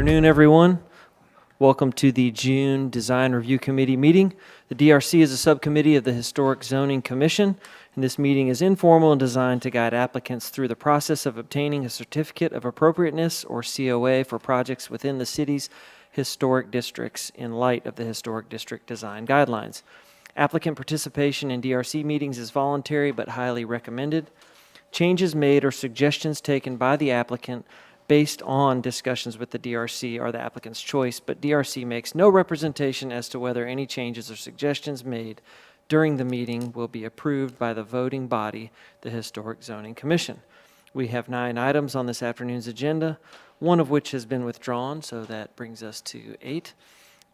afternoon, everyone. Welcome to the June Design Review Committee meeting. The DRC is a subcommittee of the Historic Zoning Commission, and this meeting is informal and designed to guide applicants through the process of obtaining a certificate of appropriateness or COA for projects within the city's historic districts in light of the Historic District Design Guidelines. Applicant participation in DRC meetings is voluntary but highly recommended. Changes made or suggestions taken by the applicant based on discussions with the DRC are the applicant's choice, but DRC makes no representation as to whether any changes or suggestions made during the meeting will be approved by the voting body, the Historic Zoning Commission. We have 9 items on this afternoon's agenda, one of which has been withdrawn, so that brings us to 8.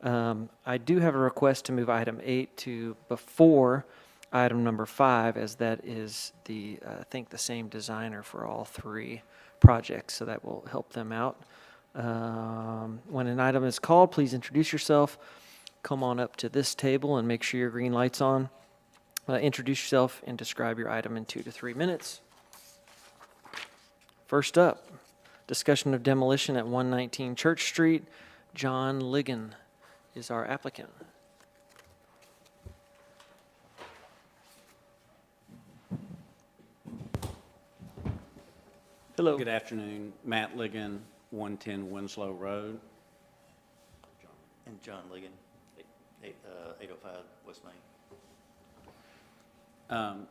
I do have a request to move item 8 to before item number 5, as that is I think the same designer for all 3 projects, so that will help them out. When an item is called, please introduce yourself. Come on up to this table and make sure your green light's on. Introduce yourself and describe your item in 2 to 3 minutes. First up, discussion of demolition at 119 Church Street. John Ligon is our applicant. Hello. Good afternoon. Matt Ligon, 110 Winslow Road. And John Ligon, 805 West Main.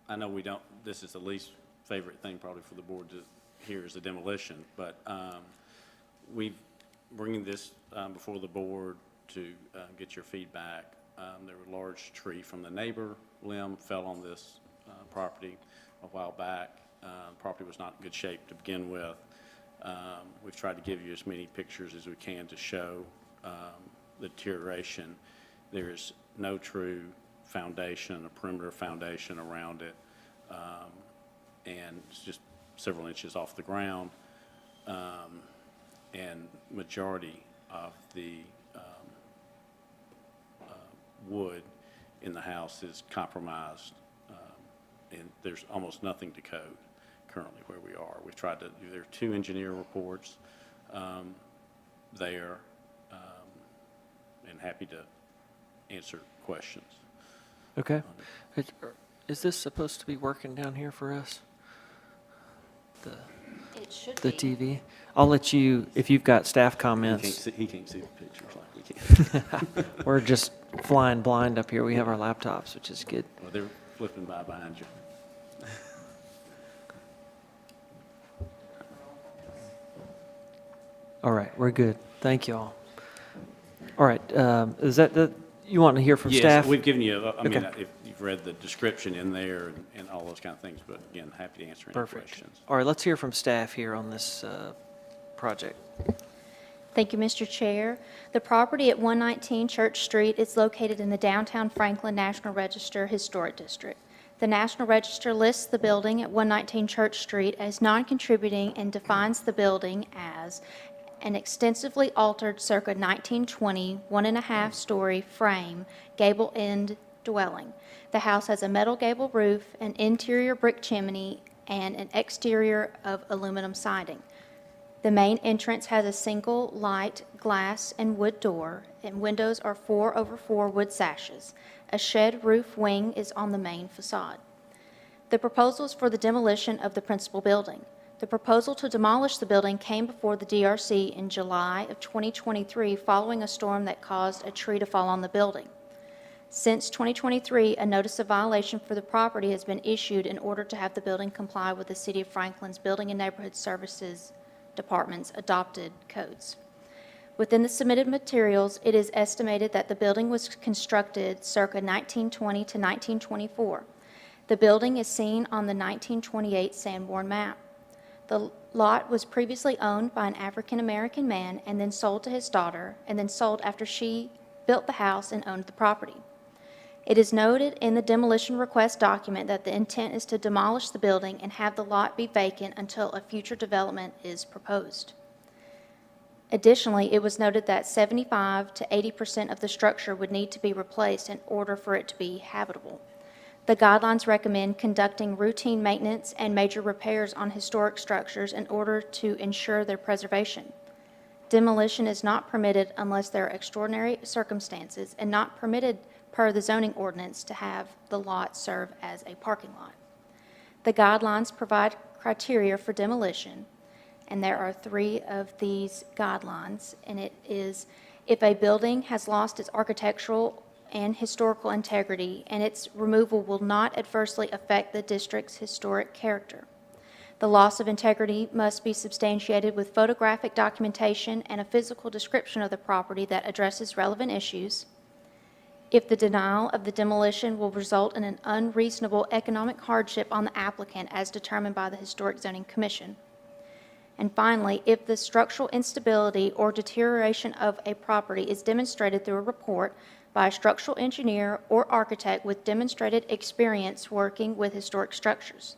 I know we don't, this is the least favorite thing probably for the board to hear is the demolition, but we've bringing this before the board to get your feedback. There was a large tree from the neighbor limb fell on this property a while back. Property was not in good shape to begin with. We've tried to give you as many pictures as we can to show the deterioration. There is no true foundation, a perimeter foundation around it, and it's just several inches off the ground, and majority of the wood in the house is compromised, and there's almost nothing to code currently where we are. We've tried to, there are 2 engineer reports there, and happy to answer questions. Okay. Is this supposed to be working down here for us? It should The be. TV? I'll let you, if you've got staff comments. He can't see the pictures like we can. We're just flying blind up here. We have our laptops, which is good. Well, they're flipping by behind you. All right, we're good. Thank you all. All right, is that you want to hear from staff? Yes, we've given you, I mean, Okay. if you've read the description in there and all those kind of things, but again, happy to answer any Perfect. questions. All right, let's hear from staff here on this project. Thank you, Mr. Chair. The property at 119 Church Street is located in the downtown Franklin National Register Historic District. The National Register lists the building at 119 Church Street as non-contributing and defines the building as an extensively altered circa 1920 1.5-story frame gable end dwelling. The house has a metal gable roof, an interior brick chimney, and an exterior of aluminum siding. The main entrance has a single light glass and wood door, and windows are 4/4 wood sashes. A shed roof wing is on the main facade. The proposal is for the demolition of the principal building. The proposal to demolish the building came before the DRC in July of 2023 following a storm that caused a tree to fall on the building. Since 2023, a notice of violation for the property has been issued in order to have the building comply with the City of Franklin's Building and Neighborhood Services Department's adopted codes. Within the submitted materials, it is estimated that the building was constructed circa 1920 to 1924. The building is seen on the 1928 Sanborn map. The lot was previously owned by an African-American man and then sold to his daughter, and then sold after she built the house and owned the property. It is noted in the demolition request document that the intent is to demolish the building and have the lot be vacant until a future development is proposed. Additionally, it was noted that 75 to 80% of the structure would need to be replaced in order for it to be habitable. The guidelines recommend conducting routine maintenance and major repairs on historic structures in order to ensure their preservation. Demolition is not permitted unless there are extraordinary circumstances and not permitted per the zoning ordinance to have the lot serve as a parking lot. The guidelines provide criteria for demolition, and there are 3 of these guidelines, and it is if a building has lost its architectural and historical integrity and its removal will not adversely affect the district's historic character. The loss of integrity must be substantiated with photographic documentation and a physical description of the property that addresses relevant issues. If the denial of the demolition will result in an unreasonable economic hardship on the applicant as determined by the Historic Zoning Commission. And finally, if the structural instability or deterioration of a property is demonstrated through a report by a structural engineer or architect with demonstrated experience working with historic structures.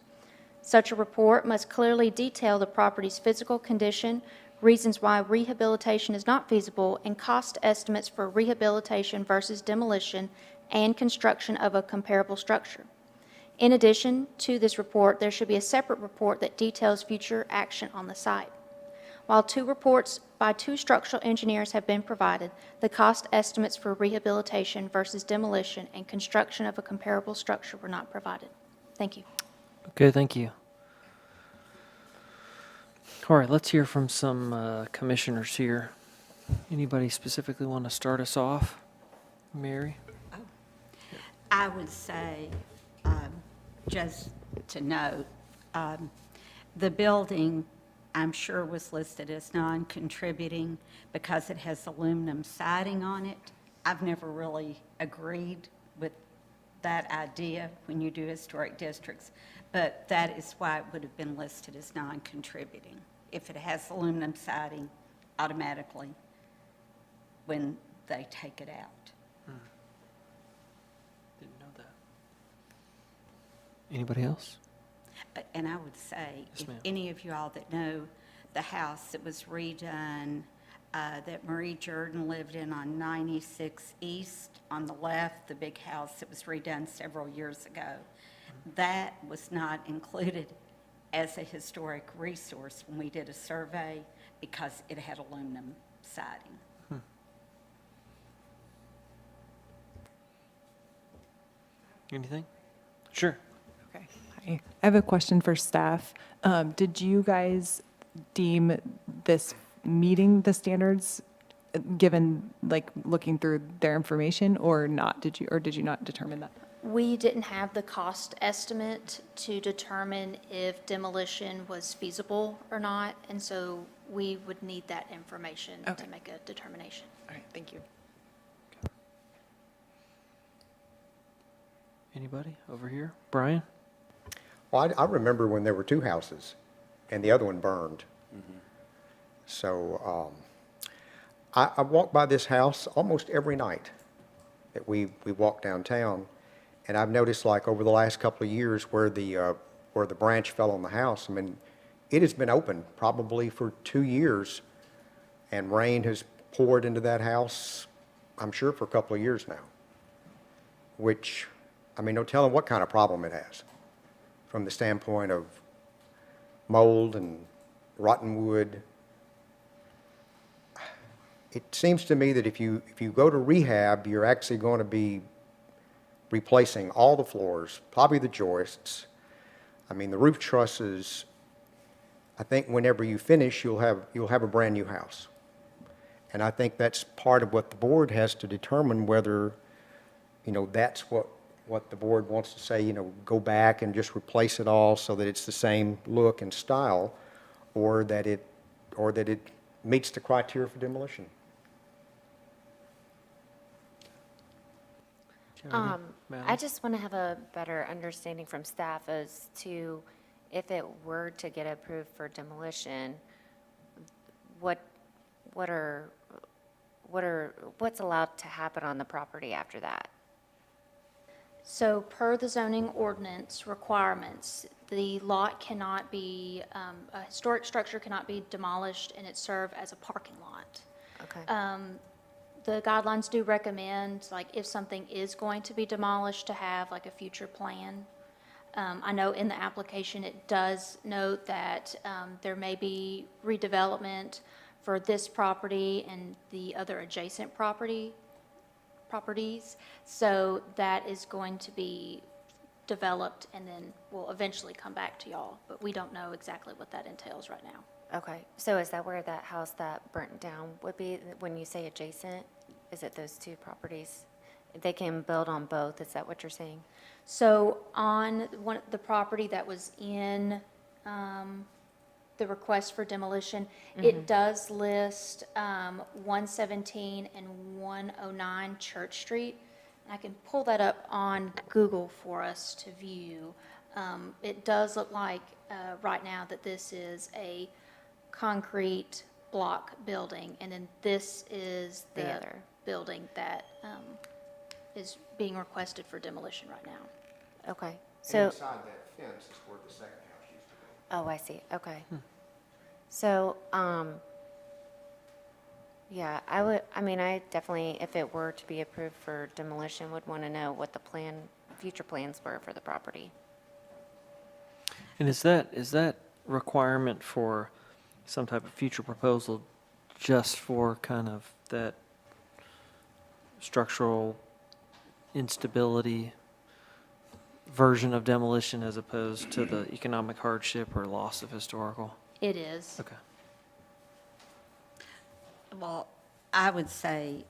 Such a report must clearly detail the property's physical condition, reasons why rehabilitation is not feasible, and cost estimates for rehabilitation versus demolition and construction of a comparable structure. In addition to this report, there should be a separate report that details future action on the site. While 2 reports by 2 structural engineers have been provided, the cost estimates for rehabilitation versus demolition and construction of a comparable structure were not provided. Thank you. Okay, thank you. All right, let's hear from some commissioners here. Anybody specifically want to start us off? Mary? I would say, just to note, the building, I'm sure, was listed as non-contributing because it has aluminum siding on it. I've never really agreed with that idea when you do historic districts, but that is why it would have been listed as non-contributing. If it has aluminum siding, automatically, when they take it out. Didn't know that. Anybody else? And I would say, Yes, if ma'am. any of you all that know the house that was redone, that Marie Jordan lived in on 96 East, on the left, the big house that was redone several years ago, that was not included as a historic resource when we did a survey because it had aluminum siding. Anything? Sure. Okay. Hi. I have a question for staff. Did you guys deem this meeting the standards, given, like, looking through their information, or not? Did you not determine that? We didn't have the cost estimate to determine if demolition was feasible or not, and so we would need that information Okay. to make a determination. All right, thank you. Anybody over here? Brian? Well, I remember when there were 2 houses, and the other one burned. So I walk by this house almost every night that we walk downtown, and I've noticed, like, over the last couple of years where the branch fell on the house, I mean, it has been open probably for 2 years, and rain has poured into that house, I'm sure, for a couple of years now, which, I mean, no telling what kind of problem it has from the standpoint of mold and rotten wood. It seems to me that if you go to rehab, you're actually going to be replacing all the floors, probably the joists. I mean, the roof trusses. I think whenever you finish, you'll have a brand new house. And I think that's part of what the board has to determine, whether, that's what the board wants to say, go back and just replace it all so that it's the same look and style, or that it meets the criteria for demolition. I just want to have a better understanding from staff as to if it were to get approved for demolition, what's allowed to happen on the property after that? So per the zoning ordinance requirements, the lot cannot be, a historic structure cannot be demolished and it serve as a parking lot. Okay. The guidelines do recommend, like, if something is going to be demolished, to have like a future plan. I know in the application it does note that there may be redevelopment for this property and the other adjacent properties. So that is going to be developed and then will eventually come back to y'all, but we don't know exactly what that entails right now. Okay, so is that where that house that burnt down would be, when you say adjacent? Is it those two properties? They can build on both, is that what you're saying? So on the property that was in the request for demolition, it does list 117 and 109 Church Street. I can pull that up on Google for us to view. It does look like right now that this is a concrete block building, and then this is The the other. building that is being requested for demolition right now. Okay, so, Inside that fence is where the second house used to be. oh, I see, okay. So, yeah, I definitely, if it were to be approved for demolition, would want to know what the future plans were for the property. And is that requirement for some type of future proposal just for kind of that structural instability version of demolition as opposed to the economic hardship or loss of historical? It is. Okay. Well, I would say,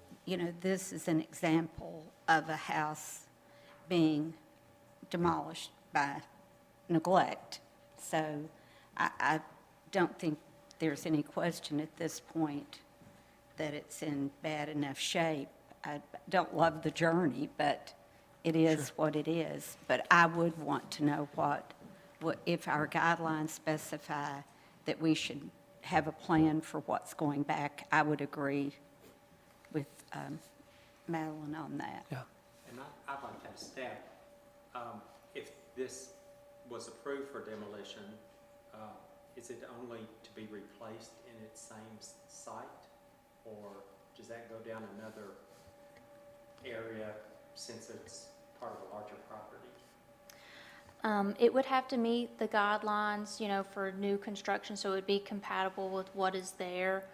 this is an example of a house being demolished by neglect. So I don't think there's any question at this point that it's in bad enough shape. I don't love the journey, but it is what it is. But I would want to know what if our guidelines specify that we should have a plan for what's going back. I would agree with Madeline on that. Yeah. And I'd like to have staff, if this was approved for demolition, is it only to be replaced in its same site? Or does that go down another area since it's part of a larger property? It would have to meet the guidelines, for new construction, so it would be compatible with what is there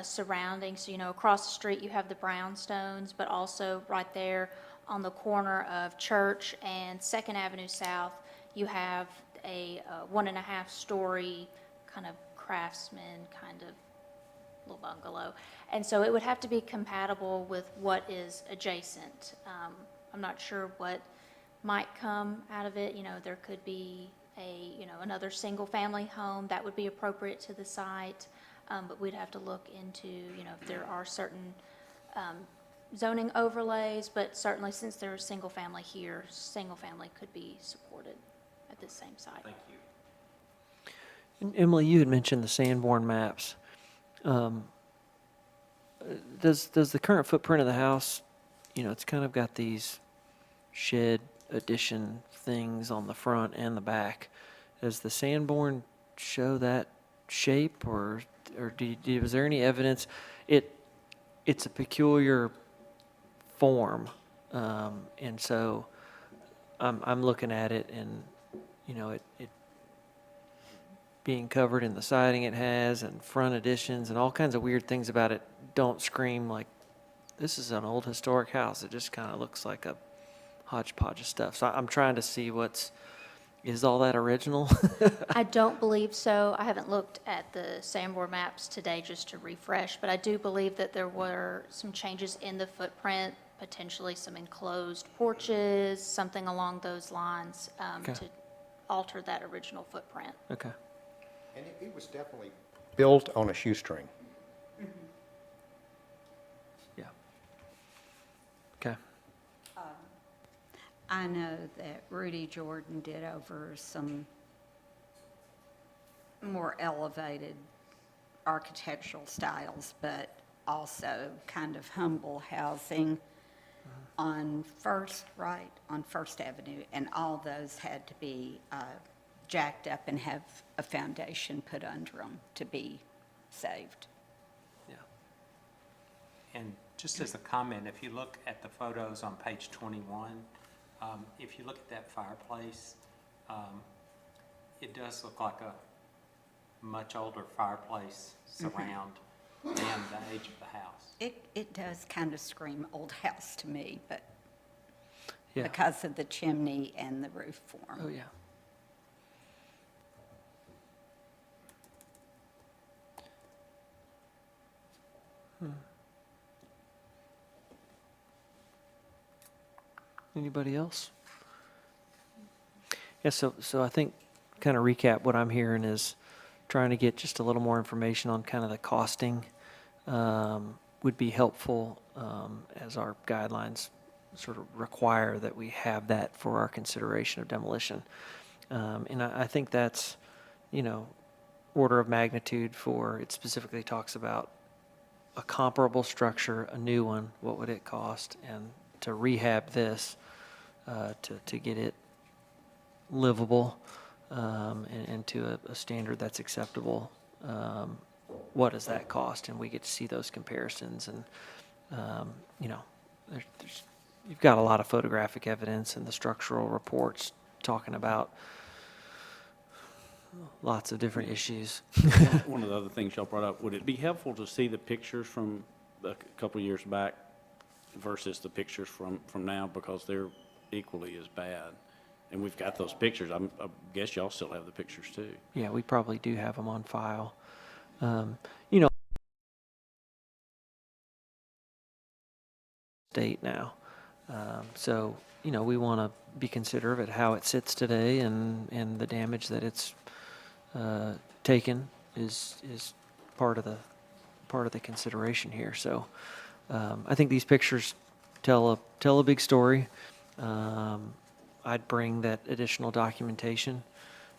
surrounding. So, across the street you have the brownstones, but also right there on the corner of Church and 2nd Avenue South, you have a 1.5-story kind of craftsman kind of little bungalow. And so it would have to be compatible with what is adjacent. I'm not sure what might come out of it. There could be another single-family home that would be appropriate to the site. But we'd have to look into, if there are certain zoning overlays, but certainly since there's single-family here, single-family could be supported at this same site. Thank you. And Emily, you had mentioned the Sanborn maps. Does the current footprint of the house, it's kind of got these shed addition things on the front and the back. Does the Sanborn show that shape, or was there any evidence? It's a peculiar form, and so I'm looking at it, and it being covered in the siding it has, and front additions, and all kinds of weird things about it don't scream like this is an old historic house. It just kind of looks like a hodgepodge of stuff. So I'm trying to see is all that original? I don't believe so. I haven't looked at the Sanborn maps today just to refresh, but I do believe that there were some changes in the footprint, potentially some enclosed porches, something along those lines, Okay. to alter that original footprint. Okay. And it was definitely built on a shoestring. Yeah. Okay. I know that Rudy Jordan did over some more elevated architectural styles, but also kind of humble housing on First Avenue, and all those had to be jacked up and have a foundation put under them to be saved. Yeah. And just as a comment, if you look at the photos on page 21, if you look at that fireplace, it does look like a much older fireplace surround. and the age of the house. It does kind of scream old house to me, but Yeah. because of the chimney and the roof form. Oh, yeah. Anybody else? Yeah, so I think, kind of recap, what I'm hearing is trying to get just a little more information on kind of the costing would be helpful, as our guidelines sort of require that we have that for our consideration of demolition. And I think that's, order of magnitude for, it specifically talks about a comparable structure, a new one, what would it cost? And to rehab this, to get it livable, and to a standard that's acceptable, what does that cost? And we get to see those comparisons. And, you've got a lot of photographic evidence and the structural reports talking about lots of different issues. One of the other things y'all brought up, would it be helpful to see the pictures from a couple of years back versus the pictures from now, because they're equally as bad? And we've got those pictures. I guess y'all still have the pictures too. Yeah, we probably do have them on file. State now. So, we want to be considerate of how it sits today, and the damage that it's taken is part of the consideration here. So, I think these pictures tell a big story. I'd bring that additional documentation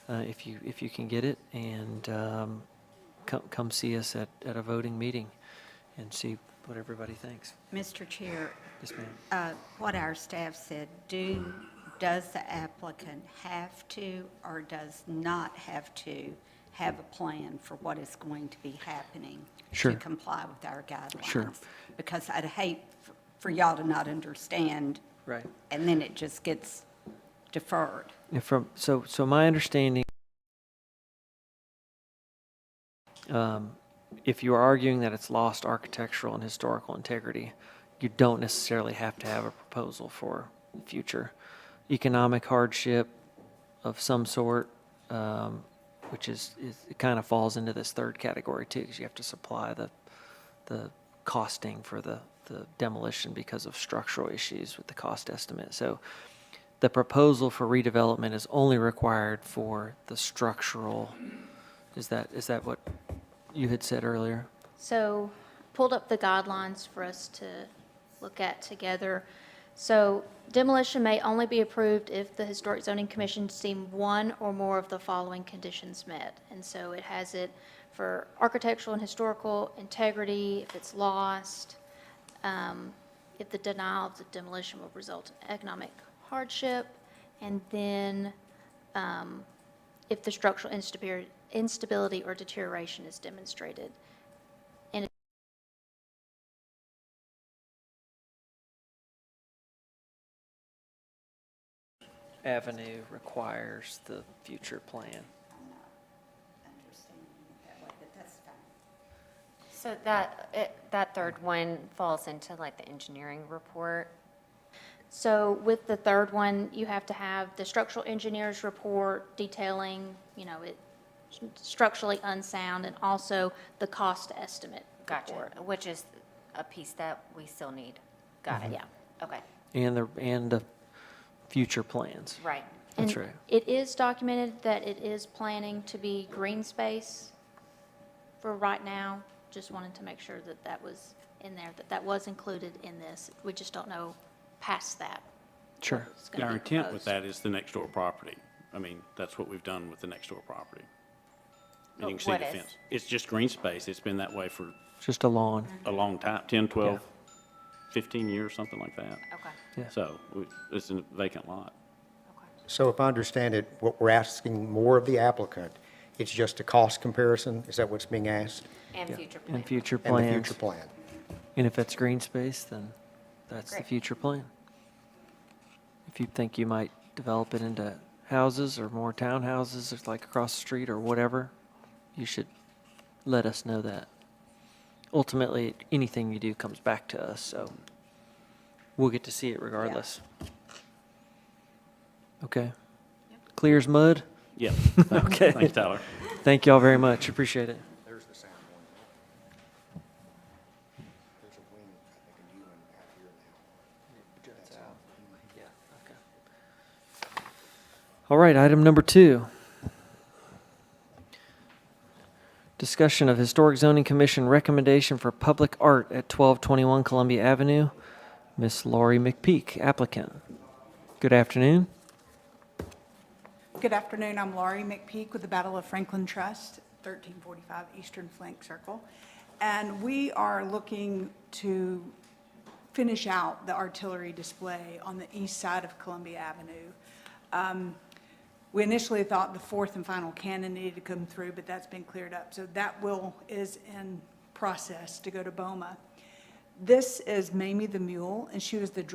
if you can get it, and come see us at a voting meeting and see what everybody thinks. Mr. Chair, Yes, ma'am. what our staff said, does the applicant have to or does not have to have a plan for what is going to be happening Sure. to comply with our guidelines? Sure. Because I'd hate for y'all to not understand, Right. and then it just gets deferred. So my understanding, if you're arguing that it's lost architectural and historical integrity, you don't necessarily have to have a proposal for future economic hardship of some sort, which it kind of falls into this third category too, because you have to supply the costing for the demolition because of structural issues with the cost estimate. So the proposal for redevelopment is only required for the structural. Is that what you had said earlier? So pulled up the guidelines for us to look at together. So demolition may only be approved if the Historic Zoning Commission deem one or more of the following conditions met. And so it has it for architectural and historical integrity, if it's lost, if the denial of the demolition will result in economic hardship, and then if the structural instability or deterioration is demonstrated. Avenue requires the future plan. I'm not understanding it that way, but that's fine. So that third one falls into like the engineering report. So with the third one, you have to have the structural engineer's report detailing, it structurally unsound, and also the cost estimate Gotcha, report. which is a piece that we still need. Got it. Yeah. Okay, And the future plans. right. That's And right. it is documented that it is planning to be green space for right now. Just wanted to make sure that that was in there, that was included in this. We just don't know past that. Sure. what's gonna Our be intent with proposed. that is the next door property. I mean, that's what we've done with the next door property. And you can But see what the is? fence. It's just green space. It's been that way for Just a lawn. a long time, 10, 12, 15 years, something like that. Okay, Yeah. So it's a vacant lot. okay. So if I understand it, what we're asking more of the applicant, it's just a cost comparison? Is that what's being asked? And Yeah. future plan. And future And the plans. future plan? And if it's green space, then that's the Great. future plan. If you think you might develop it into houses or more townhouses, or like across the street or whatever, you should let us know that. ultimately, anything you do comes back to us, so we'll get to see it regardless. Okay. Clear as mud? Yeah. Okay. Thanks, Tyler. Thank y'all very much. Appreciate it. There's the sound one. There's a wing, I think, in you and out here now. All right, item number 2. Discussion of Historic Zoning Commission recommendation for public art at 1221 Columbia Avenue. Miss Laurie McPeak, applicant. Good afternoon. Good afternoon, I'm Laurie McPeak with the Battle of Franklin Trust, 1345 Eastern Flank Circle. And we are looking to finish out the artillery display on the east side of Columbia Avenue. We initially thought the fourth and final cannon needed to come through, but that's been cleared up. So that is in process to go to BOMA. This is Mamie the Mule, and she was the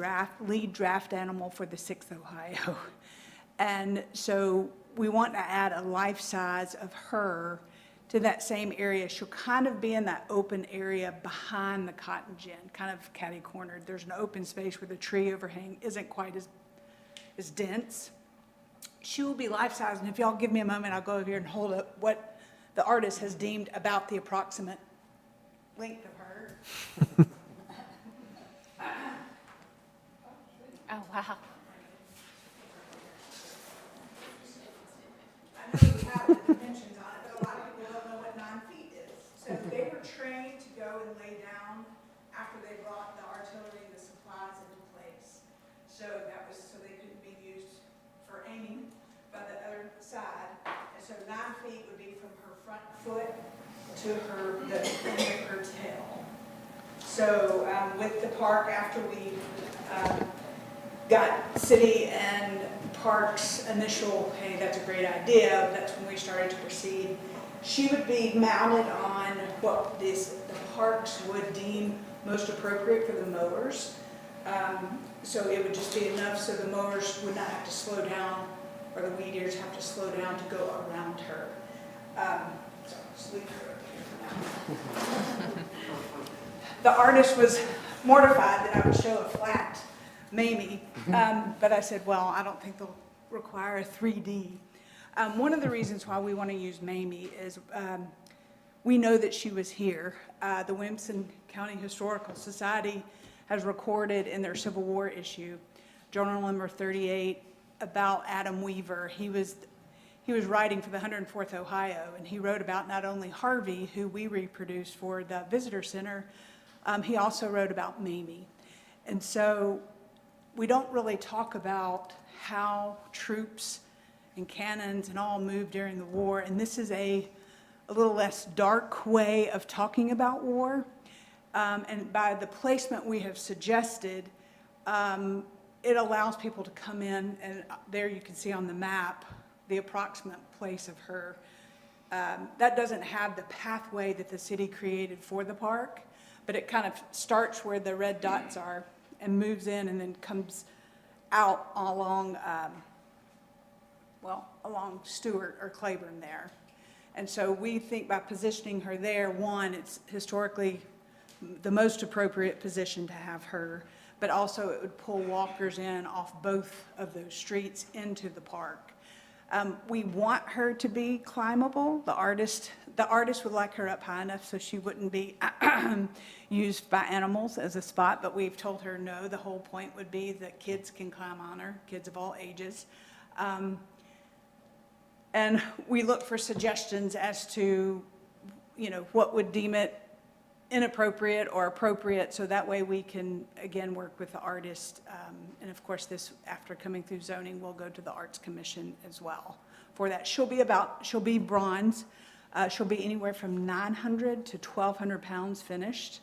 lead draft animal for the 6th Ohio. And so we want to add a life size of her to that same area. She'll kind of be in that open area behind the cotton gin, kind of catty-cornered. There's an open space where the tree overhang isn't quite as dense. She will be life size, and if y'all give me a moment, I'll go over here and hold up what the artist has deemed about the approximate length of her. Oh, wow. I know we have the dimensions on it, but a lot of people don't know what 9 feet is. So they were trained to go and lay down after they brought the artillery and the supplies into place. So that was so they couldn't be used for aiming by the other side. And so 9 feet would be from her front foot to the end of her tail. So with the park, after we got city and parks initial, hey, that's a great idea, that's when we started to proceed. She would be mounted on what the parks would deem most appropriate for the mowers. So it would just be enough so the mowers would not have to slow down, or the weed eaters have to slow down to go around her. So just leave her up here for now. The artist was mortified that I would show a flat Mamie, but I said, well, I don't think they'll require a 3D. One of the reasons why we want to use Mamie is we know that she was here. The Williamson County Historical Society has recorded in their Civil War issue, Journal number 38, about Adam Weaver. He was writing for the 104th Ohio, and he wrote about not only Harvey, who we reproduced for the visitor center, he also wrote about Mamie. And so we don't really talk about how troops and cannons and all moved during the war, and this is a little less dark way of talking about war. And by the placement we have suggested, it allows people to come in, and there you can see on the map the approximate place of her. That doesn't have the pathway that the city created for the park, but it kind of starts where the red dots are and moves in and then comes out along, along Stewart or Claiborne there. And so we think by positioning her there, one, it's historically the most appropriate position to have her, but also it would pull walkers in off both of those streets into the park. We want her to be climbable. The artist would like her up high enough so she wouldn't be used by animals as a spot, but we've told her no, the whole point would be that kids can climb on her, kids of all ages. And we look for suggestions as to, what would deem it inappropriate or appropriate, so that way we can, again, work with the artist. And of course, this, after coming through zoning, will go to the Arts Commission as well for that. She'll be bronze. She'll be anywhere from 900 to 1,200 pounds finished.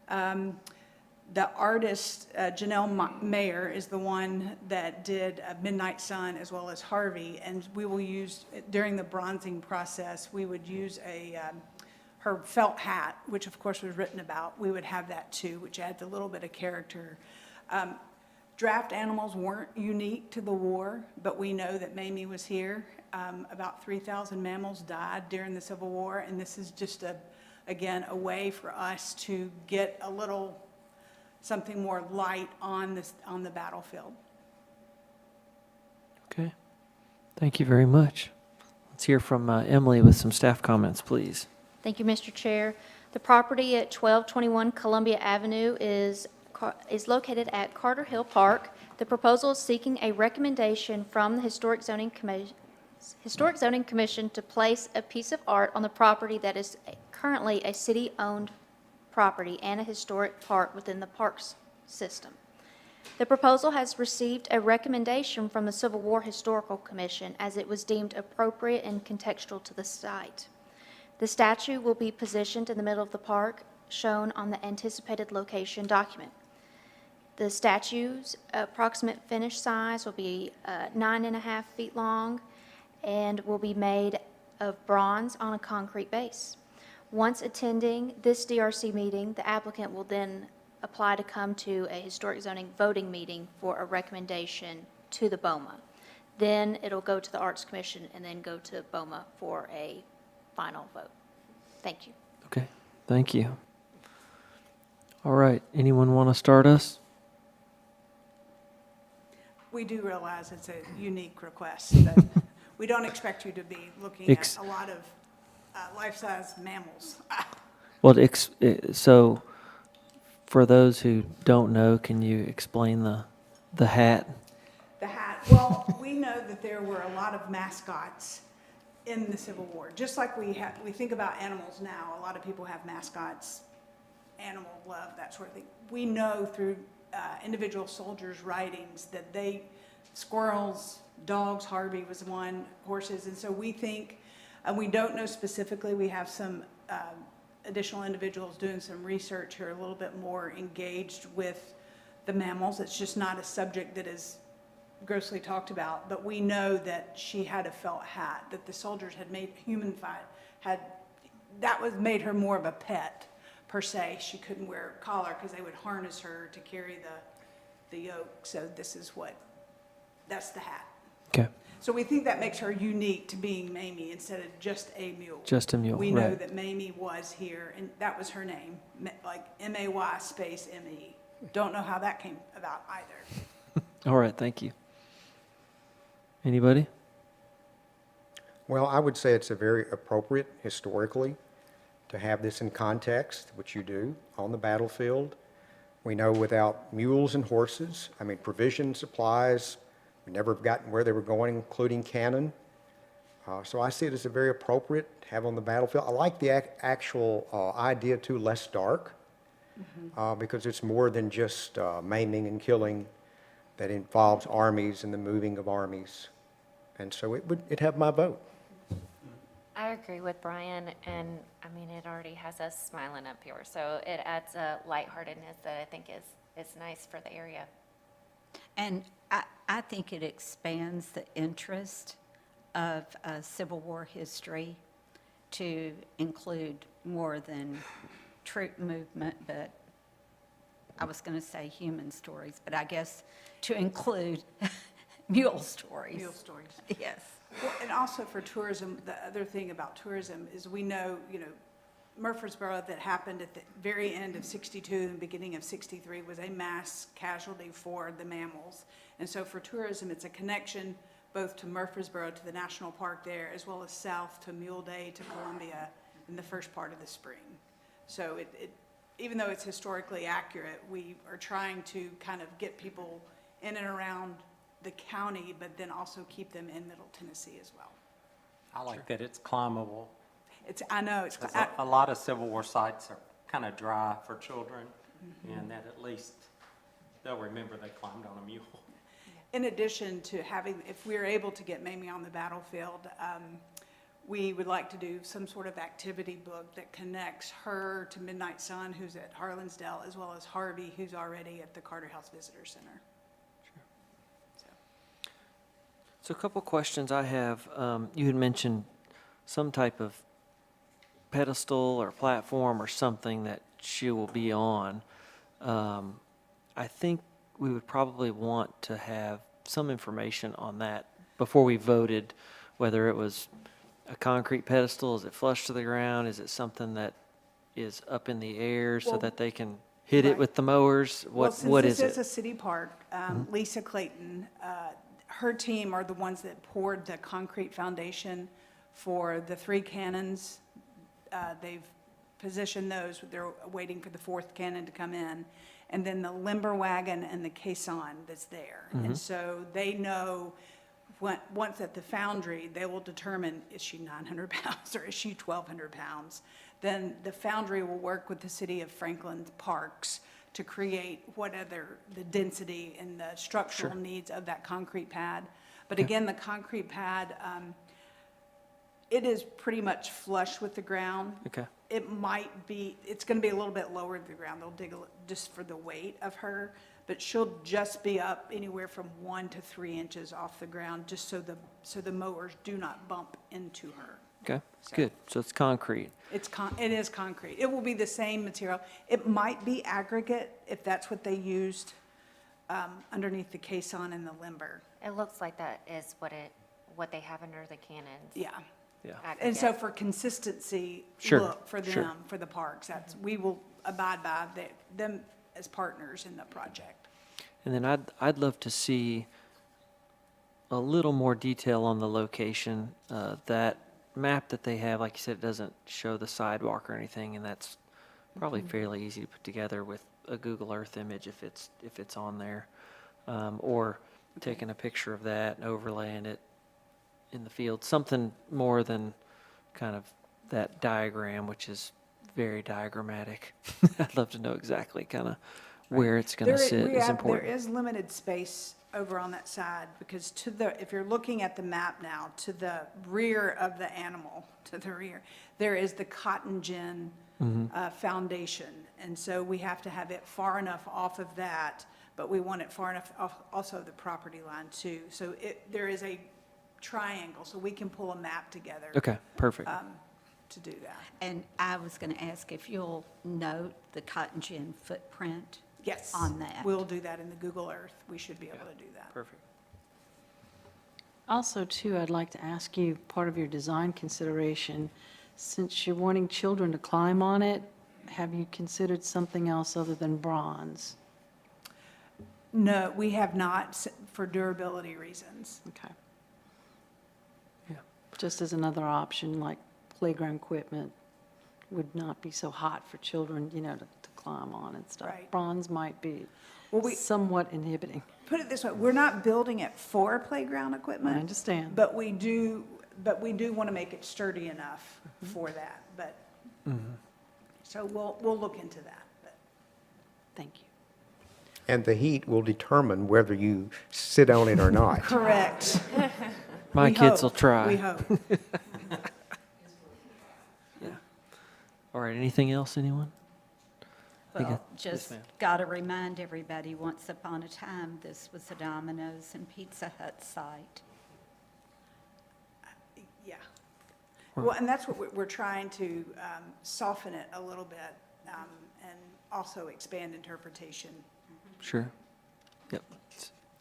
The artist, Janelle Mayer, is the one that did Midnight Sun as well as Harvey, and we will use, during the bronzing process, we would use her felt hat, which of course was written about. We would have that too, which adds a little bit of character. Draft animals weren't unique to the war, but we know that Mamie was here. About 3,000 mammals died during the Civil War, and this is just a again, a way for us to get a little, something more light on this, on the battlefield. Okay. Thank you very much. Let's hear from Emily with some staff comments, please. Thank you, Mr. Chair. The property at 1221 Columbia Avenue is located at Carter Hill Park. The proposal is seeking a recommendation from the Historic Zoning Commission to place a piece of art on the property that is currently a city-owned property and a historic park within the parks system. The proposal has received a recommendation from the Civil War Historical Commission as it was deemed appropriate and contextual to the site. The statue will be positioned in the middle of the park, shown on the anticipated location document. The statue's approximate finished size will be 9.5 feet long and will be made of bronze on a concrete base. Once attending this DRC meeting, the applicant will then apply to come to a historic zoning voting meeting for a recommendation to the BOMA. Then it'll go to the Arts Commission and then go to BOMA for a final vote. Thank you. Okay, thank you. All right, anyone want to start us? We do realize it's a unique request, but we don't expect you to be looking at a lot of life-size mammals. Well, so for those who don't know, can you explain the hat? The hat, well, we know that there were a lot of mascots in the Civil War. Just like we think about animals now, a lot of people have mascots, animal love, that sort of thing. We know through individual soldiers' writings that squirrels, dogs, Harvey was one, horses, and so we think, we don't know specifically, we have some additional individuals doing some research who are a little bit more engaged with the mammals. It's just not a subject that is grossly talked about, but we know that she had a felt hat that the soldiers had made made her more of a pet per se. She couldn't wear a collar because they would harness her to carry the yoke. So that's the hat. Okay, So we think that makes her unique to being Mamie instead of just a mule. just a mule, We know right. that Mamie was here, and that was her name, like M-A-Y space M-E. Don't know how that came about either. All right, thank you. Anybody? Well, I would say it's a very appropriate historically to have this in context, which you do, on the battlefield. We know without mules and horses, provision supplies, we never have gotten where they were going, including cannon. So I see it as a very appropriate to have on the battlefield. I like the actual idea too, less dark, because it's more than just maiming and killing that involves armies and the moving of armies. And so it'd have my vote. I agree with Brian, and it already has us smiling up here, so it adds a lightheartedness that I think is nice for the area. And I think it expands the interest of Civil War history to include more than troop movement, but I was going to say human stories, but I guess to include mule stories. Mule stories. Yes. Well, and also for tourism, the other thing about tourism is we know, Murfreesboro that happened at the very end of 62 and beginning of 63 was a mass casualty for the mammals. And so for tourism, it's a connection both to Murfreesboro, to the national park there, as well as south to Mule Day to Columbia in the first part of the spring. So even though it's historically accurate, we are trying to kind of get people in and around the county, but then also keep them in Middle Tennessee as well. I like that it's climbable. I know, it's, 'Cause a lot of Civil War sites are kind of dry for children, and that at least they'll remember they climbed on a mule. in addition to having, if we're able to get Mamie on the battlefield, we would like to do some sort of activity book that connects her to Midnight Sun, who's at Harlansdale, as well as Harvey, who's already at the Carter House Visitor Center. So a couple questions I have. You had mentioned some type of pedestal or platform or something that she will be on. I think we would probably want to have some information on that before we voted, whether it was a concrete pedestal, is it flush to the ground, is it something that is up in the air so Well, that they can hit it right. with the mowers? Well, What is since this is it? a city park, Lisa Clayton, her team are the ones that poured the concrete foundation for the 3 cannons. They've positioned those, they're waiting for the 4th cannon to come in. And then the limber wagon and the caisson that's there. And so they know, once at the foundry, they will determine, is she 900 pounds or is she 1,200 pounds? Then the foundry will work with the city of Franklin Parks to create the density and the structural needs of that concrete pad. But again, the concrete pad, it is pretty much flush with the ground. Okay. It might be, it's going to be a little bit lower to the ground. They'll dig just for the weight of her, but she'll just be up anywhere from 1 to 3 inches off the ground, just so the mowers do not bump into her. Okay, good. So it's concrete. It is concrete. It will be the same material. It might be aggregate if that's what they used underneath the caisson and the limber. It looks like that is what they have under the cannons. Yeah. Yeah. And so aggregate. for consistency, Sure, look for sure. them, for the parks, we will abide by them as partners in the project. And then I'd love to see a little more detail on the location. That map that they have, like you said, doesn't show the sidewalk or anything, and that's probably fairly easy to put together with a Google Earth image if it's on there, or taking a picture of that and overlaying it in the field. Something more than kind of that diagram, which is very diagrammatic. I'd love to know exactly kind of where it's going to sit is important. There is limited space over on that side, because if you're looking at the map now, to the rear of the animal, to the rear, there is the cotton gin foundation. And so we have to have it far enough off of that, but we want it far enough off also the property line too. So there is a triangle, so we can pull a map together. Okay, perfect. To do that. And I was going to ask if you'll note the cotton gin footprint Yes. on that. We'll do that in the Google Earth. We should be able to do that. Perfect. Also, too, I'd like to ask you, part of your design consideration, since you're wanting children to climb on it, have you considered something else other than bronze? No, we have not, for durability reasons. Okay. Yeah. Just as another option, like playground equipment would not be so hot for children, to climb on and stuff. Right. Bronze might be Well, somewhat inhibiting. Put it this way, we're not building it for playground I equipment. understand. But we do want to make it sturdy enough for that, but, so we'll look into that, but. Thank you. And the heat will determine whether you sit on it or not. Correct. My We kids will hope. try. We hope. All right, anything else, anyone? think Well, yes, just ma'am. got to remind everybody, once upon a time, this was the Domino's and Pizza Hut site. Yeah. Well, and that's what we're trying to soften it a little bit and also expand interpretation. Sure. Yep.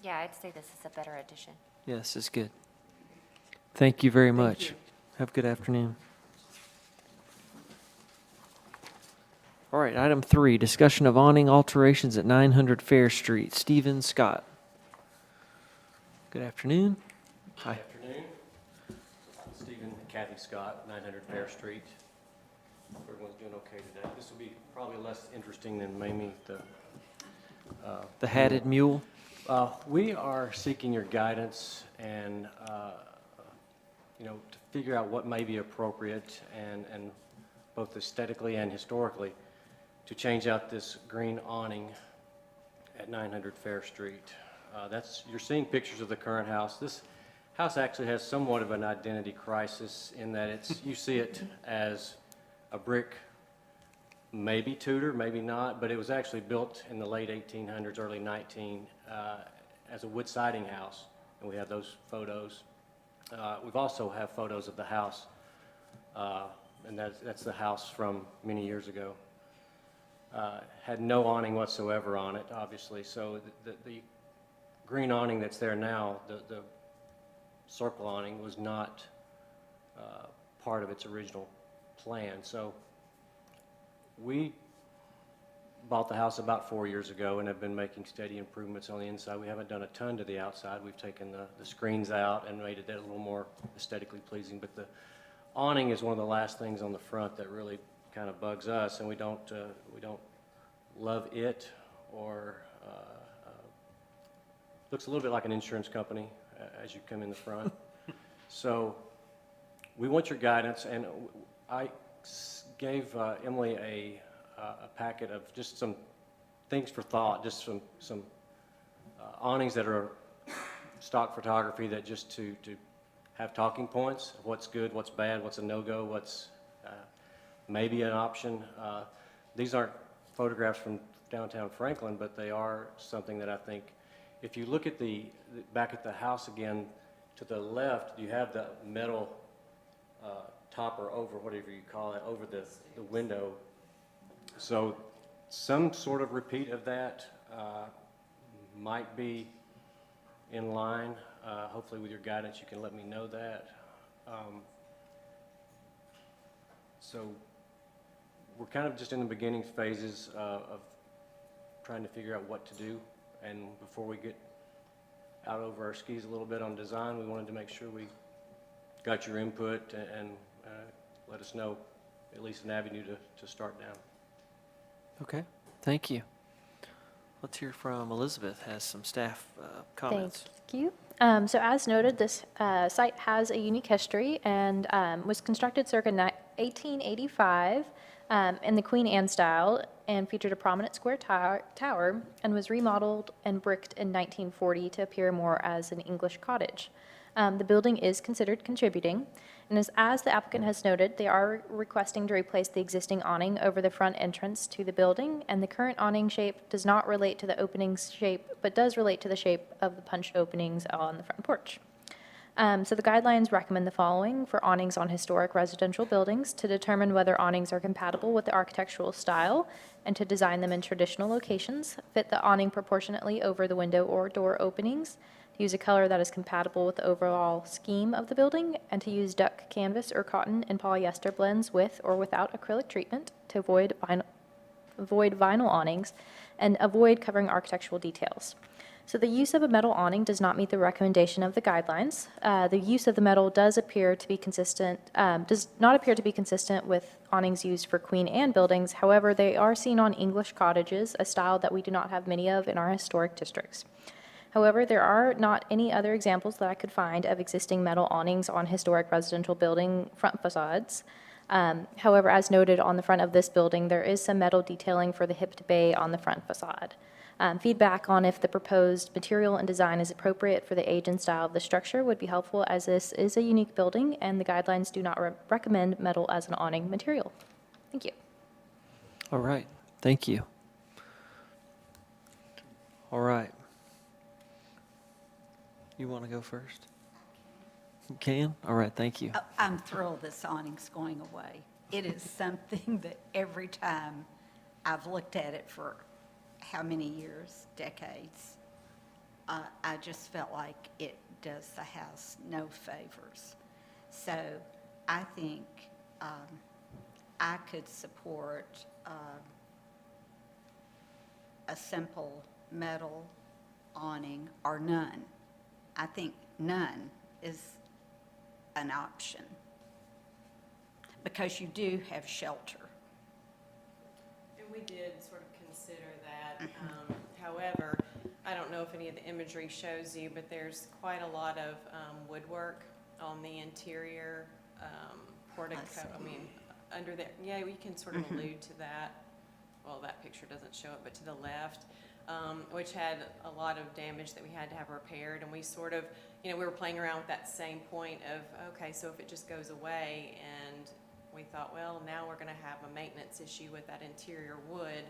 Yeah, I'd say this is a better addition. Yes, it's good. Thank you very much. Have a good afternoon. All right, item 3, discussion of awning alterations at 900 Fair Street. Stephen Scott. Good afternoon. Hi. Good afternoon. Stephen and Kathy Scott, 900 Fair Street. Hope everyone's doing okay today. This will be probably less interesting than maybe The Hatted Mule. we are seeking your guidance and, to figure out what may be appropriate and both aesthetically and historically to change out this green awning at 900 Fair Street. You're seeing pictures of the current house. This house actually has somewhat of an identity crisis in that you see it as a brick, maybe Tudor, maybe not, but it was actually built in the late 1800s, early 19, as a wood siding house, and we have those photos. We've also have photos of the house, and that's the house from many years ago. Had no awning whatsoever on it, obviously, so the green awning that's there now, the circle awning, was not part of its original plan. So We bought the house about 4 years ago and have been making steady improvements on the inside. We haven't done a ton to the outside. We've taken the screens out and made it a little more aesthetically pleasing, but the awning is one of the last things on the front that really kind of bugs us, and we don't love it, or looks a little bit like an insurance company as you come in the front. So we want your guidance, and I gave Emily a packet of just some things for thought, just some awnings that are stock photography, that just to have talking points of what's good, what's bad, what's a no-go, what's maybe an option. These aren't photographs from downtown Franklin, but they are something that I think, if you look at back at the house again, to the left, you have the metal topper over, whatever you call it, over the window. So some sort of repeat of that might be in line. Hopefully with your guidance you can let me know that. So we're kind of just in the beginning phases of trying to figure out what to do, and before we get out over our skis a little bit on design, we wanted to make sure we got your input and let us know at least an avenue to start down. Okay, thank you. Let's hear from Elizabeth, has some staff comments. Thank you. So as noted, this site has a unique history and was constructed circa 1885 in the Queen Anne style, and featured a prominent square tower, and was remodeled and bricked in 1940 to appear more as an English cottage. The building is considered contributing, and as the applicant has noted, they are requesting to replace the existing awning over the front entrance to the building, and the current awning shape does not relate to the opening's shape, but does relate to the shape of the punch openings on the front porch. So the guidelines recommend the following for awnings on historic residential buildings: to determine whether awnings are compatible with the architectural style, and to design them in traditional locations, fit the awning proportionately over the window or door openings, to use a color that is compatible with the overall scheme of the building, and to use duck canvas or cotton and polyester blends with or without acrylic treatment, to avoid vinyl awnings, and avoid covering architectural details. So the use of a metal awning does not meet the recommendation of the guidelines. The use of the metal does not appear to be consistent with awnings used for Queen Anne buildings. However, they are seen on English cottages, a style that we do not have many of in our historic districts. However, there are not any other examples that I could find of existing metal awnings on historic residential building front facades. However, as noted on the front of this building, there is some metal detailing for the hipped bay on the front facade. Feedback on if the proposed material and design is appropriate for the age and style of the structure would be helpful, as this is a unique building and the guidelines do not recommend metal as an awning material. Thank you. All right, thank you. All right. You want to go first? You can? All right, thank you. I'm thrilled this awning's going away. It is something that every time I've looked at it for how many years, decades, I just felt like it does the house no favors. So I think I could support a simple metal awning or none. I think none is an option because you do have shelter. And we did sort of consider that. However, I don't know if any of the imagery shows you, but there's quite a lot of woodwork on the interior portico. I mean, under there, yeah, we can sort of allude to that. Well, that picture doesn't show it, but to the left, which had a lot of damage that we had to have repaired. And we sort of, we were playing around with that same point of, okay, so if it just goes away, and we thought, well, now we're going to have a maintenance issue with that interior wood.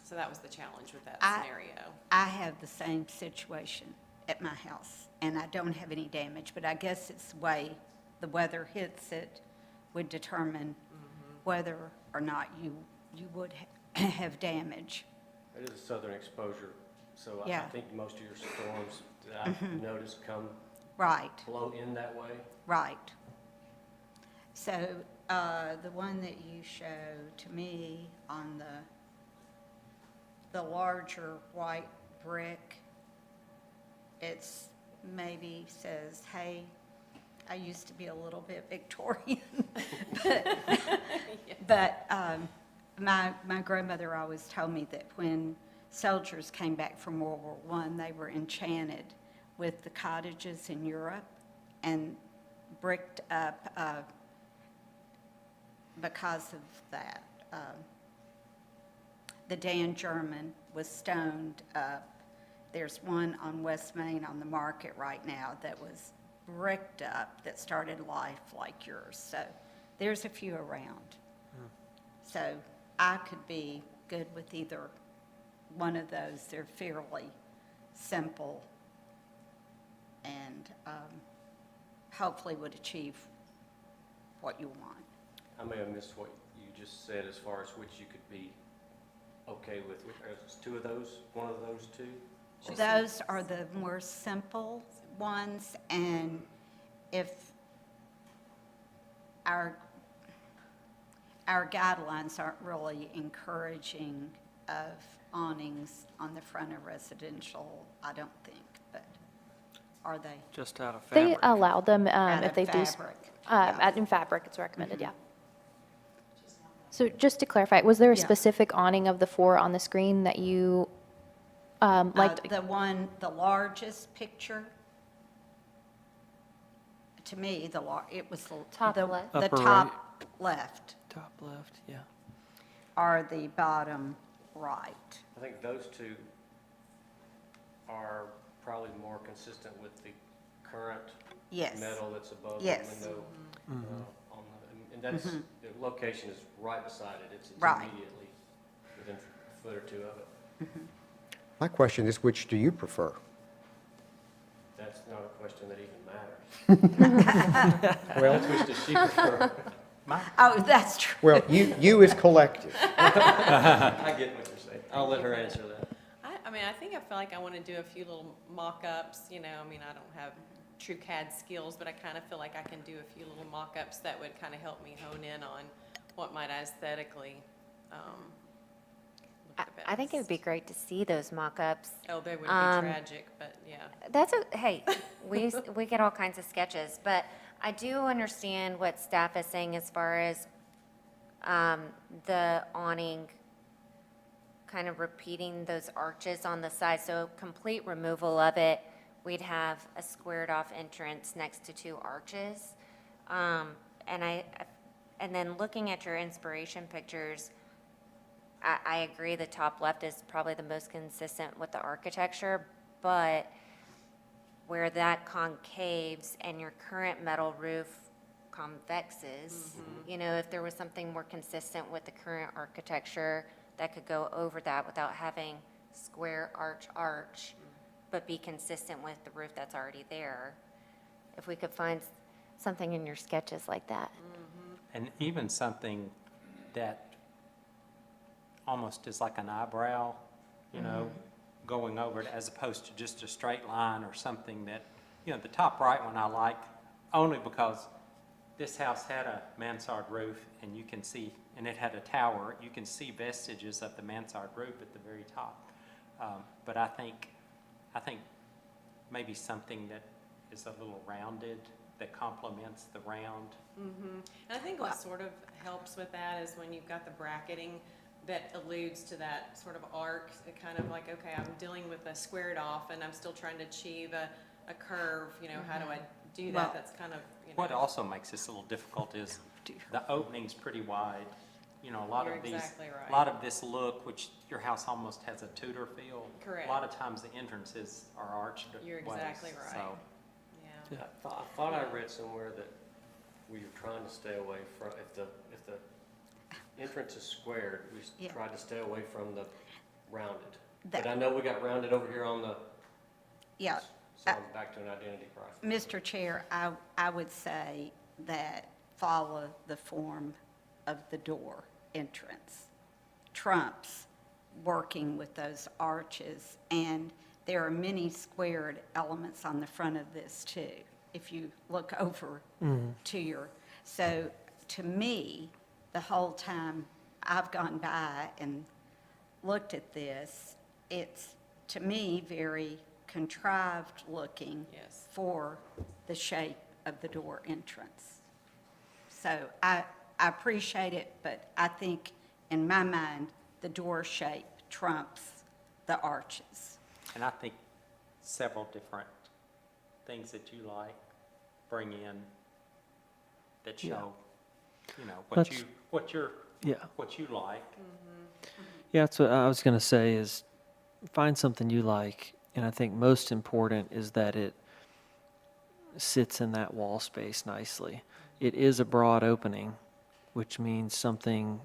So that was the challenge with that scenario. I have the same situation at my house, and I don't have any damage, but I guess it's the way the weather hits it would determine whether or not you would have damage. It is a southern exposure, so Yeah. I think most of your storms that I've noticed Right. flow in that way. Right. So The one that you show to me on the larger white brick, it's maybe says, hey, I used to be a little bit Victorian. But my grandmother always told me that when soldiers came back from World War I, they were enchanted with the cottages in Europe and bricked up because of that. The Dan German was stoned up. There's one on West Main on the market right now that was bricked up that started life like yours. So there's a few around. So I could be good with either one of those. They're fairly simple and hopefully would achieve what you want. I may have missed what you just said as far as which you could be okay with. There's two of those, one of those two? Those are the more simple ones, and if our guidelines aren't really encouraging of awnings on the front of residential, I don't think, but are they? Just out of They fabric. allow them Out if of they do. fabric, yeah. In fabric, it's recommended, yeah. So just to clarify, was there a Yeah. specific awning of the 4 on the screen that you liked? The largest picture, to me, it was Top the left. the Upper top left Top left, yeah. or the bottom right. I think those two are probably more consistent with the current Yes. metal that's above the Yes. window. And that's, the location is right beside it. It's Right. immediately within a foot or two of it. My question is, which do you prefer? That's not a question that even matters. Well, Which does she prefer? Oh, that's true. well, you as collective. I get what you're saying. I'll let her answer that. I mean, I think I feel like I want to do a few little mock-ups, you know, I mean, I don't have true CAD skills, but I kind of feel like I can do a few little mock-ups that would kind of help me hone in on what might aesthetically look the best. I think it would be great to see those mock-ups. Oh, they would be tragic, but yeah. Hey, we get all kinds of sketches, but I do understand what staff is saying as far as the awning kind of repeating those arches on the side, so complete removal of it, we'd have a squared off entrance next to 2 arches. And then looking at your inspiration pictures, I agree the top left is probably the most consistent with the architecture, but where that concaves and your current metal roof convexes, you know, if there was something more consistent with the current architecture that could go over that without having square arch, but be consistent with the roof that's already there. If we could find something in your sketches like that. And even something that almost is like an eyebrow, you know, going over it, as opposed to just a straight line or something that, you know, the top right one I like only because this house had a mansard roof and you can see, and it had a tower, you can see vestiges of the mansard roof at the very top. But I think maybe something that is a little rounded, that complements the round. And I think what sort of helps with that is when you've got the bracketing that alludes to that sort of arc, it kind of like, okay, I'm dealing with a squared off and I'm still trying to achieve a curve, you know, how do I do that? Well, That's kind of, you know. What also makes this a little difficult is the opening's pretty wide. You know, a lot You're of these, exactly right. a lot of this look, which your house almost has a Tudor feel. Correct. A lot of times the entrances are arched You're ways, exactly right. so. Yeah. I thought I read somewhere that we were trying to stay away from, if the entrance is squared, we Yeah. tried to stay away from the rounded. That- But I know we got rounded over here on the, Yeah. so I'm back to an identity crisis. Mr. Chair, I would say that follow the form of the door entrance trumps working with those arches. And there are many squared elements on the front of this too, if you look over to your, so to me, the whole time I've gone by and looked at this, it's, to me, very contrived looking Yes. for the shape of the door entrance. So I appreciate it, but I think, in my mind, the door shape trumps the arches. And I think several different things that you like bring in that show, you know, Let's- Yeah. what you like. Yeah, that's what I was going to say is find something you like. And I think most important is that it sits in that wall space nicely. It is a broad opening, which means something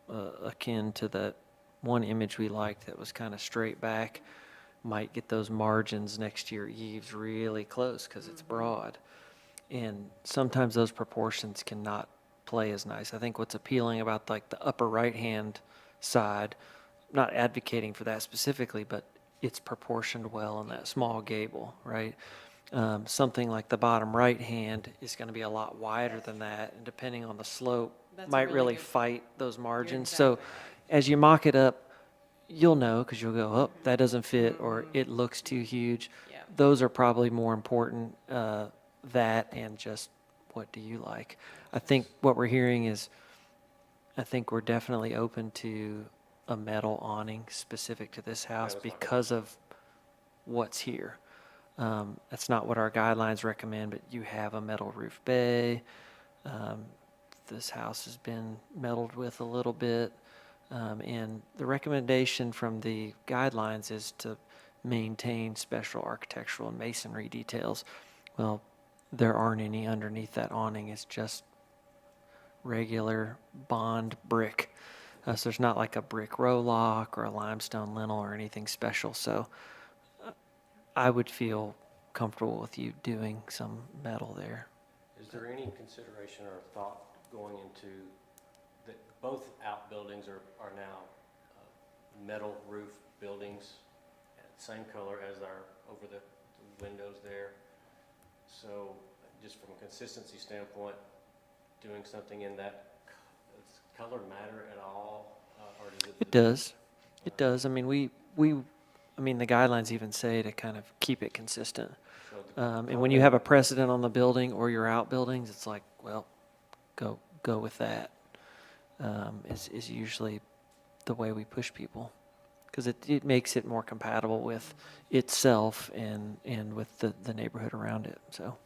akin to that one image we liked that was kind of straight back might get those margins next to your eaves really close because it's broad. And sometimes those proportions cannot play as nice. I think what's appealing about like the upper right-hand side, not advocating for that specifically, but it's proportioned well in that small gable, right? Something like the bottom right-hand is going to be a lot wider than that, and depending on the slope, That's a might really really good- fight those margins. exactly So right. as you mock it up, you'll know because you'll go, oh, that doesn't fit, or it looks too huge. Yeah. Those are probably more important, that and just what do you like. I think what we're hearing is, I think we're definitely open to a metal awning specific to this house because of what's here. That's not what our guidelines recommend, but you have a metal roof bay. This house has been meddled with a little bit. And the recommendation from the guidelines is to maintain special architectural and masonry details. Well, there aren't any underneath that awning. It's just regular bond brick. So there's not like a brick row lock or a limestone lintel or anything special. So I would feel comfortable with you doing some metal there. Is there any consideration or thought going into that both outbuildings are now metal roof buildings, same color as our, over the windows there? So just from a consistency standpoint, doing something in that, does color matter at all? Or does It does. It does. I mean, I mean, the guidelines even say to kind of keep it consistent. So the And when you have a precedent on the building or your outbuildings, it's like, well, go with that. Is usually the way we push people. Because it makes it more compatible with itself and with the neighborhood around it. So,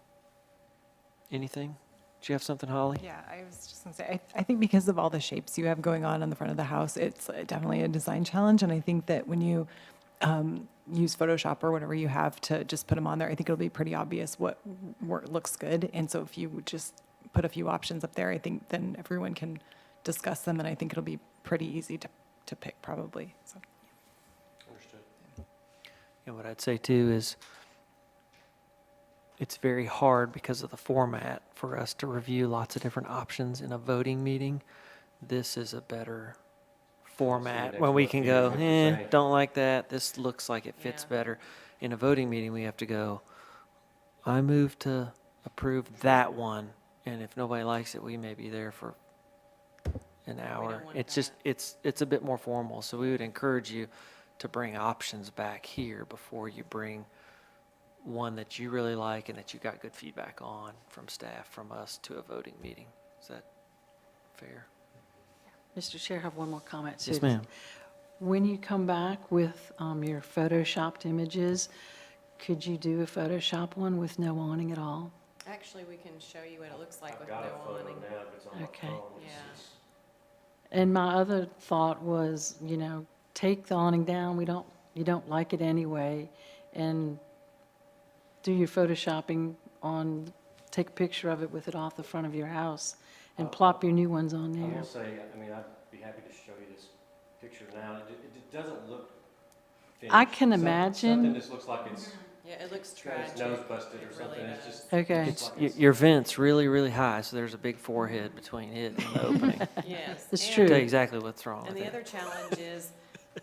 anything? Do you have something, Holly? Yeah, I was just going to say, I think because of all the shapes you have going on the front of the house, it's definitely a design challenge. And I think that when you use Photoshop or whatever you have to just put them on there, I think it'll be pretty obvious what looks good. And so if you just put a few options up there, I think then everyone can discuss them. And I think it'll be pretty easy to pick probably. So. Understood. And what I'd say too is it's very hard because of the format for us to review lots of different options in a voting meeting. This is a better format next when we month, can here's go, what you're saying. don't like that. This looks like it fits Yeah. better. In a voting meeting, we have to go, I move to approve that one. And if nobody likes it, we may be there for an hour. want It's just, it's a bit more formal. So we would encourage you to bring options back here before you bring one that you really like and that you got good feedback on from staff, from us, to a voting meeting. Is that fair? Mr. Chair, I have one more comment. Yes, too. ma'am. When you come back with your photoshopped images, could you do a Photoshop one with no awning at all? Actually, we can show you what it looks like I've with got a no photo awning. now, but it's on my Okay. phone. It's Yeah. just- And my other thought was, take the awning down, you don't like it anyway, and do your photoshopping take a picture of it with it off the front of your house, and plop your new ones on I there. will say, I mean, I'd be happy to show you this picture now. It doesn't look finished. I can Something imagine. just looks like it's Yeah, it looks got its tragic. nose busted or It something. really It's does. just. Okay. It's, your vent's really, really high, so there's a big forehead between it and the opening. Yes. It's and- true. Tell you exactly what's wrong And with the it. other challenge is,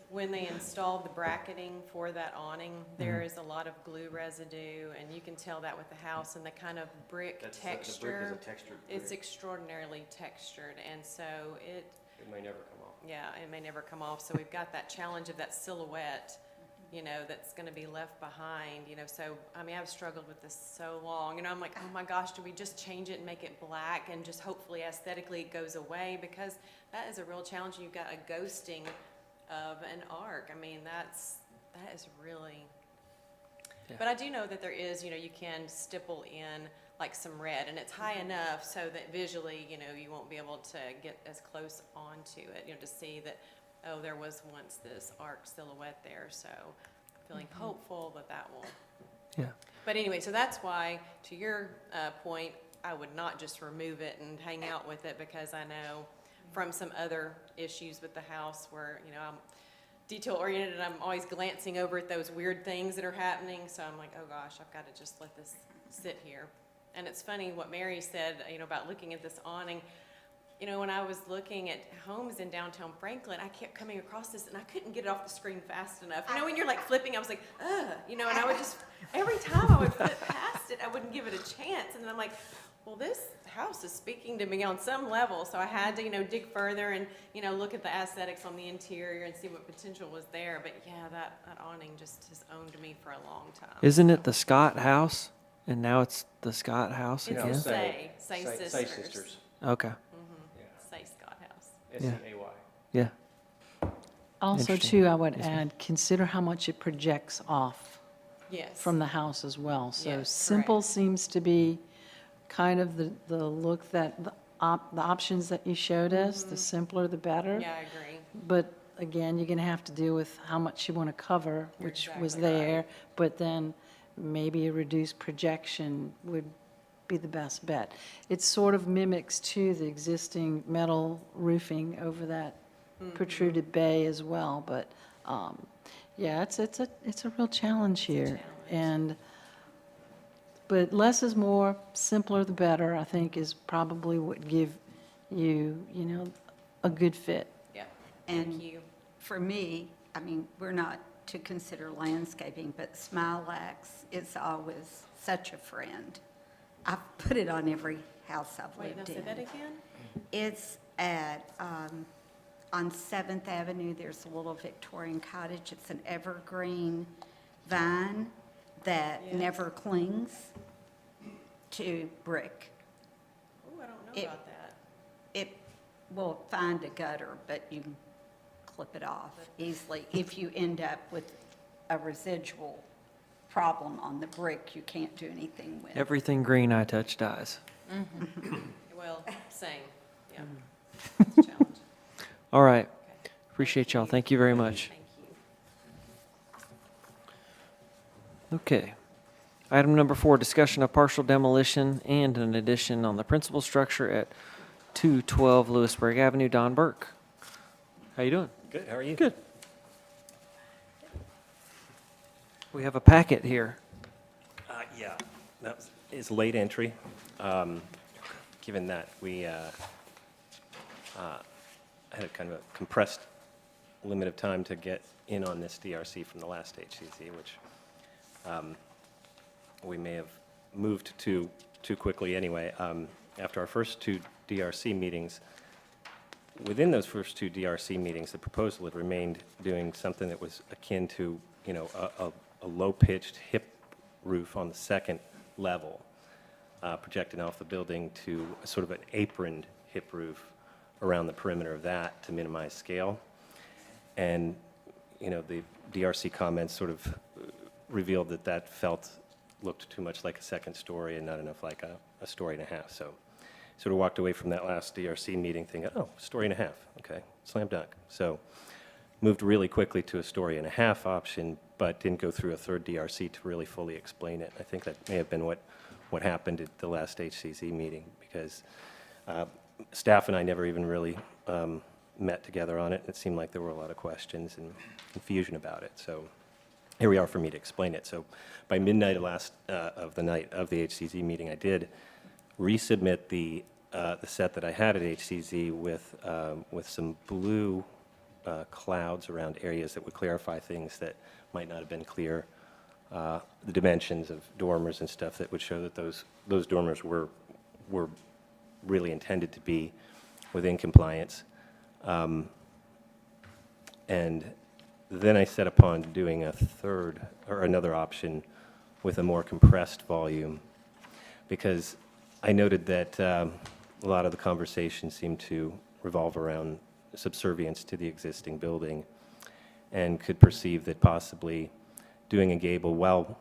when they installed the bracketing for that awning, there is a lot of glue residue, and you can tell that with the house and the kind of brick That's texture. the brick is a textured It's brick. extraordinarily textured, and so It may never come off. yeah, it may never come off. So we've got that challenge of that silhouette, you know, that's going to be left behind, you know. So, I mean, I've struggled with this so long. You know, I'm like, oh my gosh, do we just change it and make it black and just hopefully aesthetically it goes away? Because that is a real challenge. You've got a ghosting of an arc. I mean, that is really. Yeah. But I do know that there is, you know, you can stipple in like some red, and it's high enough so that visually, you know, you won't be able to get as close onto it, you know, to see that, oh, there was once this arc silhouette there. So feeling hopeful that that will. Yeah. But anyway, so that's why, to your point, I would not just remove it and hang out with it, because I know from some other issues with the house where, you know, I'm detail oriented and I'm always glancing over at those weird things that are happening. So I'm like, oh gosh, I've got to just let this sit here. And it's funny what Mary said, you know, about looking at this awning. You know, when I was looking at homes in downtown Franklin, I kept coming across this and I couldn't get it off the screen fast enough. You know, when you're like flipping, I was like, ugh, you know, and I would just, every time I would flip past it, I wouldn't give it a chance. And then I'm like, well, this house is speaking to me on some level. So I had to, you know, dig further and, you know, look at the aesthetics on the interior and see what potential was there. But yeah, that awning just has owned me for a long time. Isn't it the Scott House? And now it's the Scott House It's again? the Say Say Sisters. Sisters. Okay. Say Scott House. S-E-A-Y. Yeah. Also, Interesting. too, I would Yes, ma'am. add, consider how much it projects off Yes. from the house as well. So Yes, simple correct. seems to be kind of the look that, the options that you showed us, the simpler the better. Yeah, I agree. But again, you're going to have to deal with how much you want to cover, You're which was exactly right. there, but then maybe a reduced projection would be the best bet. It sort of mimics, too, the existing metal roofing over that Mm-hmm. protruded bay as well, but, yeah, it's a real challenge here. And, but less is more, simpler the better, I think, is probably what give you, you know, a good fit. Yeah. And Thank you. for me, I mean, we're not to consider landscaping, but Smilax is always such a friend. I've put it on every house I've Wait, now lived say in. that again? It's at, on 7th Avenue, there's a little Victorian cottage. It's an evergreen vine that Yes. never clings to brick. Oh, I don't know It- about that. It will find a gutter, but you can clip it off easily. If you end up with a residual problem on the brick, you can't do anything with. Everything green I touch dies. Well, same, yeah. Mm-hmm. It's a challenge. All right. Okay. Appreciate y'all. Thank you very much. Thank you. Okay. Item number 4, discussion of partial demolition and an addition on the principal structure at 212 Lewisburg Avenue. Don Burke. How you doing? Good, how are you? Good. We have a packet here. Yeah, that is late entry, given that we had a kind of a compressed limit of time to get in on this DRC from the last HCC, which we may have moved to too quickly anyway. After our first 2 DRC meetings, within those first 2 DRC meetings, the proposal had remained doing something that was akin to, you know, a low-pitched hip roof on the second level, projecting off the building to a sort of an aproned hip roof around the perimeter of that to minimize scale. And, you know, the DRC comments sort of revealed that that looked too much like a second story and not enough like a story and a half. So sort of walked away from that last DRC meeting thinking, oh, story and a half, okay, slam dunk. So moved really quickly to a story and a half option, but didn't go through a third DRC to really fully explain it. I think that may have been what happened at the last HCC meeting, because staff and I never even really met together on it. It seemed like there were a lot of questions and confusion about it. So here we are for me to explain it. So by midnight of the night of the HCC meeting, I did resubmit the set that I had at HCZ with some blue clouds around areas that would clarify things that might not have been clear. The dimensions of dormers and stuff that would show that those dormers were really intended to be within compliance. And then I set upon doing a third, or another option with a more compressed volume, because I noted that a lot of the conversation seemed to revolve around subservience to the existing building, and could perceive that possibly doing a gable, well,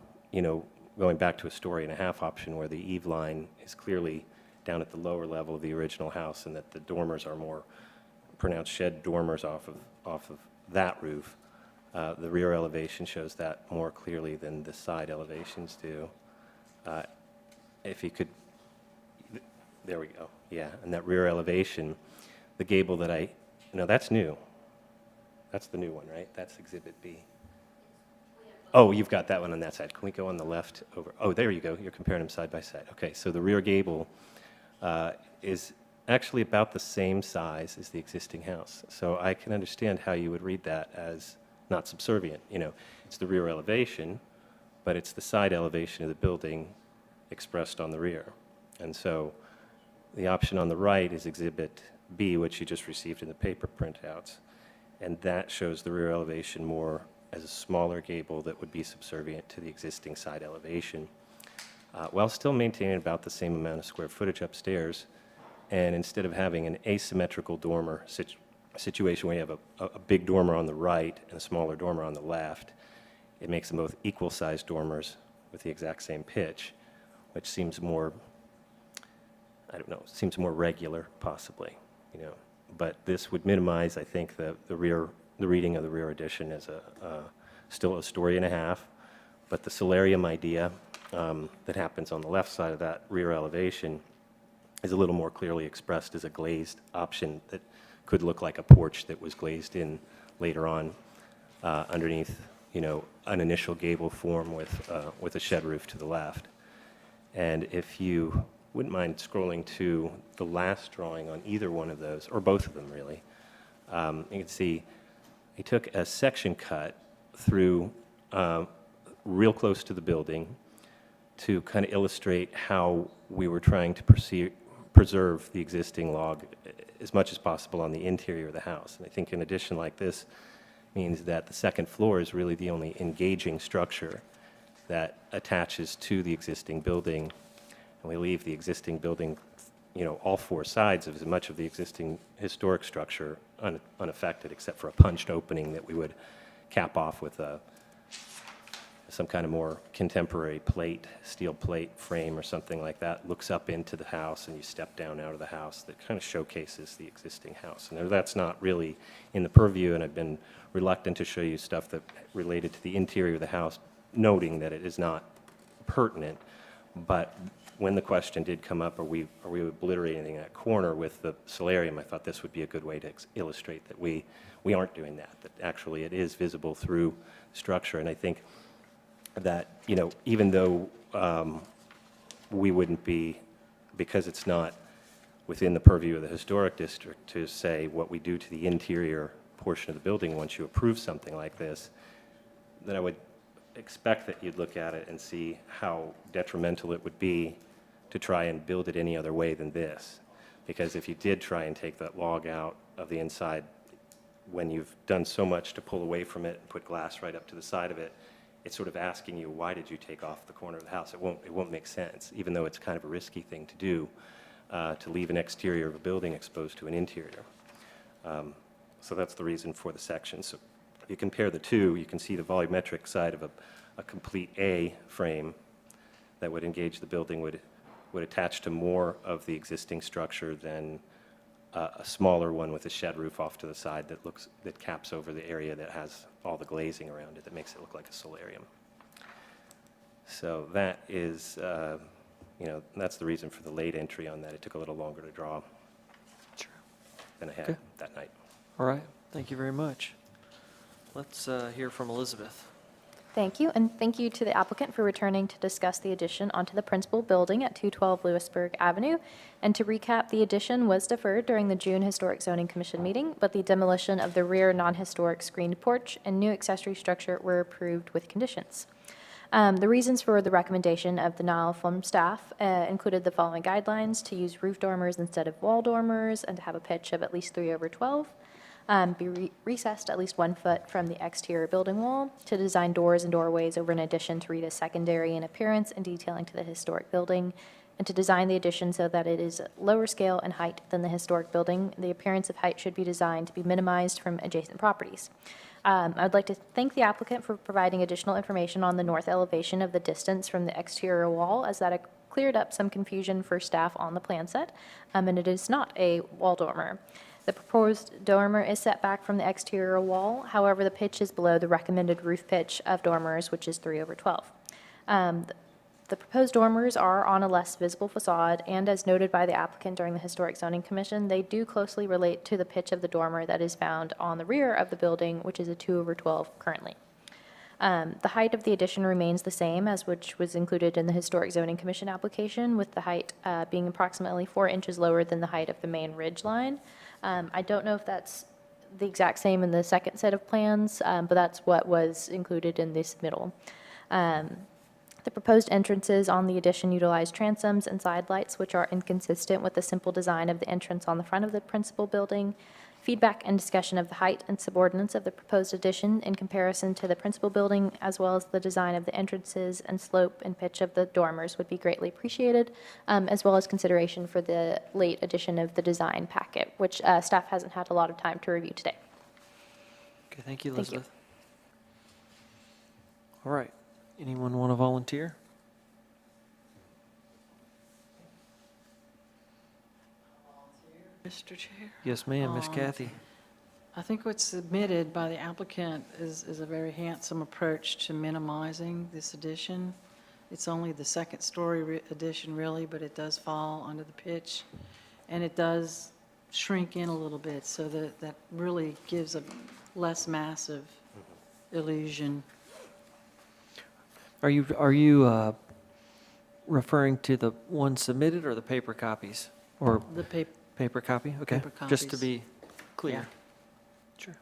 going back to a story and a half option where the eave line is clearly down at the lower level of the original house, and that the dormers are more pronounced shed dormers off of that roof. The rear elevation shows that more clearly than the side elevations do. If you could, there we go, yeah, and that rear elevation, the gable that no, that's new. That's the new one, right? That's Exhibit B. Oh, you've got that one on that side. Can we go on the left over? Oh, there you go. You're comparing them side by side. Okay, so the rear gable is actually about the same size as the existing house. So I can understand how you would read that as not subservient. It's the rear elevation, but it's the side elevation of the building expressed on the rear. And so the option on the right is Exhibit B, which you just received in the paper printouts. And that shows the rear elevation more as a smaller gable that would be subservient to the existing side elevation, while still maintaining about the same amount of square footage upstairs. And instead of having an asymmetrical dormer situation where you have a big dormer on the right and a smaller dormer on the left, it makes them both equal-sized dormers with the exact same pitch, which seems more, seems more regular, possibly, But this would minimize, I think, the reading of the rear addition as still a story and a half, but the solarium idea that happens on the left side of that rear elevation is a little more clearly expressed as a glazed option that could look like a porch that was glazed in later on underneath, an initial gable form with a shed roof to the left. And if you wouldn't mind scrolling to the last drawing on either one of those, or both of them really, you can see he took a section cut through real close to the building to kind of illustrate how we were trying to preserve the existing log as much as possible on the interior of the house. And I think an addition like this means that the second floor is really the only engaging structure that attaches to the existing building, and we leave the existing building, all four sides of as much of the existing historic structure unaffected, except for a punched opening that we would cap off with some kind of more contemporary steel plate frame or something like that, looks up into the house, and you step down out of the house that kind of showcases the existing house. And that's not really in the purview, and I've been reluctant to show you stuff that related to the interior of the house, noting that it is not pertinent. But when the question did come up, are we obliterating that corner with the solarium, I thought this would be a good way to illustrate that we aren't doing that actually it is visible through the structure. And I think that, even though we wouldn't be, because it's not within the purview of the historic district to say what we do to the interior portion of the building once you approve something like this, then I would expect that you'd look at it and see how detrimental it would be to try and build it any other way than this. Because if you did try and take that log out of the inside, when you've done so much to pull away from it and put glass right up to the side of it, it's sort of asking you, why did you take off the corner of the house? It won't make sense, even though it's kind of a risky thing to do, to leave an exterior of a building exposed to an interior. So that's the reason for the section. So if you compare the two, you can see the volumetric side of a complete A frame that would engage the building would attach to more of the existing structure than a smaller one with a shed roof off to the side that caps over the area that has all the glazing around it that makes it look like a solarium. So that is, that's the reason for the late entry on that. It took a little longer to draw than I had that night. All right, thank you very much. Let's hear from Elizabeth. Thank you, and thank you to the applicant for returning to discuss the addition onto the principal building at 212 Lewisburg Avenue. And to recap, the addition was deferred during the June Historic Zoning Commission meeting, but the demolition of the rear non-historic screened porch and new accessory structure were approved with conditions. The reasons for the recommendation of denial from staff included the following guidelines: to use roof dormers instead of wall dormers, and to have a pitch of at least 3/12. Be recessed at least 1 foot from the exterior building wall, to design doors and doorways over an addition to read as secondary in appearance and detailing to the historic building, and to design the addition so that it is lower scale and height than the historic building. The appearance of height should be designed to be minimized from adjacent properties. I'd like to thank the applicant for providing additional information on the north elevation of the distance from the exterior wall, as that cleared up some confusion for staff on the plan set, and it is not a wall dormer. The proposed dormer is set back from the exterior wall. However, the pitch is below the recommended roof pitch of dormers, which is 3/12. The proposed dormers are on a less visible facade, and as noted by the applicant during the Historic Zoning Commission, they do closely relate to the pitch of the dormer that is found on the rear of the building, which is a 2/12 currently. The height of the addition remains the same as which was included in the Historic Zoning Commission application, with the height being approximately 4 inches lower than the height of the main ridge line. I don't know if that's the exact same in the second set of plans, but that's what was included in this submittal. The proposed entrances on the addition utilize transoms and side lights, which are inconsistent with the simple design of the entrance on the front of the principal building. Feedback and discussion of the height and subordinates of the proposed addition in comparison to the principal building, as well as the design of the entrances and slope and pitch of the dormers, would be greatly appreciated, as well as consideration for the late addition of the design packet, which staff hasn't had a lot of time to review today. Okay, thank you, Thank you. Elizabeth. All right, anyone want to volunteer? Mr. Chair? Yes, ma'am, Miss Kathy. I think what's submitted by the applicant is a very handsome approach to minimizing this addition. It's only the second-story addition, really, but it does fall under the pitch, and it does shrink in a little bit, so that really gives a less massive illusion. Are you referring to the one submitted or the paper copies? Or The paper copy? Okay, Paper just to copies. be clear. Yeah. Sure.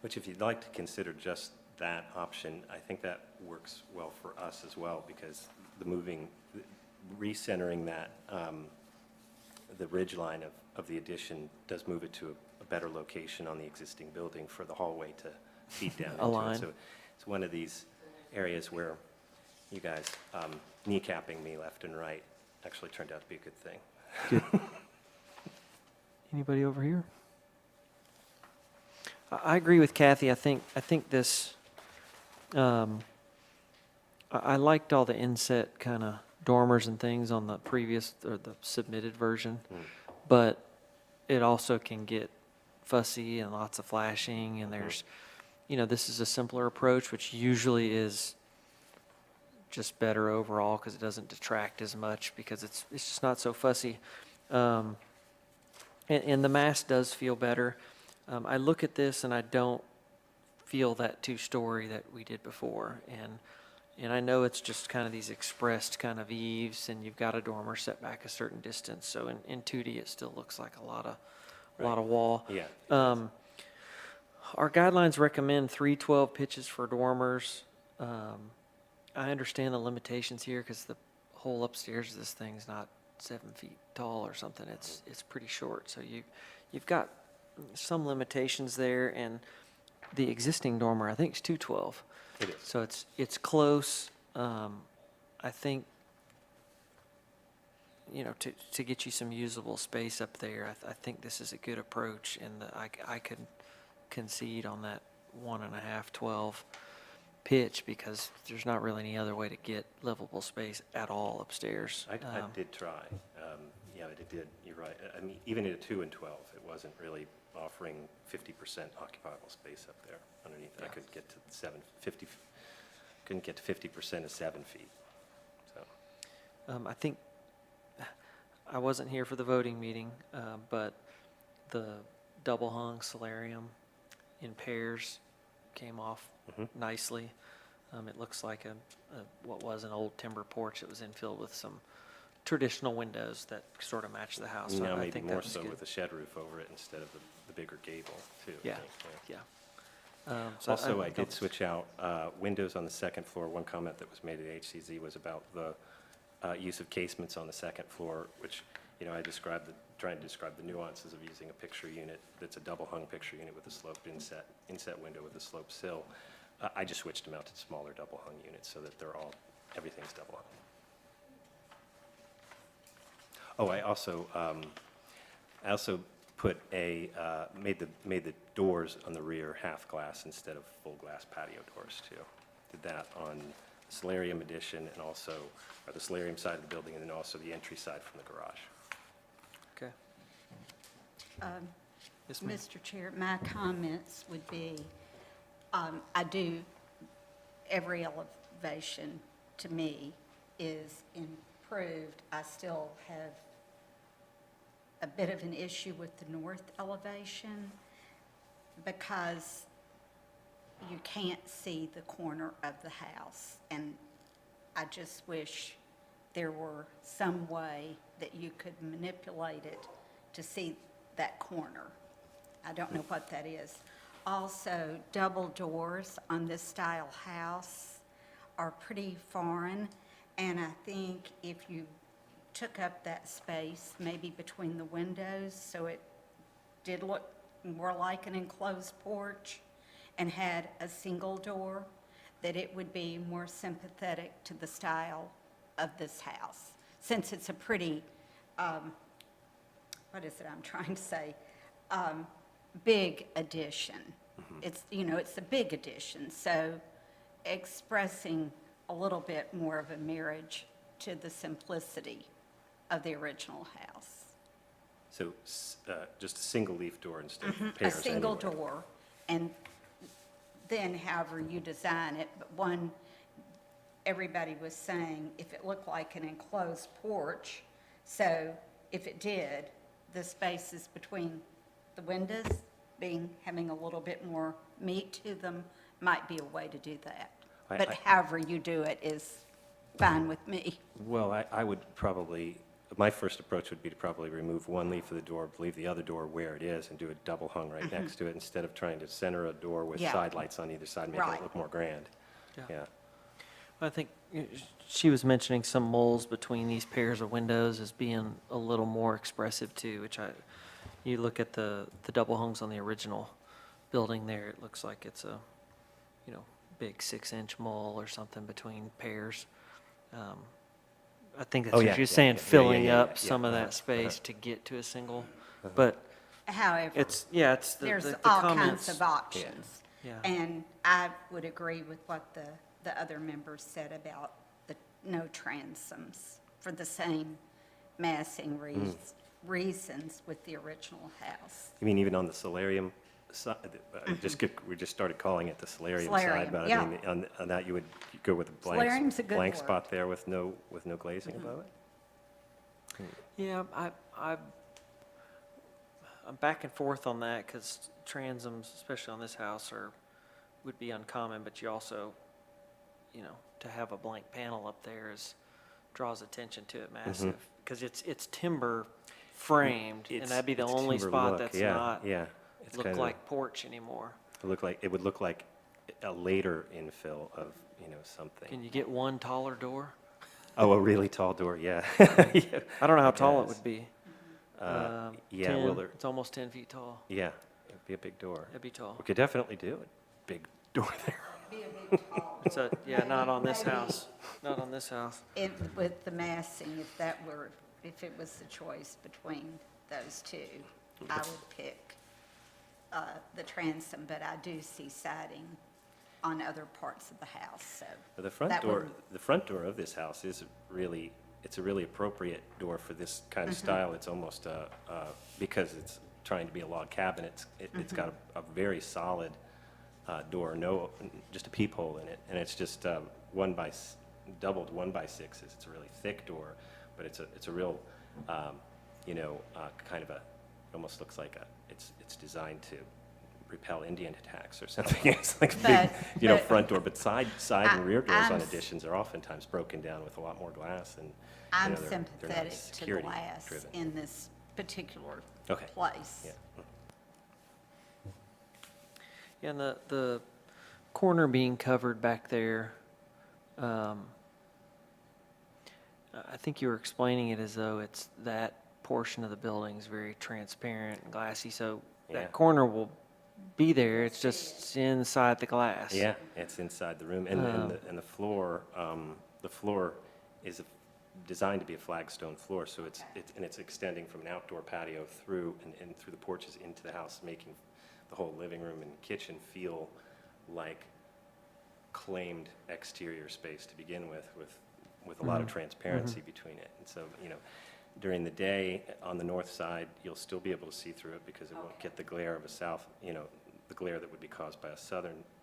Which if you'd like to consider just that option, I think that works well for us as well, because recentering that, the ridge line of the addition does move it to a better location on the existing building for the hallway to feed down into it. Align. So it's one of these areas where you guys kneecapping me left and right actually turned out to be a good thing. Good. Anybody over here? I agree with Kathy. I think this, I liked all the inset kind of dormers and things on the previous, or the submitted version, but it also can get fussy and lots of flashing, and there's, this is a simpler approach, which usually is just better overall because it doesn't detract as much because it's just not so fussy. And the mass does feel better. I look at this and I don't feel that two-story that we did before. And I know it's just kind of these expressed kind of eaves, and you've got a dormer set back a certain distance. So in 2D, it still looks like a lot of wall. Yeah. Our guidelines recommend 3/12 pitches for dormers. I understand the limitations here because the whole upstairs of this thing's not 7 feet tall or something. It's pretty short. So you've got some limitations there, and the existing dormer, I think, is 2/12. It is. So it's close. I think, to get you some usable space up there, I think this is a good approach, and I could concede on that 1.5/12 pitch because there's not really any other way to get livable space at all upstairs. I did try. Yeah, but it did, you're right. I mean, even at a 2 and 12, it wasn't really offering 50% occupiable space up there underneath. I couldn't get to 50% of 7 feet. So I think, I wasn't here for the voting meeting, but the double hung solarium in pairs came off nicely. It looks like what was an old timber porch that was infilled with some traditional windows that sort of match the house. So Now I maybe think that more was so good. with a shed roof over it instead of the bigger gable, too. I Yeah, think, yeah. So Also, I think did switch out windows on the second floor. One comment that was made at HCZ was about the use of casements on the second floor, which, I described, trying to describe the nuances of using a picture unit that's a double-hung picture unit with a sloped inset window with a sloped sill. I just switched them out to smaller double-hung units so that everything's double-hung. Oh, I also put made the doors on the rear half glass instead of full glass patio doors too. Did that on the solarium addition and also, or the solarium side of the building, and then also the entry side from the garage. Okay. Yes, ma'am. Mr. Chair, my comments would be, every elevation to me is improved. I still have a bit of an issue with the north elevation because you can't see the corner of the house. And I just wish there were some way that you could manipulate it to see that corner. I don't know what that is. Also, double doors on this style house are pretty foreign, and I think if you took up that space, maybe between the windows, so it did look more like an enclosed porch and had a single door, that it would be more sympathetic to the style of this house. Since it's a pretty, big addition. It's, it's a big addition, so expressing a little bit more of a marriage to the simplicity of the original house. So just a single leaf door instead of pairs A single anywhere. door, and then however you design it, but everybody was saying if it looked like an enclosed porch, so if it did, the spaces between the windows having a little bit more meat to them might be a way to do that. But however you do it is fine with me. Well, I would probably, my first approach would be to probably remove one leaf of the door, leave the other door where it is, and do a double hung right next to it, instead of trying to center a door with Yeah. side lights on either side, making Right. it look more grand. Yeah. Yeah. I think she was mentioning some moles between these pairs of windows as being a little more expressive too, which you look at the double hungs on the original building there, it looks like it's a, big 6-inch mole or something between pairs. I think that's Oh, what yeah, you're yeah, saying, yeah, filling yeah, up some of that space to get to a single, but However, it's the there's the all comments. kinds of options. Yeah. And I would agree with what the other members said about the no transoms for the same massing reasons with the original house. You mean even on the solarium side? We just started calling it the solarium side, Solarium, but I yeah. mean, on that you would go with a Solarium's a good blank word. spot there with no glazing above it? Yeah, I'm back and forth on that because transoms, especially on this house, would be uncommon, but you also, to have a blank panel up there draws attention to it massive. Because it's timber framed, and that'd be the It's only timber spot look, that's yeah, not yeah. It's look kinda- like porch anymore. It would look like a later infill of, something. Can you get one taller door? Oh, a really tall door, yeah. Yeah, I don't know how tall it guess. would be. Yeah, well, 10, it's almost 10 feet tall. yeah, it'd be a big door. It'd be tall. We could definitely do it. Big door there. It's not on this house. Not on this house. With the massing, if it was the choice between those two, I would pick the transom, but I do see siding on other parts of the house, so. But the front door of this house is it's a really appropriate door for this kind of style. It's almost because it's trying to be a log cabin, it's got a very solid door, just a peephole in it, and it's just doubled 1x6s. It's a really thick door, but it's a real, kind of it almost looks like it's designed to repel Indian attacks or something. It's like a big, But- front door, but side and rear doors I'm on s- additions are oftentimes broken down with a lot more glass and, I'm they're not sympathetic to security glass driven. in this particular Okay. place. Yeah. Yeah, and the corner being covered back there, I think you were explaining it as though it's that portion of the building is very transparent and glassy, so Yeah. that corner will be there, it's just inside the glass. Yeah, it's inside the room, and the floor, is designed to be a flagstone floor, so it's extending from an outdoor patio through, and through the porches into the house, making the whole living room and kitchen feel like claimed exterior space to begin with a lot of transparency between it. And so, during the day, on the north side, you'll still be able to see through it because it won't get the glare of a the glare that would be caused by a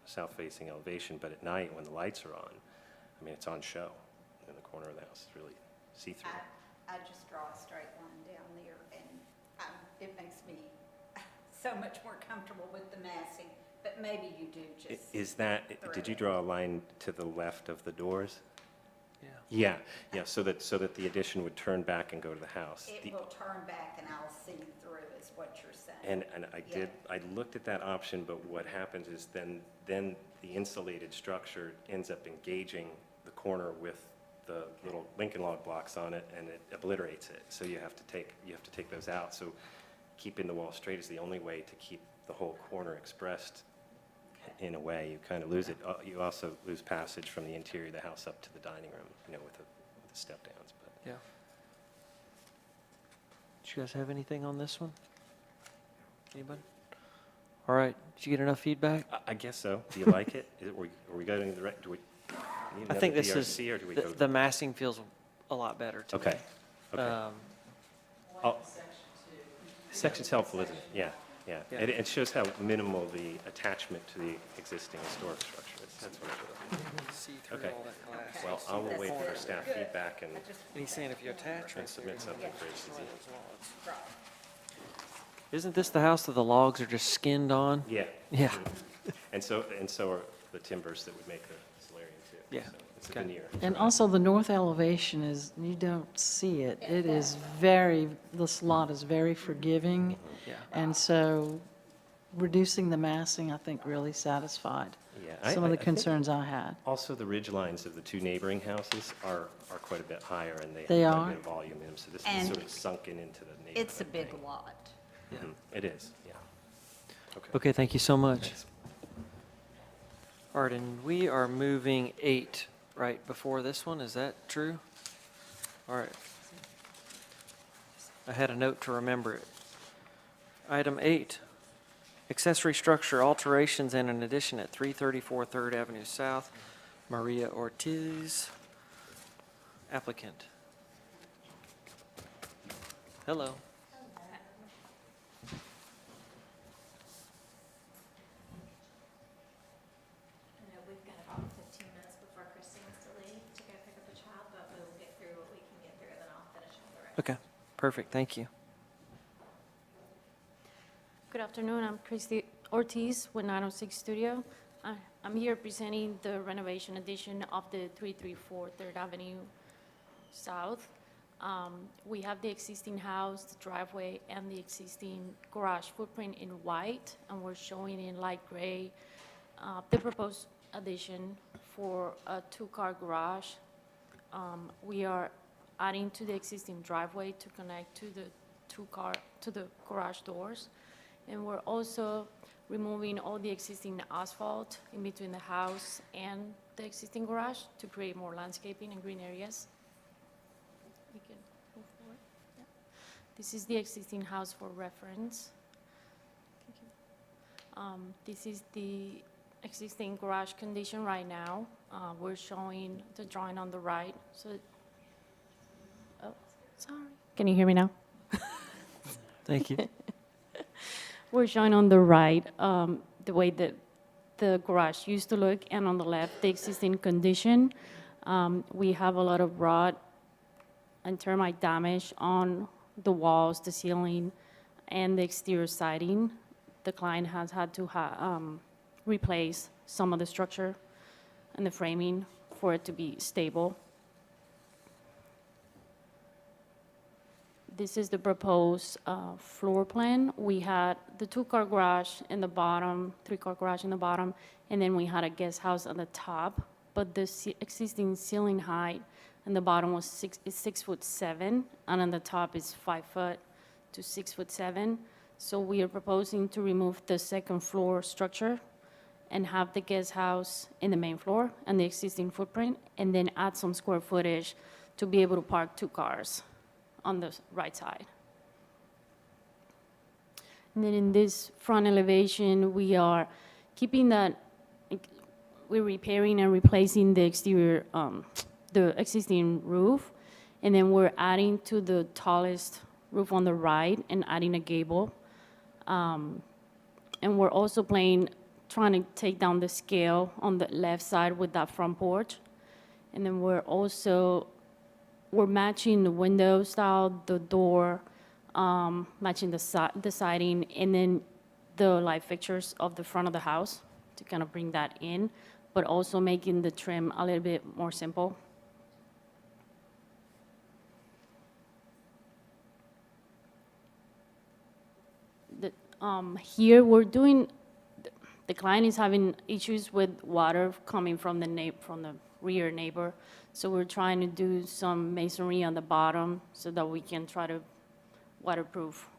south-facing elevation. But at night, when the lights are on, it's on show in the corner of the house. It's really see-through. I just draw a straight line down there, and it makes me so much more comfortable with the massing, but maybe you do just. Did you draw a line to the left of the doors? Yeah. Yeah, so that the addition would turn back and go to the house. It will turn back and I'll see through is what you're saying. And Yeah. I looked at that option, but what happens is then the insulated structure ends up engaging the corner with the little Lincoln log blocks on it, and it obliterates it. So you have to take those out. So keeping the wall straight is the only way to keep the whole corner expressed. In a way, you kind of lose it. You also lose passage from the interior of the house up to the dining room, with the step downs. But Yeah. Did you guys have anything on this one? Anybody? All right, did you get enough feedback? I guess so. Do you like it? Are we going the right? Do we need I think another this is, DRC, or do we go? the massing feels a lot better to me. Okay. Okay. Um, Oh, section's helpful, isn't it? Yeah. Yeah. It shows how minimal the attachment to the existing historic structure is. That's what it See shows. through Okay. all that glass. Well, I will wait for staff feedback and And he's saying if you attach right submit there, something for HCZ. Isn't this the house that the logs are just skinned on? Yeah. Yeah. And so are the timbers that would make the solarium too. Yeah. So it's a Okay. veneer. And also, the north elevation is, you don't see it. It is this lot is very forgiving. Yeah. And so reducing the massing, I think, really satisfied Yeah, some of the I think concerns I had. Also, the ridge lines of the two neighboring houses are quite a bit higher, and they They have quite are? a bit of volume in them, so this is And sort of sunken into the neighborhood. It's a big thing. lot. Mhm. It is, yeah. Okay, thank you so much. Thanks. All right, and we are moving 8 right before this one, is that true? All right. I had a note to remember it. Item 8, accessory structure alterations and an addition at 334 3rd Avenue South. Maria Ortiz, applicant. Hello. I know we've got about 15 minutes before Christine has to leave to go pick up a child, but we'll get through what we can get through, then I'll finish up the rest. Okay, perfect, thank you. Good afternoon, I'm Christy Ortiz with 906 Studio. I'm here presenting the renovation addition of the 334 3rd Avenue South. We have the existing house, the driveway, and the existing garage footprint in white, and we're showing in light gray the proposed addition for a two-car garage. We are adding to the existing driveway to connect to the garage doors. And we're also removing all the existing asphalt in between the house and the existing garage to create more landscaping and green areas. We can move forward. Yeah. This is the existing house for reference. This is the existing garage condition right now. We're showing the drawing on the right. So, oh, sorry. Can you hear me now? Thank you. We're showing on the right the way that the garage used to look, and on the left, the existing condition. We have a lot of rot and termite damage on the walls, the ceiling, and the exterior siding. the client has had to replace some of the structure and the framing for it to be stable. This is the proposed floor plan. We had the two-car garage in the bottom, three-car garage in the bottom, and then we had a guest house on the top. But the existing ceiling height in the bottom was 6'7", and on the top is 5 foot to 6'7". So we are proposing to remove the second floor structure and have the guest house in the main floor and the existing footprint, and then add some square footage to be able to park 2 cars on the right side. And then in this front elevation, we are keeping that, we're repairing and replacing the exterior, the existing roof, and then we're adding to the tallest roof on the right and adding a gable. And we're also trying to take down the scale on the left side with that front porch. And then we're matching the window style, the door, matching the siding, and then the light fixtures of the front of the house to kind of bring that in, but also making the trim a little bit more simple. Here we're doing, the client is having issues with water coming from the rear neighbor. So we're trying to do some masonry on the bottom so that we can try to waterproof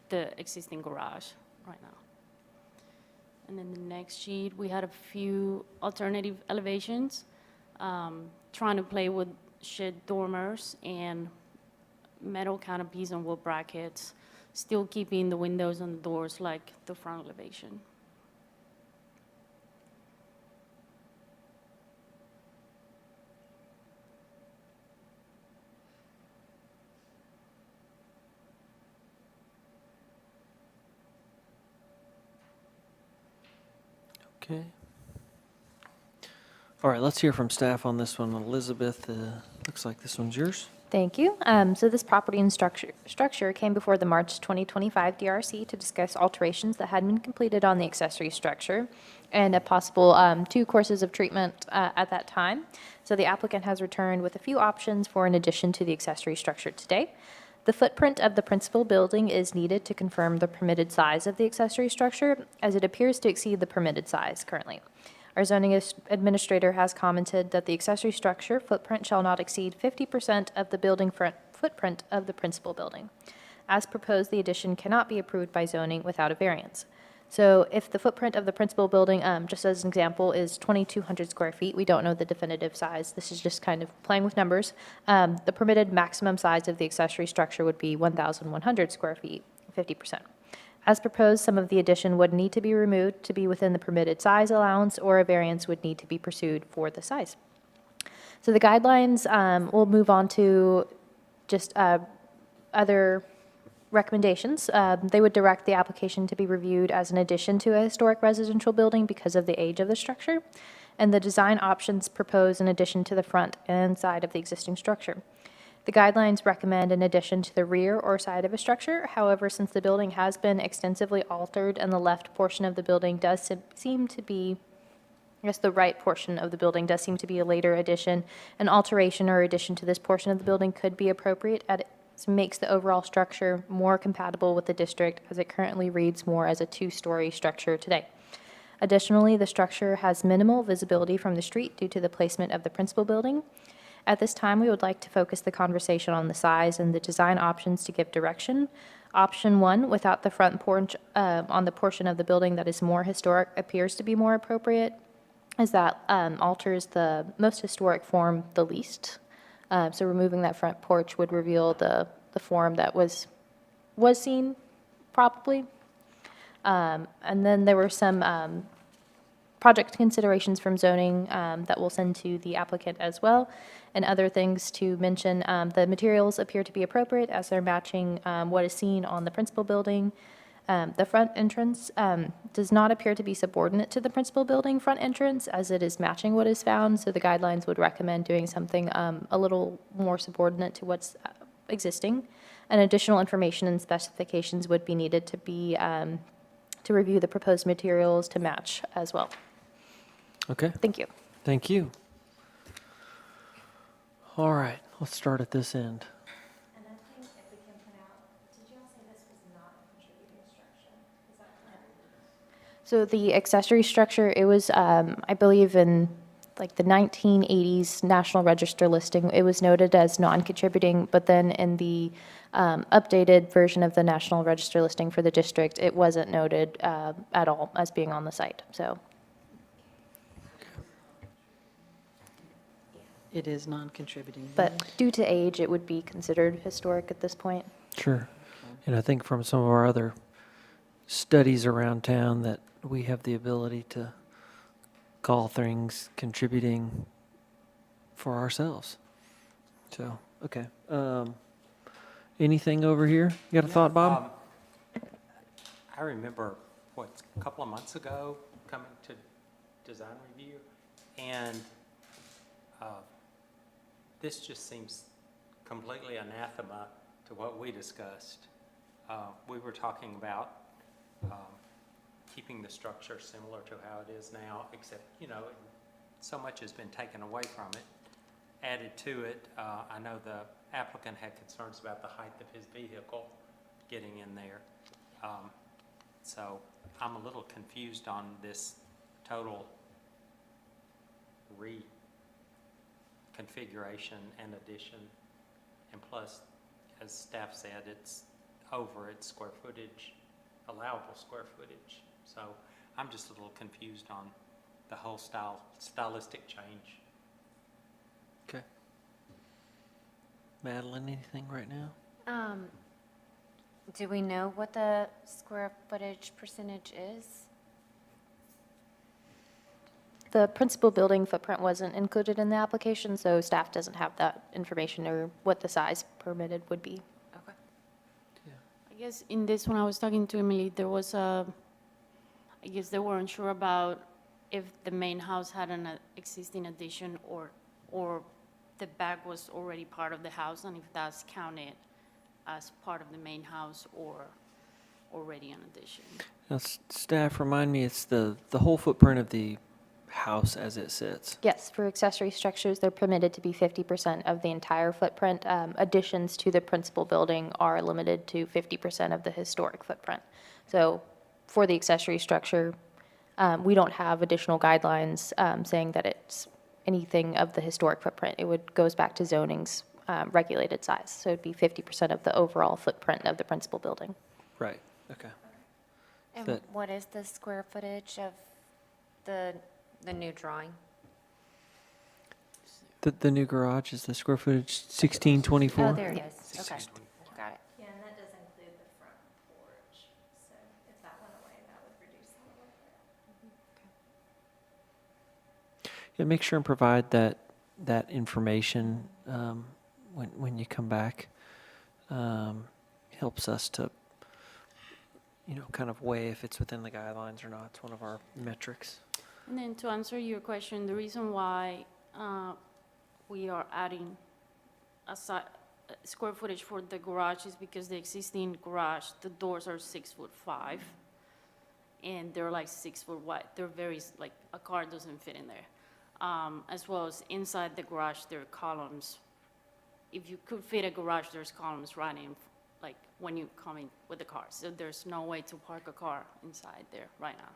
the existing garage right now. And then the next sheet, we had a few alternative elevations, trying to play with shed dormers and metal canopies and wood brackets, still keeping the windows and the doors like the front elevation. Okay. All right, let's hear from staff on this one. Elizabeth, looks like this one's yours. Thank you. So this property and structure came before the March 2025 DRC to discuss alterations that had been completed on the accessory structure and a possible 2 courses of treatment at that time. So the applicant has returned with a few options for an addition to the accessory structure today. The footprint of the principal building is needed to confirm the permitted size of the accessory structure, as it appears to exceed the permitted size currently. Our zoning administrator has commented that the accessory structure footprint shall not exceed 50% of the building footprint of the principal building. As proposed, the addition cannot be approved by zoning without a variance. So if the footprint of the principal building, just as an example, is 2,200 square feet, we don't know the definitive size. This is just kind of playing with numbers. The permitted maximum size of the accessory structure would be 1,100 square feet, 50%. As proposed, some of the addition would need to be removed to be within the permitted size allowance, or a variance would need to be pursued for the size. So the guidelines, we'll move on to just other recommendations. They would direct the application to be reviewed as an addition to a historic residential building because of the age of the structure, and the design options propose an addition to the front and side of the existing structure. The guidelines recommend an addition to the rear or side of a structure. However, since the building has been extensively altered and the left portion of the building does seem to be, I guess the right portion of the building does seem to be a later addition, an alteration or addition to this portion of the building could be appropriate as it makes the overall structure more compatible with the district, as it currently reads more as a 2-story structure today. Additionally, the structure has minimal visibility from the street due to the placement of the principal building. At this time, we would like to focus the conversation on the size and the design options to give direction. Option 1, without the front porch on the portion of the building that is more historic, appears to be more appropriate, as that alters the most historic form the least. So removing that front porch would reveal the form that was seen, probably. And then there were some project considerations from zoning that we'll send to the applicant as well, and other things to mention. The materials appear to be appropriate as they're matching what is seen on the principal building. The front entrance does not appear to be subordinate to the principal building front entrance, as it is matching what is found, so the guidelines would recommend doing something a little more subordinate to what's existing, and additional information and specifications would be needed to be, to review the proposed materials to match as well. Okay, Thank you. thank you. All right, let's start at this end. And I think if we can point out, did you all say this was not a contributing structure? Is that correct? So the accessory structure, it was, I believe in like the 1980s National Register listing, it was noted as non-contributing, but then in the updated version of the National Register listing for the district, it wasn't noted at all as being on the site, so. It is non-contributing. But due to age, it would be considered historic at this point. Sure. And I think from some of our other studies around town that we have the ability to call things contributing for ourselves. So, okay. Anything over here? You got a thought, Bob? I remember, a couple of months ago, coming to design review, and this just seems completely anathema to what we discussed. We were talking about keeping the structure similar to how it is now, except, so much has been taken away from it, added to it. I know the applicant had concerns about the height of his vehicle getting in there. So I'm a little confused on this total reconfiguration and addition. And plus, as staff said, it's over its square footage, allowable square footage. So I'm just a little confused on the whole stylistic change. Okay. Madeline, anything right now? Do we know what the square footage percentage is? The principal building footprint wasn't included in the application, so staff doesn't have that information or what the size permitted would be. Okay. I guess in this one, I was talking to Emily, there was I guess they weren't sure about if the main house had an existing addition or the back was already part of the house, and if that's counted as part of the main house or already an addition. Now, staff, remind me, it's the whole footprint of the house as it sits. Yes, for accessory structures, they're permitted to be 50% of the entire footprint. Additions to the principal building are limited to 50% of the historic footprint. So for the accessory structure, we don't have additional guidelines saying that it's anything of the historic footprint. It goes back to zoning's regulated size. So it'd be 50% of the overall footprint of the principal building. Right, okay. And That- what is the square footage of the new drawing? The new garage is the square footage 1624? Oh, there it is. Okay, got it. Yeah, and that does include the front porch, so if that went away, that would reduce that a little bit. Yeah, make sure and provide that information when you come back. Helps us to, kind of weigh if it's within the guidelines or not. It's one of our metrics. And then to answer your question, the reason why we are adding square footage for the garage is because the existing garage, the doors are 6'5", and they're like 6 foot wide. They're very, like, a car doesn't fit in there. As well as inside the garage, there are columns. If you could fit a garage, there's columns running, like, when you come in with the car. So there's no way to park a car inside there right now.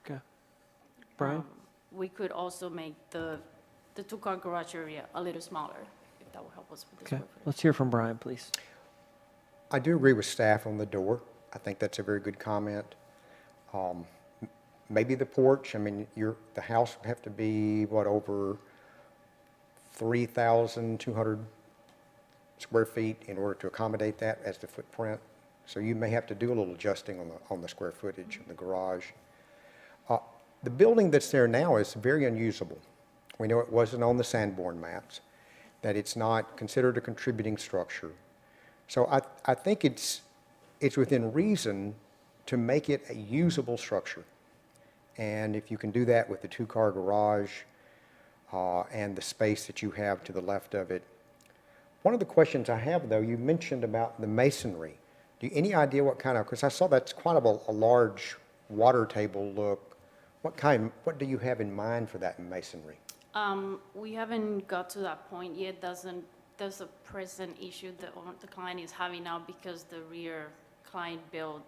Okay. Brian? We could also make the two-car garage area a little smaller, if that will help us with the Okay, square footage. let's hear from Brian, please. I do agree with staff on the door. I think that's a very good comment. Maybe the porch, the house would have to be, over 3,200 square feet in order to accommodate that as the footprint. So you may have to do a little adjusting on the square footage of the garage. The building that's there now is very unusable. We know it wasn't on the Sanborn maps, that it's not considered a contributing structure. So I think it's within reason to make it a usable structure. And if you can do that with the two-car garage and the space that you have to the left of it. One of the questions I have, though, you mentioned about the masonry. Do you, any idea what kind of, because I saw that's quite a large water table look. What do you have in mind for that masonry? We haven't got to that point yet. There's a present issue that the client is having now because the rear client built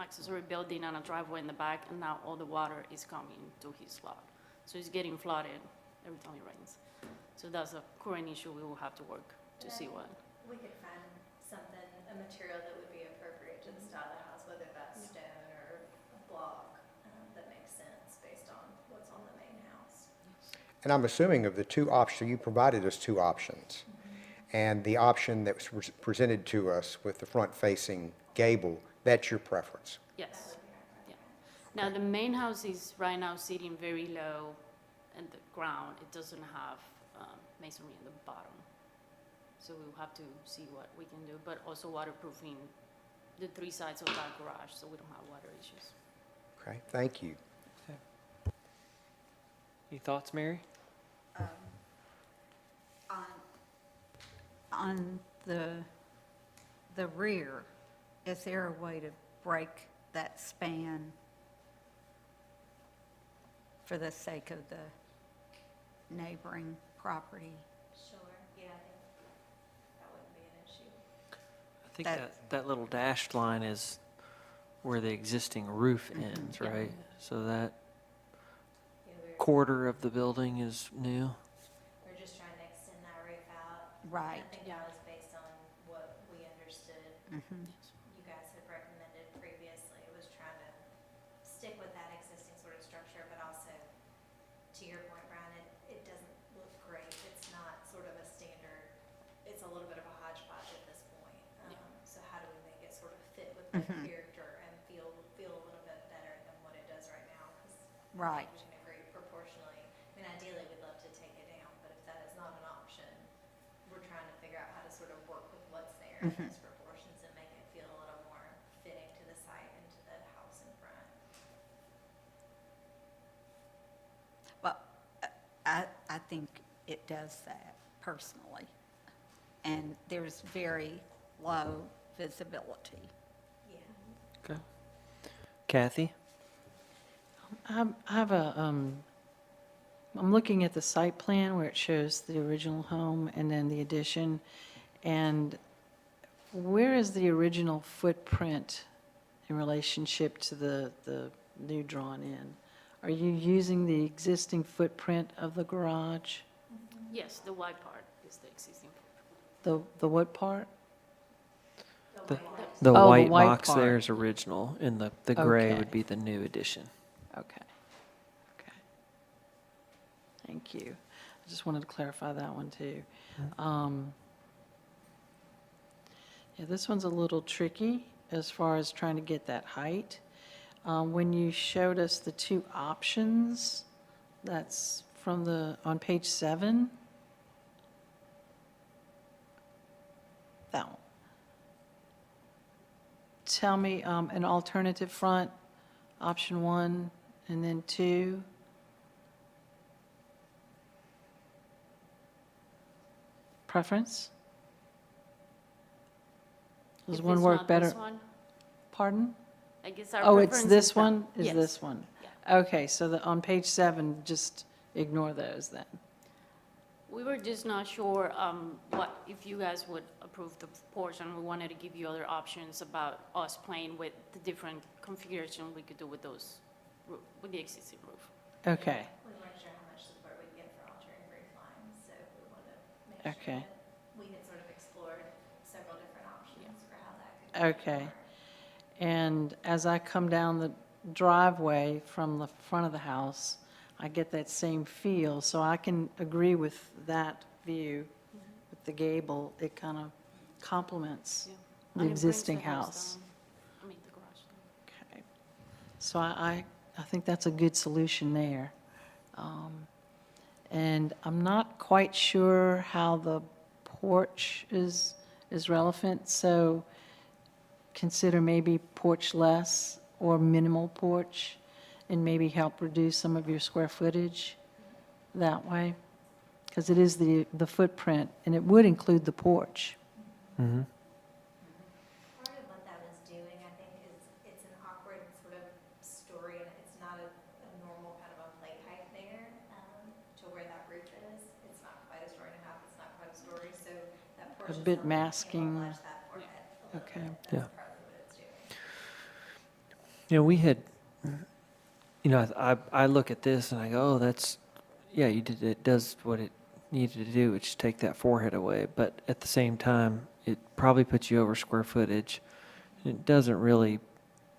accessory building and a driveway in the back, and now all the water is coming to his lot. So it's getting flooded every time it rains. So that's a current issue we will have to work to see what. We could find something, a material that would be appropriate to the style of the house, whether that's stone or a block, that makes sense based on what's on the main house. And I'm assuming of the two options, you provided us two options. And the option that was presented to us with the front-facing gable, that's your preference? Yes. Yeah. Now, the main house is right now sitting very low in the ground. It doesn't have masonry in the bottom. So we'll have to see what we can do, but also waterproofing the three sides of that garage so we don't have water issues. Okay, thank you. Any thoughts, Mary? On the rear, is there a way to break that span for the sake of the neighboring property? Sure, yeah, I think that wouldn't be an issue. I think that little dashed line is where the existing roof ends, Yeah. right? So that Yeah, we're quarter of the building is new. just trying to extend that roof out. Right. I think that was based on what we understood you guys had recommended previously. It was trying to stick with that existing sort of structure, but also, to your point, Brian, it doesn't look great. It's not sort of a standard, it's a little bit of a hodgepodge at this point. So how do we make it sort of fit with the character and feel a little bit better than what it does right now? 'Cause I Right. think we can agree proportionally. I mean, ideally, we'd love to take it down, but if that is not an option, we're trying to figure out how to sort of work with what's there in those proportions and make it feel a little more fitting to the site and to the house in front. Well, I think it does that personally. And there's very low visibility. Yeah. Okay. Kathy? I have I'm looking at the site plan where it shows the original home and then the addition. And where is the original footprint in relationship to the new drawn in? Are you using the existing footprint of the garage? Yes, the white part is the existing. The what part? The Oh, the white white box there part. is original, and the gray Okay. would be the new addition. Okay. Okay. Thank you. I just wanted to clarify that one, too. Yeah, this one's a little tricky as far as trying to get that height. When you showed us the two options, that's on page 7. That one. Tell me an alternative front, option 1, and then 2. Preference? Does If one it's work not better? this one, Pardon? I guess our Oh, it's preference this is that- one? Is yes. this one? Yeah. Okay, so on page 7, just ignore those then. We were just not sure if you guys would approve the portion. We wanted to give you other options about us playing with the different configuration we could do with with the existing roof. Okay, We weren't sure how much support we'd get for altering roof lines, so we wanted to make sure Okay. that we had sort of explored several different options for how that could. okay. And as I come down the driveway from the front of the house, I get that same feel, so I can agree with that view with the gable. It kind of complements Yeah. the And it brings existing the house house. down. I mean, the garage down. Okay. So I think that's a good solution there. And I'm not quite sure how the porch is relevant, so consider maybe porch less or minimal porch, and maybe help reduce some of your square footage that way. because it is the footprint, and it would include the porch. Mhm. Part of what that is doing, I think, is it's an awkward sort of story, and it's not a normal kind of a plate height there to where that roof is. It's not quite a story and a half, it's not quite a story, so that porch is bit sort of masking. camouflage that forehead a little Okay. bit. Yeah. That's partly what it's doing. We had, I look at this and I go, oh, that's, yeah, it does what it needed to do, which is take that forehead away. But at the same time, it probably puts you over square footage. It doesn't really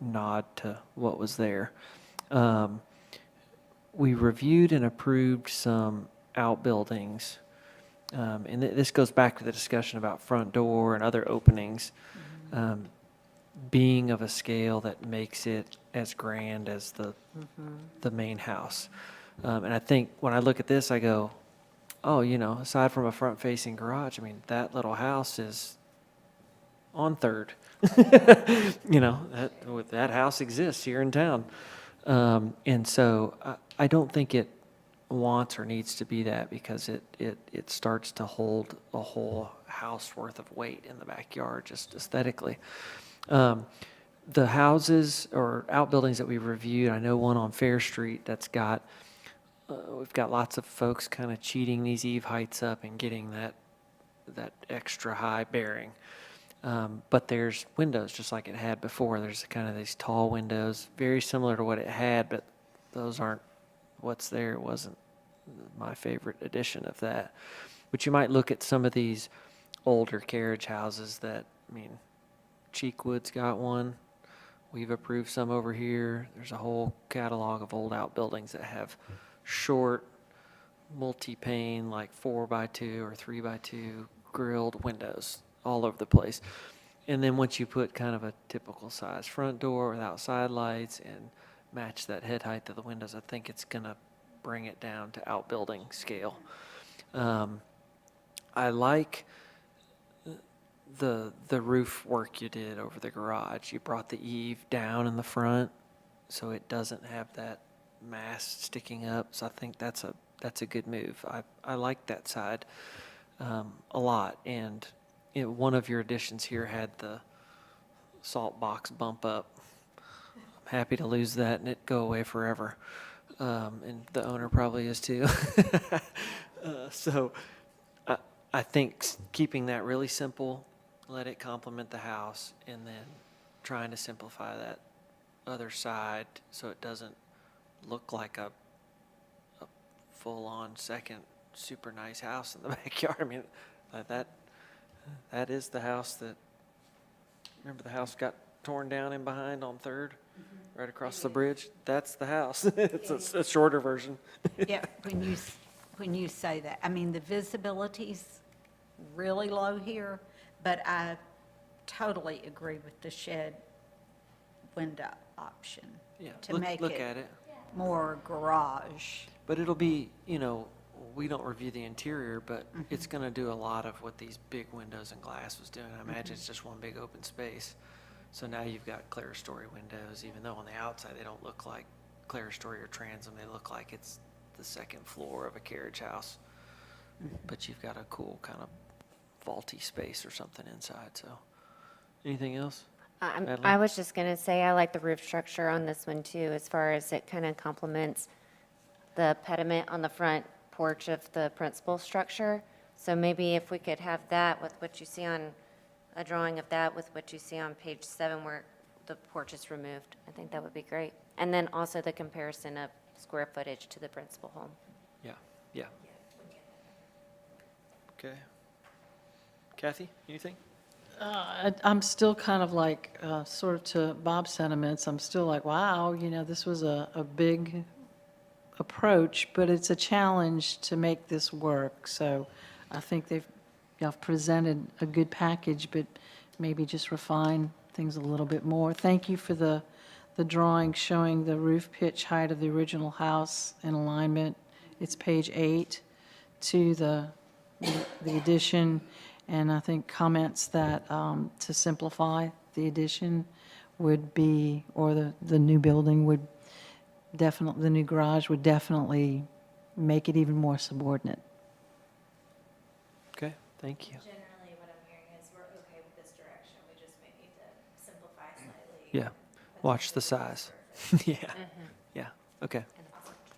nod to what was there. We reviewed and approved some outbuildings. And this goes back to the discussion about front door and other openings. Being of a scale that makes it as grand as the main house. And I think when I look at this, I go, oh, aside from a front-facing garage, I mean, that little house is on Third. That house exists here in town. And so I don't think it wants or needs to be that, because it starts to hold a whole house worth of weight in the backyard, just aesthetically. The houses or outbuildings that we've reviewed, I know one on Fair Street that's got, we've got lots of folks kind of cheating these eave heights up and getting that extra high bearing. But there's windows just like it had before. There's kind of these tall windows, very similar to what it had, but those aren't what's there. It wasn't my favorite edition of that. But you might look at some of these older carriage houses that, Cheekwood's got one. We've approved some over here. There's a whole catalog of old outbuildings that have short, multi-pane, like 4x2 or 3x2 grilled windows all over the place. And then once you put kind of a typical size front door with outside lights and match that head height to the windows, I think it's going to bring it down to outbuilding scale. I like the roof work you did over the garage. You brought the eave down in the front so it doesn't have that mass sticking up. So I think that's a good move. I like that side a lot. And one of your additions here had the salt box bump up. I'm happy to lose that and it go away forever. And the owner probably is too. So I think keeping that really simple, let it complement the house, and then trying to simplify that other side so it doesn't look like a full-on second super nice house in the backyard. I mean, that is the house that, remember the house got torn down in behind on Third, right across the bridge? That's the house. It's a shorter version. Yeah, when you say that, the visibility's really low here, but I totally agree with the shed window option. Yeah, to make look at it. more garage. But it'll be, we don't review the interior, but it's going to do a lot of what these big windows and glass was doing. I imagine it's just one big open space. So now you've got clerestory windows, even though on the outside they don't look like clerestory or transom. They look like it's the second floor of a carriage house. But you've got a cool kind of vaulty space or something inside. So anything else? I was just going to say, I like the roof structure on this one too, as far as it kind of complements the pediment on the front porch of the principal structure. So maybe if we could have that with what you see on a drawing of that with what you see on page 7 where the porch is removed, I think that would be great. And then also the comparison of square footage to the principal home. Yeah. Okay. Kathy, anything? I'm still kind of like, sort of to Bob's sentiments, I'm still like, wow, this was a big approach, but it's a challenge to make this work. So I think y'all presented a good package, but maybe just refine things a little bit more. Thank you for the drawing showing the roof pitch height of the original house in alignment. It's page 8 to the addition. And I think comments that to simplify the addition would be, or the new building would definitely, the new garage would definitely make it even more subordinate. Thank you. Generally, what I'm hearing is we're okay with this direction, we just may need to simplify slightly. Yeah, watch the size. Yeah, yeah, okay.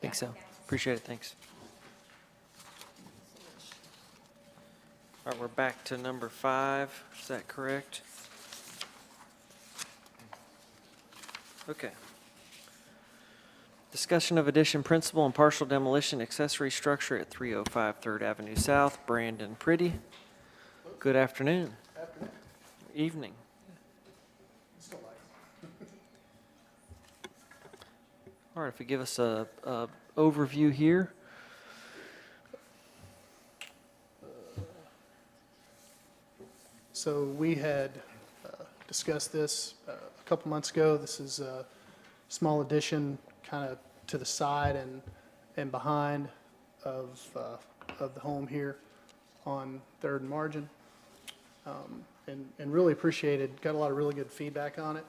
Think so. Appreciate it, thanks. All right, we're back to number 5, is that correct? Okay. Discussion of addition, principal, and partial demolition accessory structure at 305 3rd Avenue South. Brandon Pretty. Good afternoon. Evening. All right, if you give us a overview here. So we had discussed this a couple months ago. This is a small addition kind of to the side and behind of the home here on 3rd and Margin. And really appreciated, got a lot of really good feedback on it.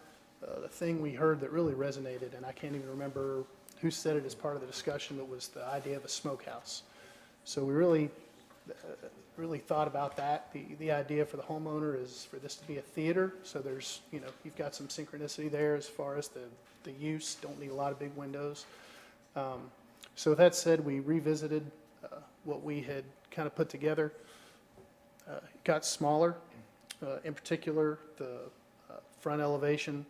The thing we heard that really resonated, and I can't even remember who said it as part of the discussion, but was the idea of a smokehouse. So we really thought about that. The idea for the homeowner is for this to be a theater, so there's, you've got some synchronicity there as far as the use, don't need a lot of big windows. So with that said, we revisited what we had kind of put together. It got smaller, in particular, the front elevation,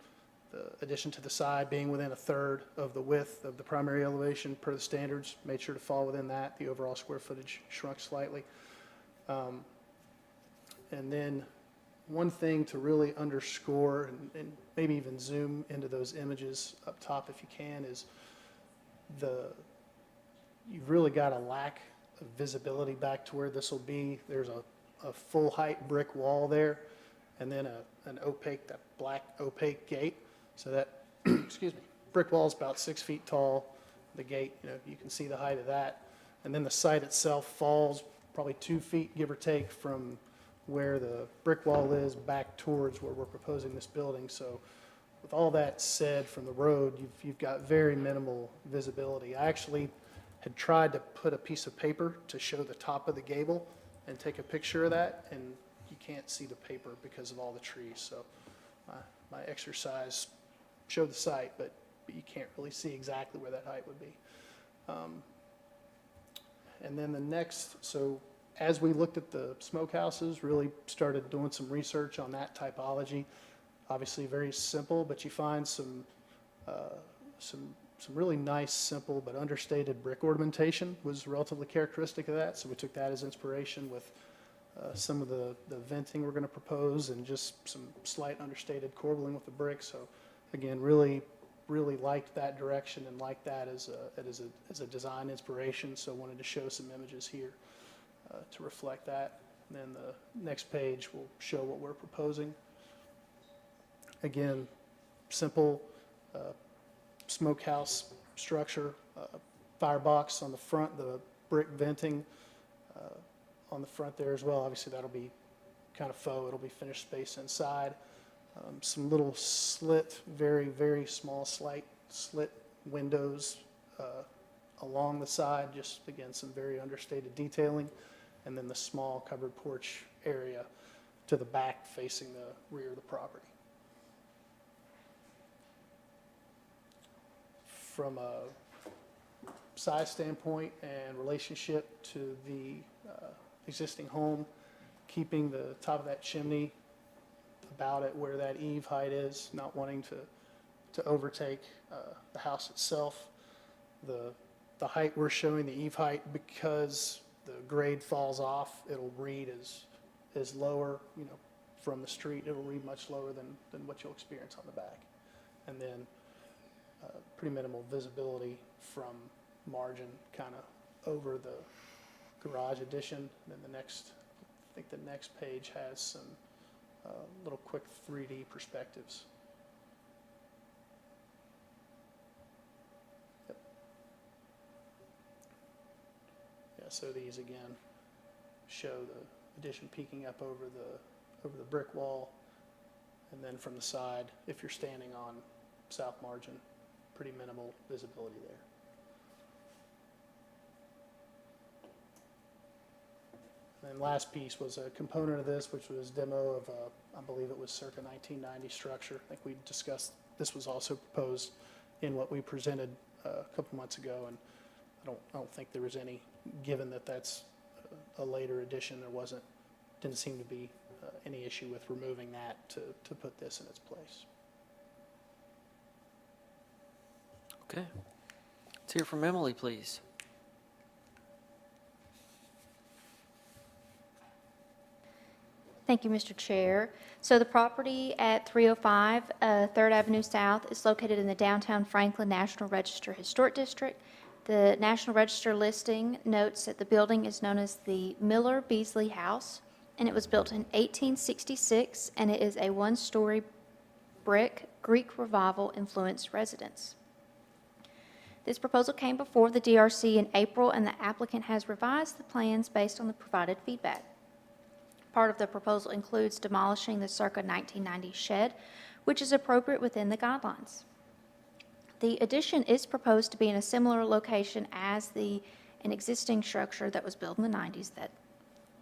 the addition to the side being within 1/3 of the width of the primary elevation per the standards, made sure to fall within that. The overall square footage shrunk slightly. And then one thing to really underscore and maybe even zoom into those images up top if you can is you've really got a lack of visibility back to where this will be. There's a full height brick wall there and then an opaque, that black opaque gate. So that, excuse me, brick wall is about 6 feet tall. The gate, you can see the height of that. And then the site itself falls probably 2 feet, give or take, from where the brick wall is back towards where we're proposing this building. So with all that said, from the road, you've got very minimal visibility. I actually had tried to put a piece of paper to show the top of the gable and take a picture of that, and you can't see the paper because of all the trees. So my exercise showed the site, but you can't really see exactly where that height would be. And then the next, so as we looked at the smokehouses, really started doing some research on that typology. Obviously very simple, but you find some really nice, simple, but understated brick ornamentation was relatively characteristic of that. So we took that as inspiration with some of the venting we're going to propose and just some slight understated corbelling with the brick. So again, really liked that direction and liked that as a design inspiration. So wanted to show some images here to reflect that. And then the next page will show what we're proposing. Again, simple smokehouse structure, firebox on the front, the brick venting on the front there as well. Obviously that'll be kind of faux, it'll be finished space inside. Some little slit, very, very small slight slit windows along the side, just again, some very understated detailing. And then the small covered porch area to the back facing the rear of the property. From a size standpoint and relationship to the existing home, keeping the top of that chimney about at where that eave height is, not wanting to overtake the house itself. The height we're showing, the eave height, because the grade falls off, it'll read as lower, from the street, it'll read much lower than what you'll experience on the back. And then pretty minimal visibility from Margin kind of over the garage addition. And then I think the next page has some little quick 3D perspectives. Yep. Yeah, so these again show the addition peeking up over the brick wall, and then from the side, if you're standing on South Margin, pretty minimal visibility there. And last piece was a component of this, which was demo of I believe it was circa 1990 structure. I think we discussed, this was also proposed in what we presented a couple months ago, and I don't think there was any, given that that's a later addition, didn't seem to be any issue with removing that to put this in its place. Okay. Let's hear from Emily, please. Thank you, Mr. Chair. So the property at 305 3rd Avenue South is located in the downtown Franklin National Register Historic District. The National Register listing notes that the building is known as the Miller Beasley House, and it was built in 1866, and it is a one-story brick Greek Revival influenced residence. This proposal came before the DRC in April, and the applicant has revised the plans based on the provided feedback. Part of the proposal includes demolishing the circa 1990 shed, which is appropriate within the guidelines. The addition is proposed to be in a similar location as an existing structure that was built in the 90s that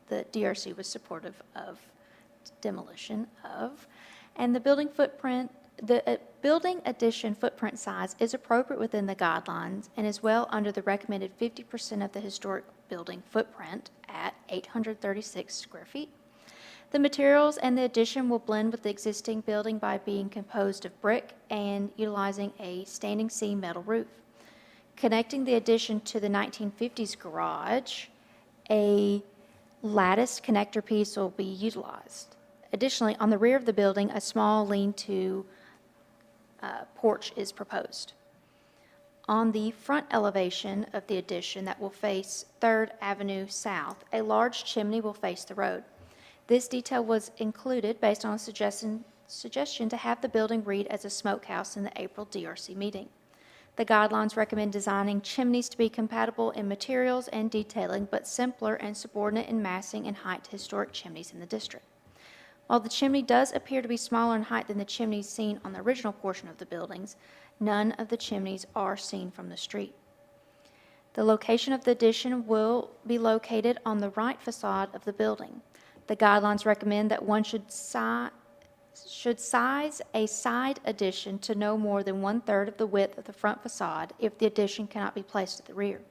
the DRC was supportive of demolition of. And the building addition footprint size is appropriate within the guidelines and is well under the recommended 50% of the historic building footprint at 836 square feet. The materials and the addition will blend with the existing building by being composed of brick and utilizing a standing seam metal roof. Connecting the addition to the 1950s garage, a lattice connector piece will be utilized. Additionally, on the rear of the building, a small lean-to porch is proposed. On the front elevation of the addition that will face 3rd Avenue South, a large chimney will face the road. This detail was included based on a suggestion to have the building read as a smokehouse in the April DRC meeting. The guidelines recommend designing chimneys to be compatible in materials and detailing, but simpler and subordinate in massing and height to historic chimneys in the district. While the chimney does appear to be smaller in height than the chimneys seen on the original portion of the buildings, none of the chimneys are seen from the street. The location of the addition will be located on the right facade of the building. The guidelines recommend that one should size a side addition to no more than 1/3 of the width of the front facade if the addition cannot be placed at the rear.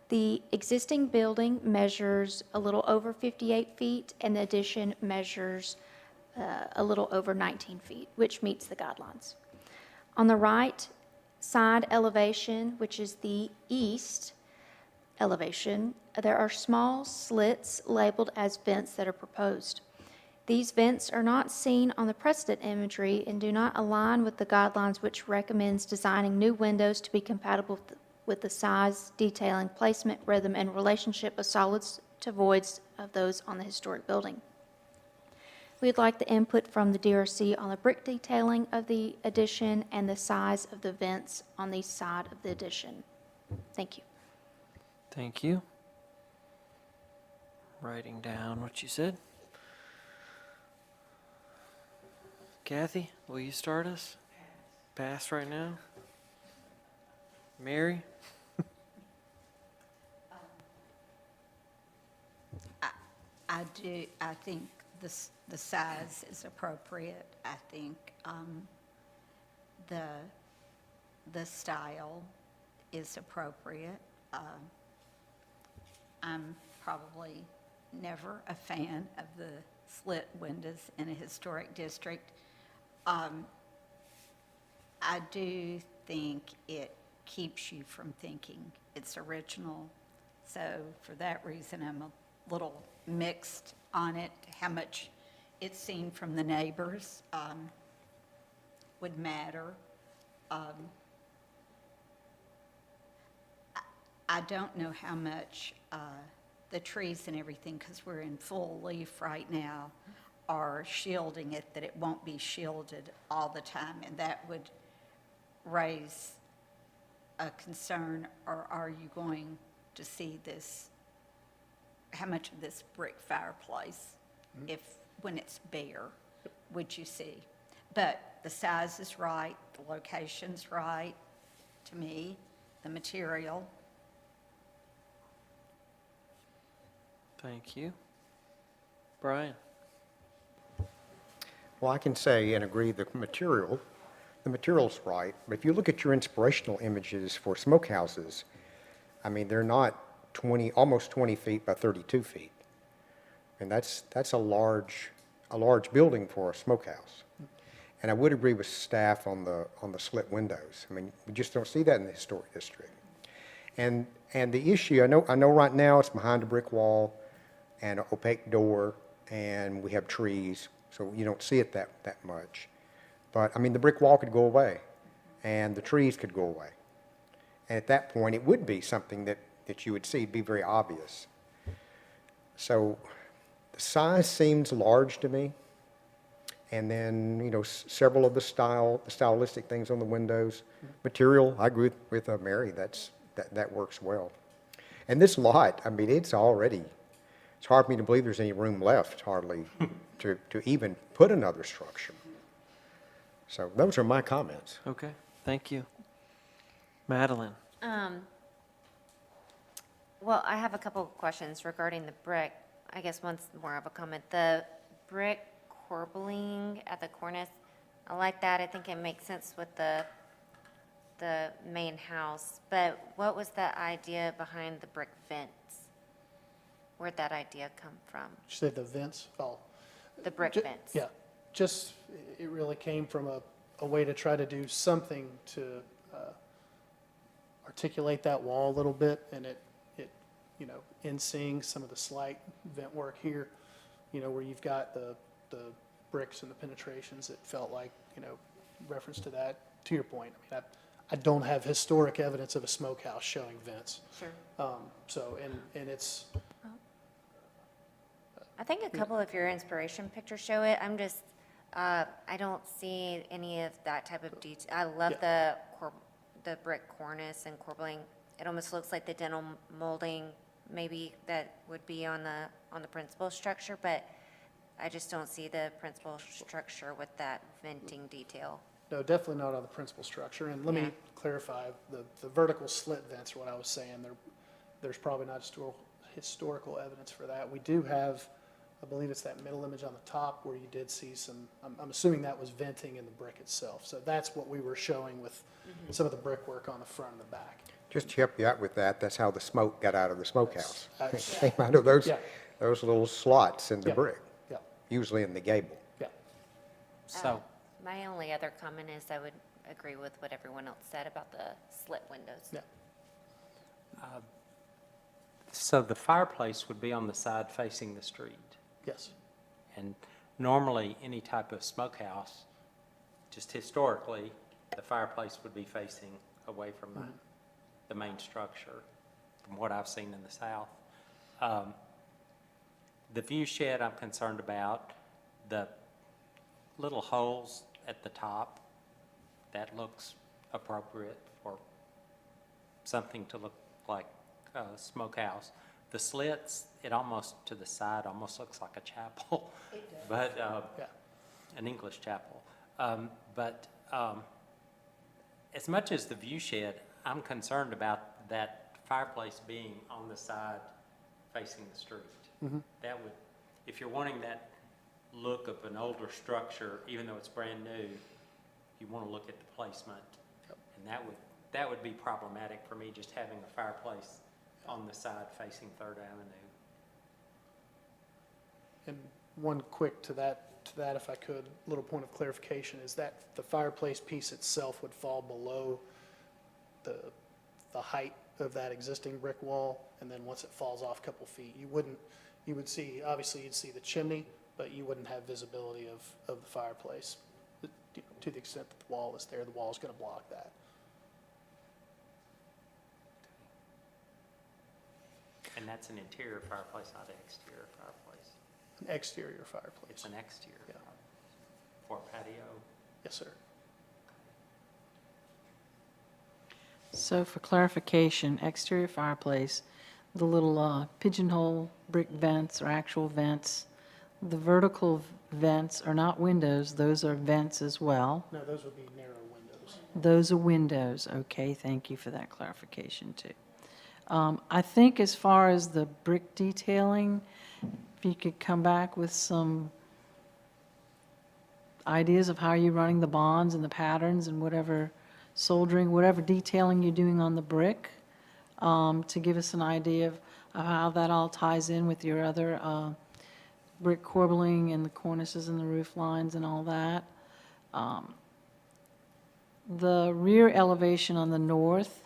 The existing building measures a little over 58 feet, and the addition measures a little over 19 feet, which meets the guidelines. On the right side elevation, which is the east elevation, there are small slits labeled as vents that are proposed. These vents are not seen on the precedent imagery and do not align with the guidelines, which recommends designing new windows to be compatible with the size, detailing, placement, rhythm, and relationship of solids to voids of those on the historic building. We'd like the input from the DRC on the brick detailing of the addition and the size of the vents on the side of the addition. Thank you. Thank you. Writing down what you said. Kathy, will you start us? Pass right now. Mary? I think the size is appropriate. I think the style is appropriate. I'm probably never a fan of the slit windows in a historic district. I do think it keeps you from thinking it's original. So for that reason, I'm a little mixed on it. How much it's seen from the neighbors would matter. I don't know how much the trees and everything, because we're in full leaf right now, are shielding it, that it won't be shielded all the time, and that would raise a concern. Or are you going to see this, how much of this brick fireplace, when it's bare, would you see? But the size is right, the location's right, to me, the material. Thank you. Brian? Well, I can say and agree the material's right, but if you look at your inspirational images for smokehouses, I mean, they're not almost 20 feet by 32 feet. And that's a large building for a smokehouse. And I would agree with staff on the slit windows. I mean, we just don't see that in the historic district. And the issue, I know right now it's behind a brick wall and an opaque door, and we have trees, so you don't see it that much. But, I mean, the brick wall could go away, and the trees could go away. And at that point, it would be something that you would see, it'd be very obvious. So the size seems large to me. And then, you know, several of the stylistic things on the windows. Material, I agree with Mary, that works well. And this lot, I mean, it's hard for me to believe there's any room left, hardly, to even put another structure. So those are my comments. Okay, thank you. Madeline? Well, I have a couple of questions regarding the brick. I guess one's more of a comment. The brick corbelling at the cornice, I like that. I think it makes sense with the main house. But what was the idea behind the brick vents? Where'd that idea come from? Did you say the vents? Oh. The brick Ju- vents? Yeah, just, it really came from a way to try to do something to articulate that wall a little bit, and it, you know, in seeing some of the slight vent work here, you know, where you've got the bricks and the penetrations, it felt like, you know, reference to that, to your point. I mean, I don't have historic evidence of a smokehouse showing vents. Sure. So, and it's, I think a couple of your inspiration pictures show it. I'm just, I don't see any of that type of detail. I love the brick cornice and corbelling. It almost looks like the dental molding maybe that would be on the principal structure, but I just don't see the principal structure with that venting detail. no, definitely not on the principal structure. And let Yeah. me clarify, the vertical slit vents are what I was saying. There's probably not historical evidence for that. We do have, I believe it's that middle image on the top where you did see some, I'm assuming that was venting in the brick itself. So that's what we were showing with some of the brickwork on the front and the back. Just to help you out with that, that's how the smoke got out of the smokehouse. That's- Came out of those Yeah. little slots in the Yeah. brick, Yeah, usually in the gable. yeah. So, My only other comment is I would agree with what everyone else said about the slit windows. Yeah. so the fireplace would be on the side facing the street. Yes. And normally, any type of smokehouse, just historically, the fireplace would be facing away from the main structure, from what I've seen in the south. The view shed I'm concerned about, the little holes at the top, that looks appropriate for something to look like a smokehouse. The slits, it almost, to the side, almost looks like a chapel. But, Yeah. an English chapel. But as much as the view shed, I'm concerned about that fireplace being on the side facing the street. That would, if you're wanting that look of an older structure, even though it's brand new, you want to look at the placement. And that would be problematic for me, just having a fireplace on the side facing Third Avenue. And one quick to that, if I could, little point of clarification, is that the fireplace piece itself would fall below the height of that existing brick wall, and then once it falls off a couple feet, you would see, obviously you'd see the chimney, but you wouldn't have visibility of the fireplace. To the extent that the wall is there, the wall is going to block that. And that's an interior fireplace, not an exterior fireplace. An exterior fireplace. It's an exterior Yeah. fireplace for a patio. Yes, sir. So for clarification, exterior fireplace, the little pigeonhole brick vents are actual vents. The vertical vents are not windows, those are vents as well. No, those would be narrow windows. Those are windows, okay, thank you for that clarification too. I think as far as the brick detailing, if you could come back with some ideas of how you're running the bonds and the patterns and whatever soldering, whatever detailing you're doing on the brick, to give us an idea of how that all ties in with your other brick corbelling and the cornices and the roof lines and all that. The rear elevation on the north,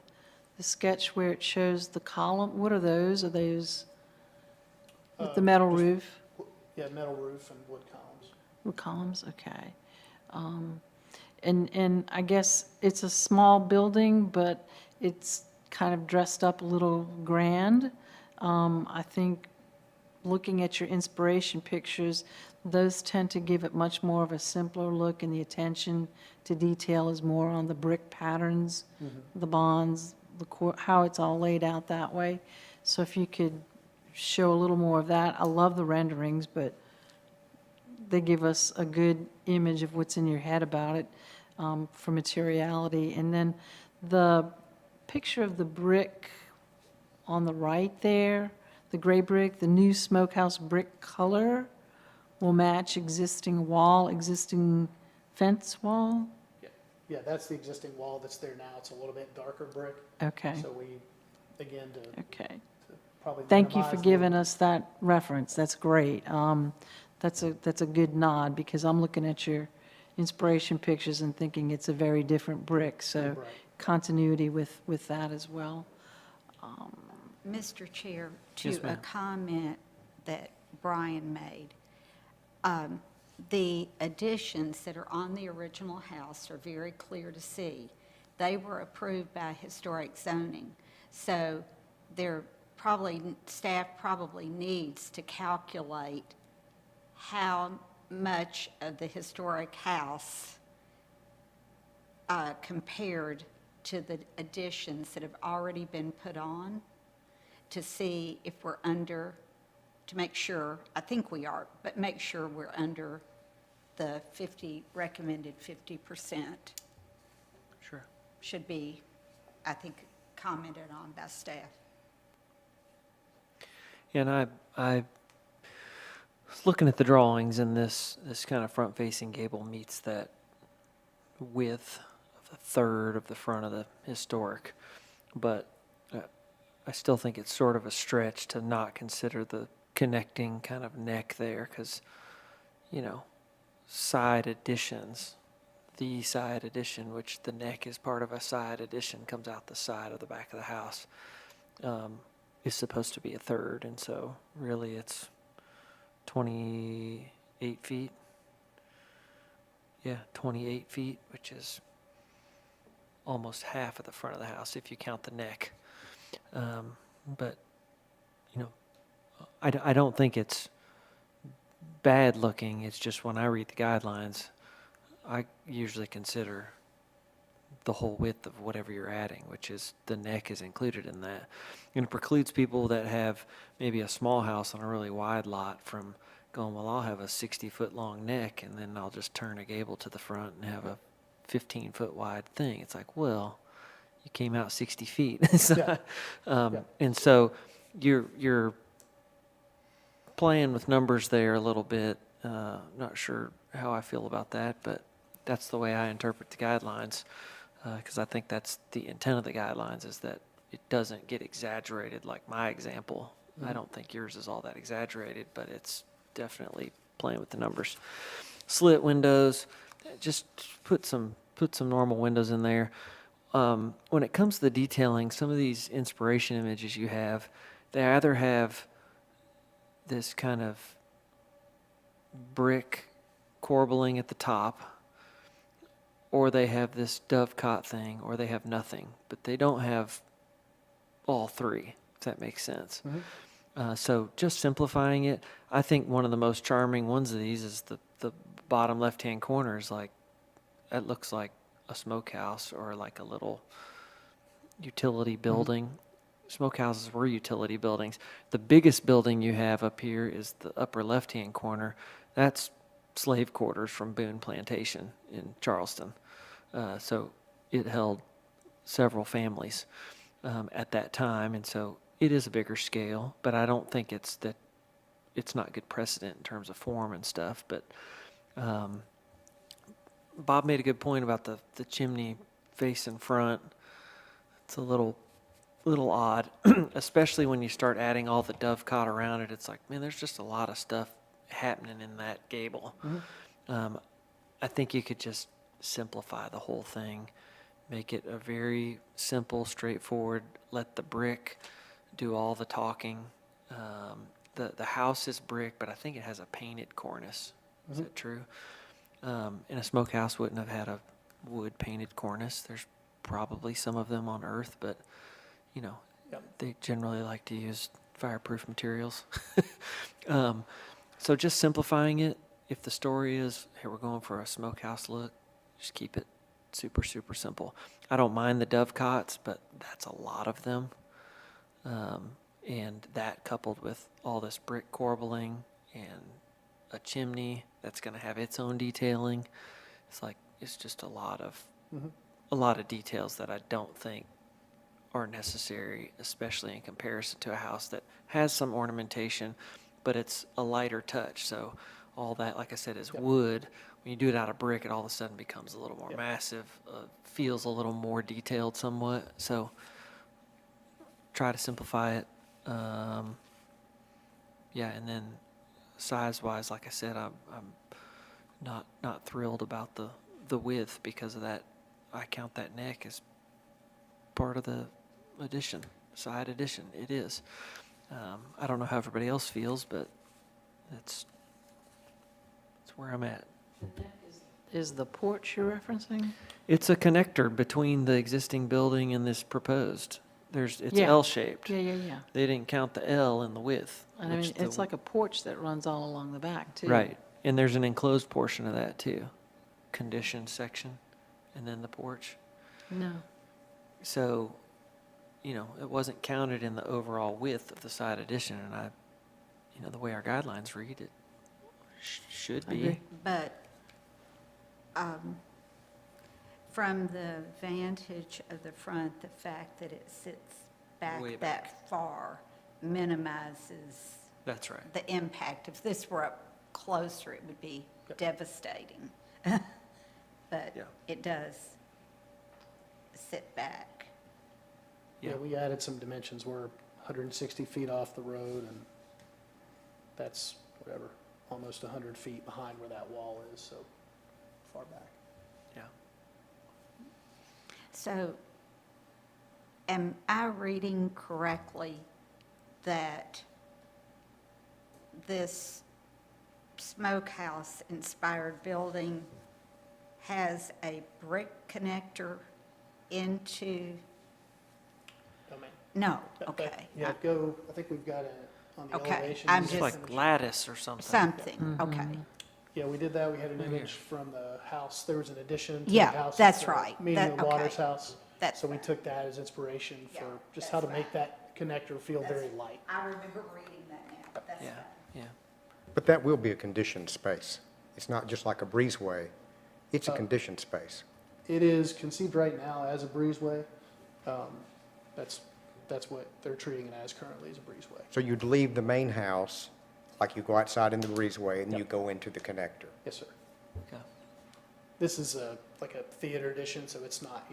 the sketch where it shows the column, what are those? Are those with the metal Just- roof? Yeah, metal roof and wood columns. Wood columns, okay. And I guess it's a small building, but it's kind of dressed up a little grand. I think looking at your inspiration pictures, those tend to give it much more of a simpler look, and the attention to detail is more on the brick patterns, the bonds, how it's all laid out that way. So if you could show a little more of that. I love the renderings, but they give us a good image of what's in your head about it for materiality. And then the picture of the brick on the right there, the gray brick, the new smokehouse brick color will match existing wall, existing fence wall? Yeah, that's the existing wall that's there now. It's a little bit darker brick. Okay, So we, again, to okay. probably Thank you for minimize giving the- us that reference. That's great. That's a good nod, because I'm looking at your inspiration pictures and thinking it's a very different brick, so Right. continuity with that as well. Mr. Chair, Yes, to a ma'am. comment that Brian made, the additions that are on the original house are very clear to see. They were approved by historic zoning, so staff probably needs to calculate how much of the historic house compared to the additions that have already been put on, to see if we're under, to make sure, I think we are, but make sure we're under the recommended 50%. Sure. Should be, I think, commented on by staff. And I was looking at the drawings, and this kind of front-facing gable meets that width of a third of the front of the historic. But I still think it's sort of a stretch to not consider the connecting kind of neck there, because, side additions, the side addition, which the neck is part of a side addition, comes out the side of the back of the house, is supposed to be a third. And so really it's 28 feet. Yeah, 28 feet, which is almost half of the front of the house if you count the neck. But, I don't think it's bad looking. It's just when I read the guidelines, I usually consider the whole width of whatever you're adding, which is the neck is included in that. And it precludes people that have maybe a small house on a really wide lot from going, well, I'll have a 60-foot long neck, and then I'll just turn a gable to the front and have a 15-foot wide thing. It's like, well, you came out 60 feet. So, Yeah. And so you're playing with numbers there a little bit. Not sure how I feel about that, but that's the way I interpret the guidelines, because I think that's the intent of the guidelines, is that it doesn't get exaggerated like my example. I don't think yours is all that exaggerated, but it's definitely playing with the numbers. Slit windows, just put some normal windows in there. When it comes to the detailing, some of these inspiration images you have, they either have this kind of brick corbelling at the top, or they have this dovecot thing, or they have nothing. But they don't have all three, if that makes sense. So just simplifying it, I think one of the most charming ones of these is the bottom left-hand corner is like, it looks like a smokehouse or like a little utility building. Smokehouses were utility buildings. The biggest building you have up here is the upper left-hand corner. That's slave quarters from Boone Plantation in Charleston. So it held several families. at that time, and so it is a bigger scale, but I don't think it's not good precedent in terms of form and stuff, but Bob made a good point about the chimney face in front. It's a little odd, especially when you start adding all the dovecot around it. It's like, man, there's just a lot of stuff happening in that gable. I think you could just simplify the whole thing, make it a very simple, straightforward, let the brick do all the talking. The house is brick, but I think it has a painted cornice. Is that true? And a smokehouse wouldn't have had a wood painted cornice. There's probably some of them on Earth, but you know, they generally like to use fireproof materials. So just simplifying it. If the story is, hey, we're going for a smokehouse look, just keep it super, super simple. I don't mind the dovecots, but that's a lot of them. And that coupled with all this brick corbelling and a chimney that's going to have its own detailing, it's just a lot of details that I don't think are necessary, especially in comparison to a house that has some ornamentation, but it's a lighter touch. So all that, like I said, is wood. When you do it out of brick, it all of a sudden becomes a little more massive, feels a little more detailed somewhat. So try to simplify it. And then size-wise, like I said, I'm not thrilled about the width because of that. I count that neck as part of the addition, side addition. It is. I don't know how everybody else feels, but that's where I'm at. Is the porch you're referencing? It's a connector between the existing building and this proposed. It's Yeah. L-shaped. Yeah. They didn't count the L in the width. And I mean, it's like a porch that runs all along the back, too. Right, and there's an enclosed portion of that too, conditioned section, and then the porch. No. So, it wasn't counted in the overall width of the side addition, and the way our guidelines read it, should be. Agree. But from the vantage of the front, the fact that it sits Way back back. that far minimizes That's right. the impact. If this were up closer, it would be devastating. But Yeah. it does sit back. Yeah, we added some dimensions. We're 160 feet off the road, and that's, whatever, almost 100 feet behind where that wall is, so far back. Yeah. So am I reading correctly that this smokehouse-inspired building has a brick connector into, no, okay. Yeah, I think we've got it on the Okay, elevation. I'm It's just- like lattice or something. Something, okay. Yeah, we did that. We had an image from the house. There was an addition to the Yeah, house. that's at the right. Meeting That- of Waters okay. house. That's So we right. took that as inspiration Yeah, for just that's how to right. make that connector feel very light. I remember reading that now, that's Yeah, fine. yeah. But that will be a conditioned space. It's not just like a breezeway. It's a conditioned space. It is conceived right now as a breezeway. That's what they're treating it as currently, as a breezeway. So you'd leave the main house, like you go outside in the breezeway, and you go into the connector. Yes, sir. Okay. This is like a theater edition, so it's not,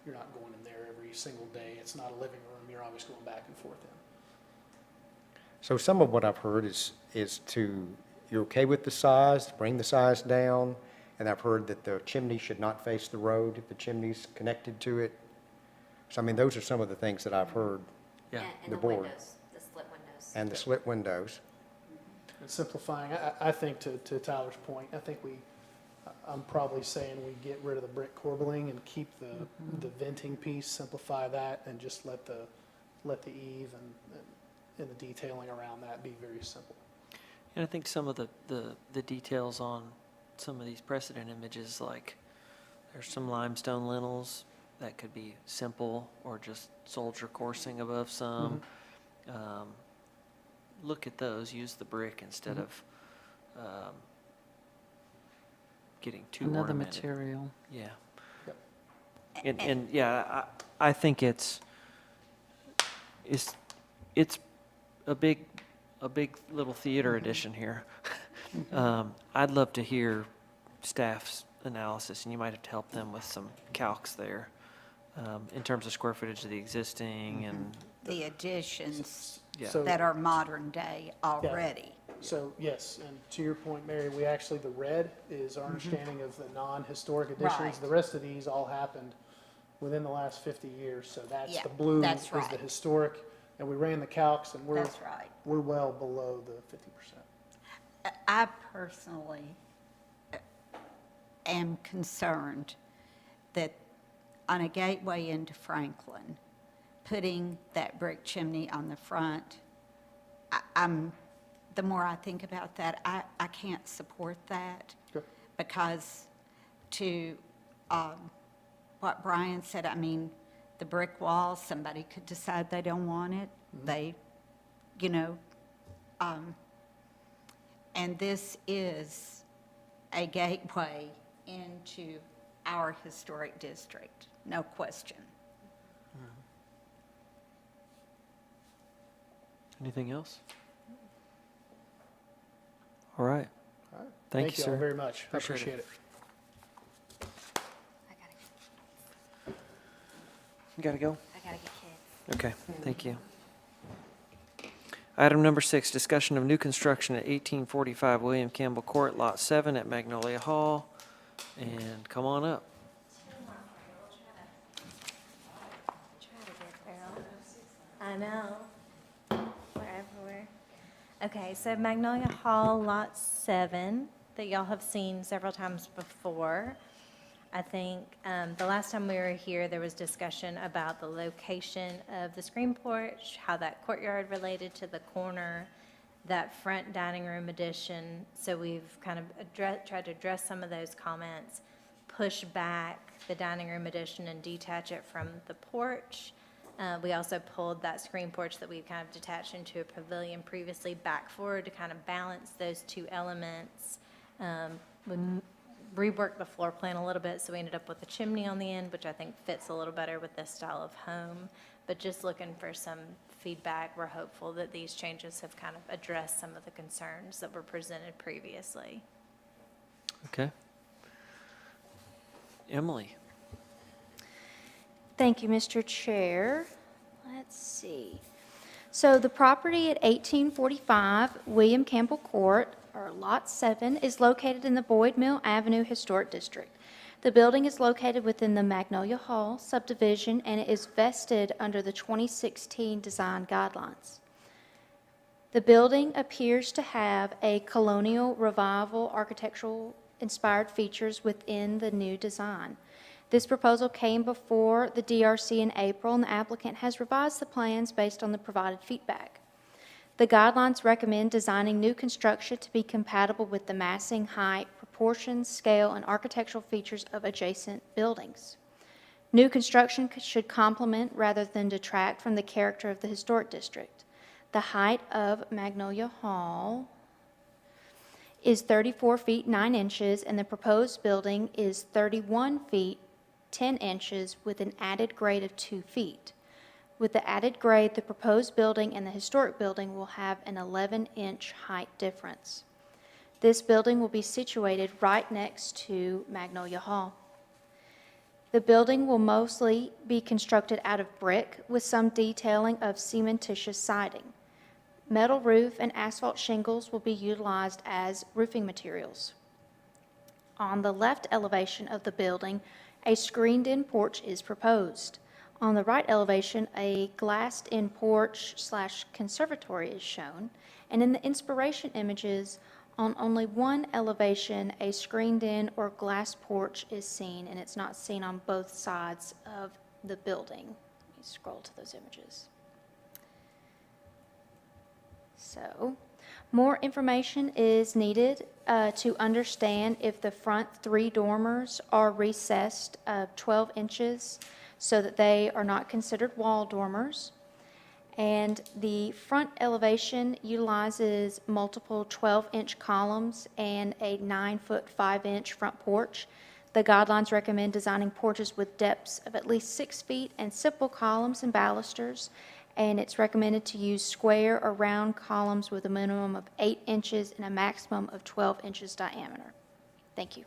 you're not going in there every single day. It's not a living room. You're always going back and forth in. So some of what I've heard is you're okay with the size, bring the size down, and I've heard that the chimney should not face the road if the chimney's connected to it. So, I mean, those are some of the things that I've heard. Yeah. And The the board. windows, the split windows. And the split windows. And simplifying, I think to Tyler's point, I think I'm probably saying we get rid of the brick corbelling and keep the venting piece, simplify that, and just let the eave and the detailing around that be very simple. And I think some of the details on some of these precedent images, like there's some limestone lintels that could be simple or just soldier coursing above some. Look at those, use the brick instead of getting too Another ornamented. material. Yeah. Yep. And yeah, I think it's it's a big little theater edition here. I'd love to hear staff's analysis, and you might have to help them with some calcs there, in terms of square footage of the existing and, The additions Yeah. So- that are modern day already. So, yes, and to your point, Mary, we actually, the red is our understanding of the non-historic additions. Right. The rest of these all happened within the last 50 years, so that's Yeah, the blue that's is the right. historic, and we ran the calcs, and That's right. we're well below the 50%. I personally am concerned that on a gateway into Franklin, putting that brick chimney on the front, the more I think about that, I can't support that. Sure. Because to what Brian said, I mean, the brick wall, somebody could decide they don't want it. They, you know, and this is a gateway into our historic district, no question. anything else? All right. All right. Thank you, all sir. very much. I Appreciate appreciate it. it. You gotta go? I gotta get kids. Okay, thank you. Item number 6, discussion of new construction at 1845 William Campbell Court, Lot 7 at Magnolia Hall. And come on up. Try to get there. I know. We're everywhere. Okay, so Magnolia Hall, Lot 7, that y'all have seen several times before. I think the last time we were here, there was discussion about the location of the screen porch, how that courtyard related to the corner, that front dining room addition. So we've kind of tried to address some of those comments, push back the dining room addition and detach it from the porch. We also pulled that screen porch that we kind of detached into a pavilion previously back forward to kind of balance those two elements. We reworked the floor plan a little bit, so we ended up with a chimney on the end, which I think fits a little better with this style of home. But just looking for some feedback, we're hopeful that these changes have kind of addressed some of the concerns that were presented previously. Okay. Emily? Thank you, Mr. Chair. Let's see. So the property at 1845 William Campbell Court, or Lot 7, is located in the Boyd Mill Avenue Historic District. The building is located within the Magnolia Hall subdivision, and it is vested under the 2016 design guidelines. The building appears to have a colonial revival architectural inspired features within the new design. This proposal came before the DRC in April, and the applicant has revised the plans based on the provided feedback. The guidelines recommend designing new construction to be compatible with the massing, height, proportions, scale, and architectural features of adjacent buildings. New construction should complement rather than detract from the character of the historic district. The height of Magnolia Hall is 34 feet 9 inches, and the proposed building is 31 feet 10 inches with an added grade of 2 feet. With the added grade, the proposed building and the historic building will have an 11-inch height difference. This building will be situated right next to Magnolia Hall. The building will mostly be constructed out of brick with some detailing of cementitious siding. Metal roof and asphalt shingles will be utilized as roofing materials. On the left elevation of the building, a screened-in porch is proposed. On the right elevation, a glassed-in porch/conservatory is shown, and in the inspiration images, on only one elevation, a screened-in or glass porch is seen, and it's not seen on both sides of the building. Let me scroll to those images. So, more information is needed to understand if the front 3 dormers are recessed 12 inches so that they are not considered wall dormers. And the front elevation utilizes multiple 12-inch columns and a 9-foot 5-inch front porch. The guidelines recommend designing porches with depths of at least 6 feet and simple columns and balusters, and it's recommended to use square or round columns with a minimum of 8 inches and a maximum of 12 inches diameter. Thank you.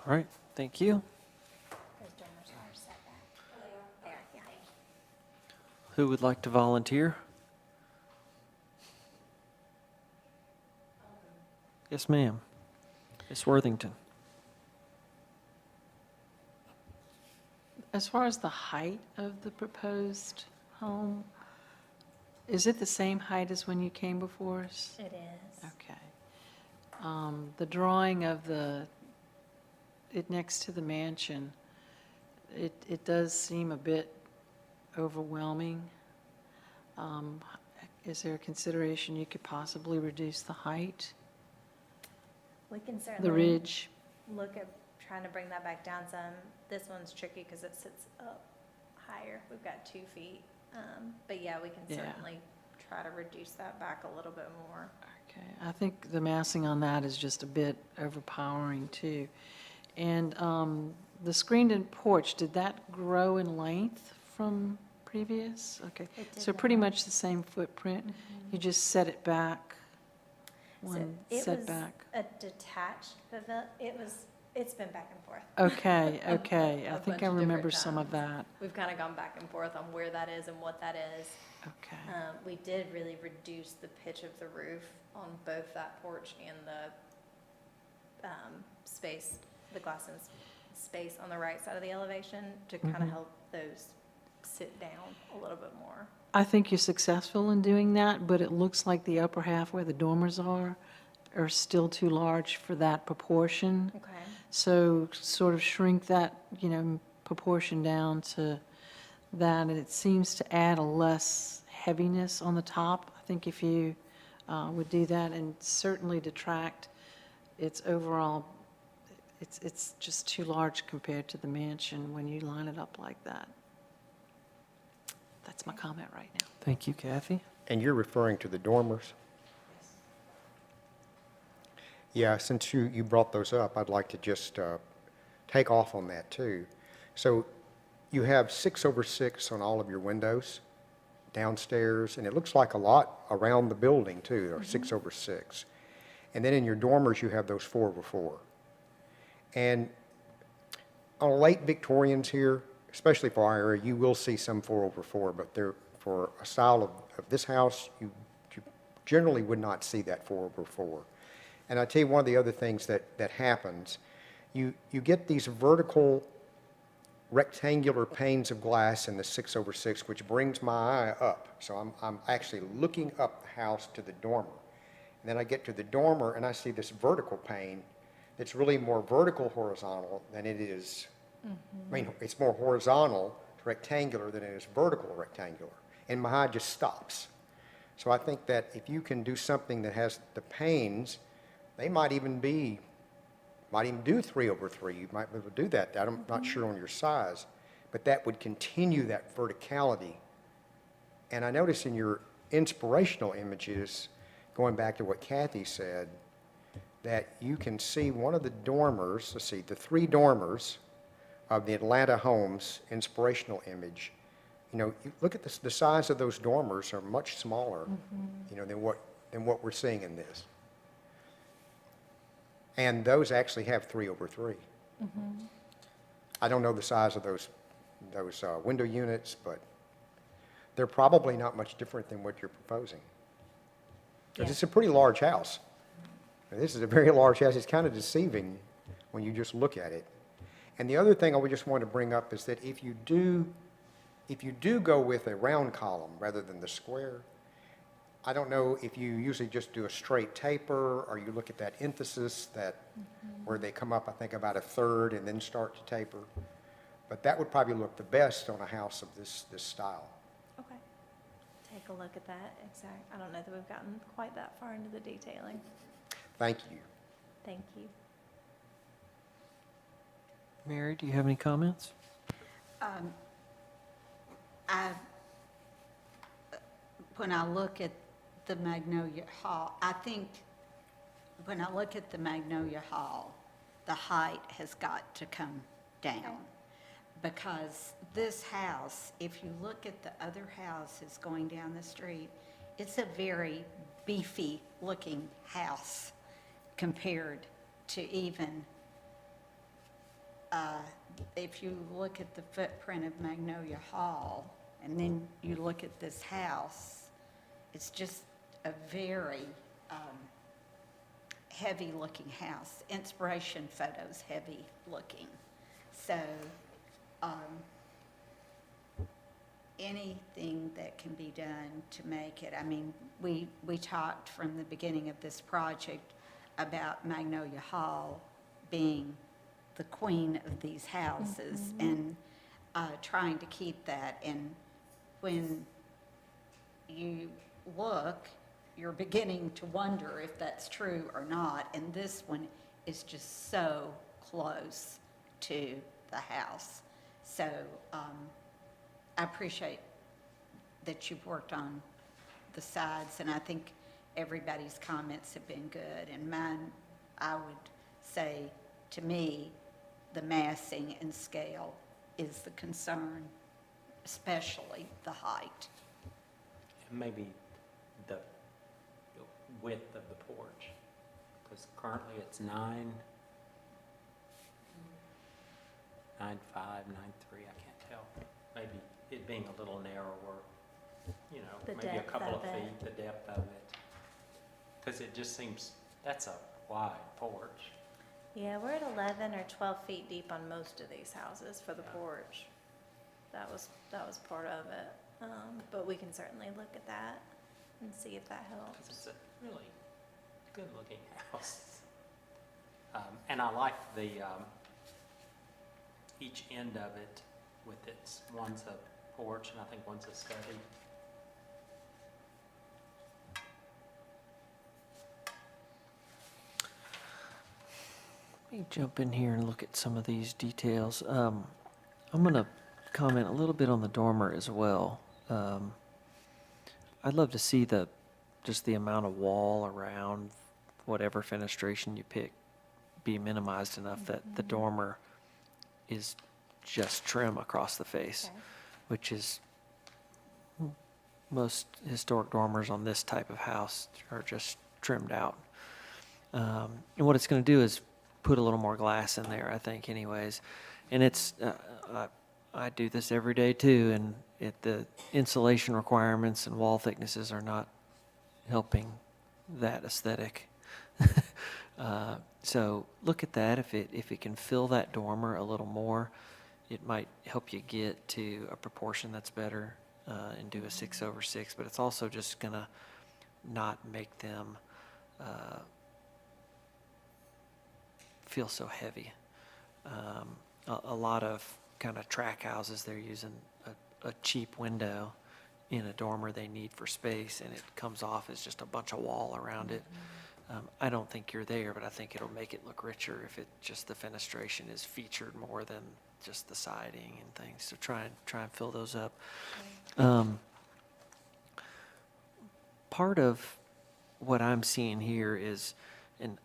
All right, thank you. Who would like to volunteer? Yes, ma'am. Ms. Worthington. As far as the height of the proposed home, is it the same height as when you came before us? It is. Okay. The drawing of it next to the mansion, it does seem a bit overwhelming. Is there a consideration you could possibly reduce the height, We can the certainly ridge? look at trying to bring that back down some. This one's tricky because it sits up higher. We've got 2 feet. But yeah, we can Yeah. certainly try to reduce that back a little bit more. Okay, I think the massing on that is just a bit overpowering too. And the screened-in porch, did that grow in length from previous? Okay, It did so pretty not. much the same footprint? You just set it back, So one it setback? was a detached pavilion. It's been back and forth. Okay, okay, I A think bunch I of remember different some of times. that. We've kind of gone back and forth on where that is and what that is. Okay, We did really reduce the pitch of the roof on both that porch and the space, the glass and space on the right side of the elevation to kind of Mhm. help those sit down a little bit more. I think you're successful in doing that, but it looks like the upper half where the dormers are still too large for that proportion. Okay. So sort of shrink that, proportion down to that, and it seems to add a less heaviness on the top. I think if you would do that, and certainly detract its overall, it's just too large compared to the mansion when you line it up like that. That's my comment right now. Thank you, Kathy. And you're referring to the dormers? Yeah, since you brought those up, I'd like to just take off on that too. So you have 6/6 on all of your windows downstairs, and it looks like a lot around the building too. There are 6/6. And then in your dormers, you have those 4/4. And on late Victorians here, especially for our area, you will see some 4/4, but they're, for a style of this house, you generally would not see that 4/4. And I tell you, one of the other things that happens, you get these vertical rectangular panes of glass in the 6/6, which brings my eye up. So I'm actually looking up the house to the dormer. And then I get to the dormer and I see this vertical pane that's really more vertical horizontal than it is. I mean, it's more horizontal to rectangular than it is vertical rectangular. And my eye just stops. So I think that if you can do something that has the panes, they might even do 3/3. You might be able to do that. I'm not sure on your size, but that would continue that verticality. And I notice in your inspirational images, going back to what Kathy said, that you can see one of the dormers, let's see, the 3 dormers of the Atlanta Homes inspirational image. You look at the size of those dormers are much smaller, than what we're seeing in this. And those actually have 3/3. I don't know the size of those window units, but they're probably not much different than what you're proposing. Because it's a pretty large house. And this is a very large house. It's kind of deceiving when you just look at it. And the other thing I would just want to bring up is that if you do go with a round column rather than the square, I don't know if you usually just do a straight taper, or you look at that emphasis where they come up, I think, about 1/3 and then start to taper. But that would probably look the best on a house of this style. Okay. Take a look at that. I don't know that we've gotten quite that far into the detailing. Thank you. Thank you. Mary, do you have any comments? When I look at the Magnolia Hall, I think when I look at the Magnolia Hall, the height has got to come down. because this house, if you look at the other houses going down the street, it's a very beefy-looking house compared to even, if you look at the footprint of Magnolia Hall, and then you look at this house, it's just a very heavy-looking house. Inspiration photos heavy-looking. So anything that can be done to make it, I mean, we talked from the beginning of this project about Magnolia Hall being the queen of these houses and trying to keep that. And when you look, you're beginning to wonder if that's true or not. And this one is just so close to the house. So I appreciate that you've worked on the sides, and I think everybody's comments have been good. And mine, I would say, to me, the massing and scale is the concern, especially the height. And maybe the width of the porch, because currently it's 9.5, 9.3, I can't tell. Maybe it being a little narrower, you know, The maybe a depth couple of of it. feet, the depth of it. Because it just seems, that's a wide porch. Yeah, we're at 11 or 12 feet deep on most of these houses for the porch. That was part of it. But we can certainly look at that and see if that helps. Because it's a really good-looking house. And I like the, each end of it with its, one's a porch and I think one's a study. Let me jump in here and look at some of these details. I'm going to comment a little bit on the dormer as well. I'd love to see just the amount of wall around whatever fenestration you pick be minimized enough that the dormer is just trim across the face, which is most historic dormers on this type of house are just trimmed out. And what it's going to do is put a little more glass in there, I think, anyways. And it's, I do this every day too, and the insulation requirements and wall thicknesses are not helping that aesthetic. So look at that. If it can fill that dormer a little more, it might help you get to a proportion that's better and do a 6/6. But it's also just gonna not make them feel so heavy. A lot of kind of track houses, they're using a cheap window in a dormer they need for space, and it comes off as just a bunch of wall around it. I don't think you're there, but I think it'll make it look richer if the fenestration is featured more than just the siding and things. So try and fill those up. Part of what I'm seeing here is, and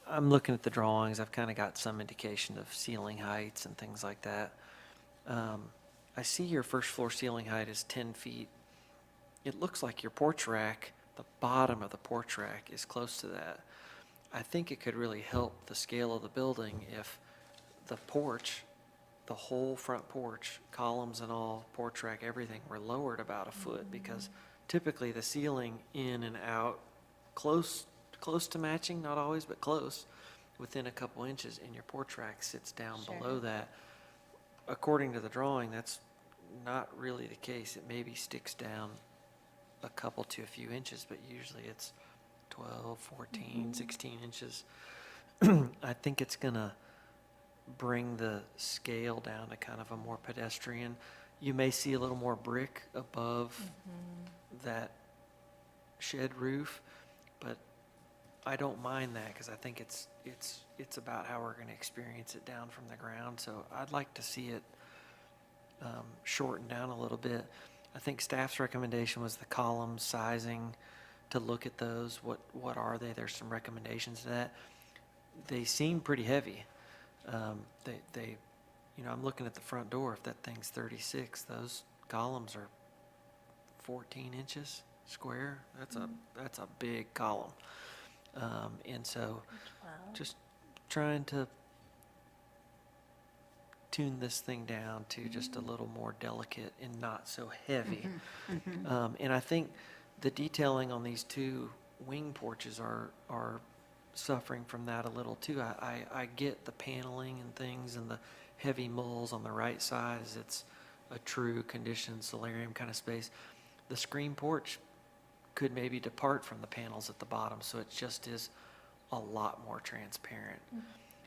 I'm looking at the drawings, I've kind of got some indication of ceiling heights and things like that. I see your first floor ceiling height is 10 feet. It looks like your porch rack, the bottom of the porch rack is close to that. I think it could really help the scale of the building if the porch, the whole front porch, columns and all, porch rack, everything, were lowered about a foot, because typically the ceiling in and out, close to matching, not always, but close, within a couple inches, and your porch rack sits down below that. According to the drawing, that's not really the case. It maybe sticks down a couple to a few inches, but usually it's 12, 14, 16 inches. I think it's gonna bring the scale down to kind of a more pedestrian. You may see a little more brick above that shed roof, but I don't mind that, because I think it's about how we're going to experience it down from the ground. So I'd like to see it shortened down a little bit. I think staff's recommendation was the column sizing, to look at those. What are they? There's some recommendations to that. They seem pretty heavy. They you know, I'm looking at the front door. If that thing's 36, those columns are 14 inches square. That's a big column. And so just trying to tune this thing down to just a little more delicate and not so heavy. And I think the detailing on these two wing porches are suffering from that a little too. I get the paneling and things and the heavy mulls on the right side as it's a true conditioned solarium kind of space. The screen porch could maybe depart from the panels at the bottom, so it just is a lot more transparent.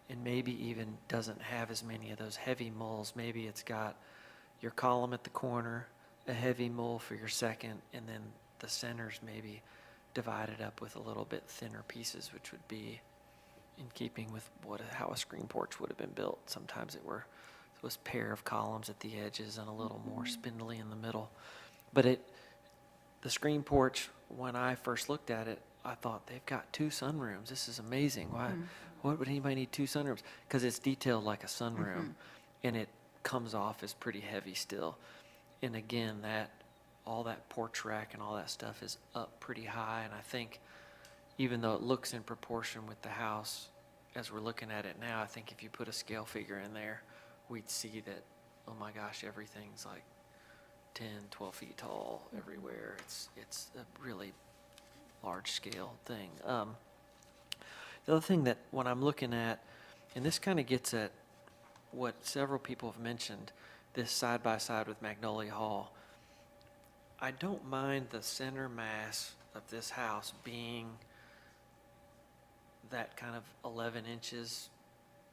And maybe even doesn't have as many of those heavy mulls. Maybe it's got your column at the corner, a heavy mull for your second, and then the centers maybe divided up with a little bit thinner pieces, which would be in keeping with how a screen porch would have been built. Sometimes it was a pair of columns at the edges and a little more spindly in the middle. But the screen porch, when I first looked at it, I thought, they've got 2 sunrooms. This is amazing. Why would anybody need 2 sunrooms? Because it's detailed like a sunroom, and it comes off as pretty heavy still. And again, all that porch rack and all that stuff is up pretty high, and I think even though it looks in proportion with the house as we're looking at it now, I think if you put a scale figure in there, we'd see that, oh my gosh, everything's like 10, 12 feet tall everywhere. It's a really large scale thing. The other thing that when I'm looking at, and this kind of gets at what several people have mentioned, this side by side with Magnolia Hall, I don't mind the center mass of this house being that kind of 11 inches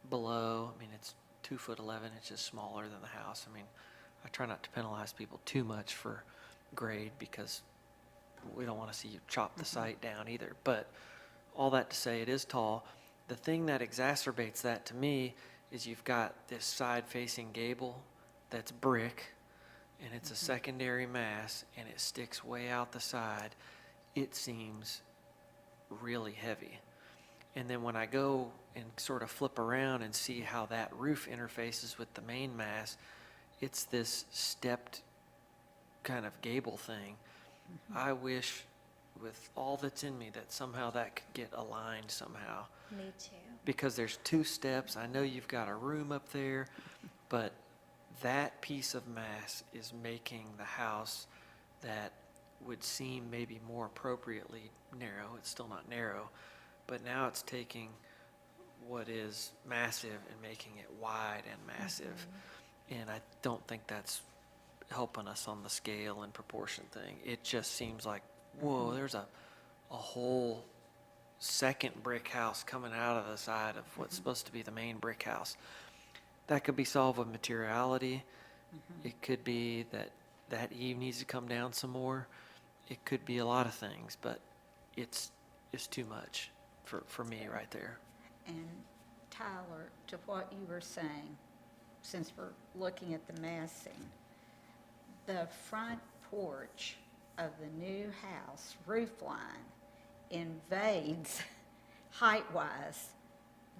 below. I mean, it's 2 foot 11 inches smaller than the house. I mean, I try not to penalize people too much for grade because we don't want to see you chop the site down either. But all that to say, it is tall. The thing that exacerbates that to me is you've got this side-facing gable that's brick, and it's a secondary mass, and it sticks way out the side. It seems really heavy. And then when I go and sort of flip around and see how that roof interfaces with the main mass, it's this stepped kind of gable thing. I wish with all that's in me that somehow that could get aligned somehow. Me too. Because there's 2 steps. I know you've got a room up there, but that piece of mass is making the house that would seem maybe more appropriately narrow. It's still not narrow, but now it's taking what is massive and making it wide and massive. And I don't think that's helping us on the scale and proportion thing. It just seems like, whoa, there's a whole second brick house coming out of the side of what's supposed to be the main brick house. That could be solved with materiality. It could be that eave needs to come down some more. It could be a lot of things, but it's too much for me right there. And Tyler, to what you were saying, since we're looking at the massing, the front porch of the new house roof line invades height-wise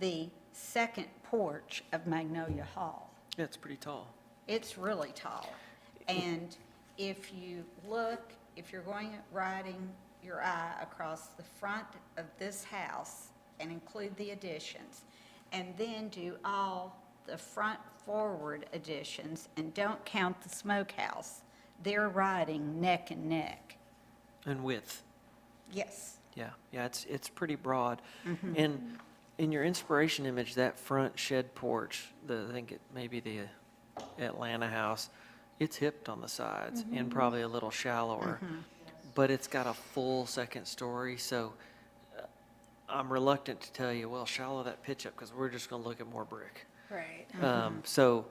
the second porch of Magnolia Hall. Yeah, it's pretty tall. It's really tall. And if you look, if you're riding your eye across the front of this house and include the additions, and then do all the front forward additions and don't count the smokehouse, they're riding neck and neck. And width. Yes. Yeah, it's pretty broad. And in your inspiration image, that front shed porch, I think it may be the Atlanta house, it's hipped on the sides and probably a little shallower, but it's got a full second story. So I'm reluctant to tell you, well, shallow that pitch up because we're just going to look at more brick. Right. So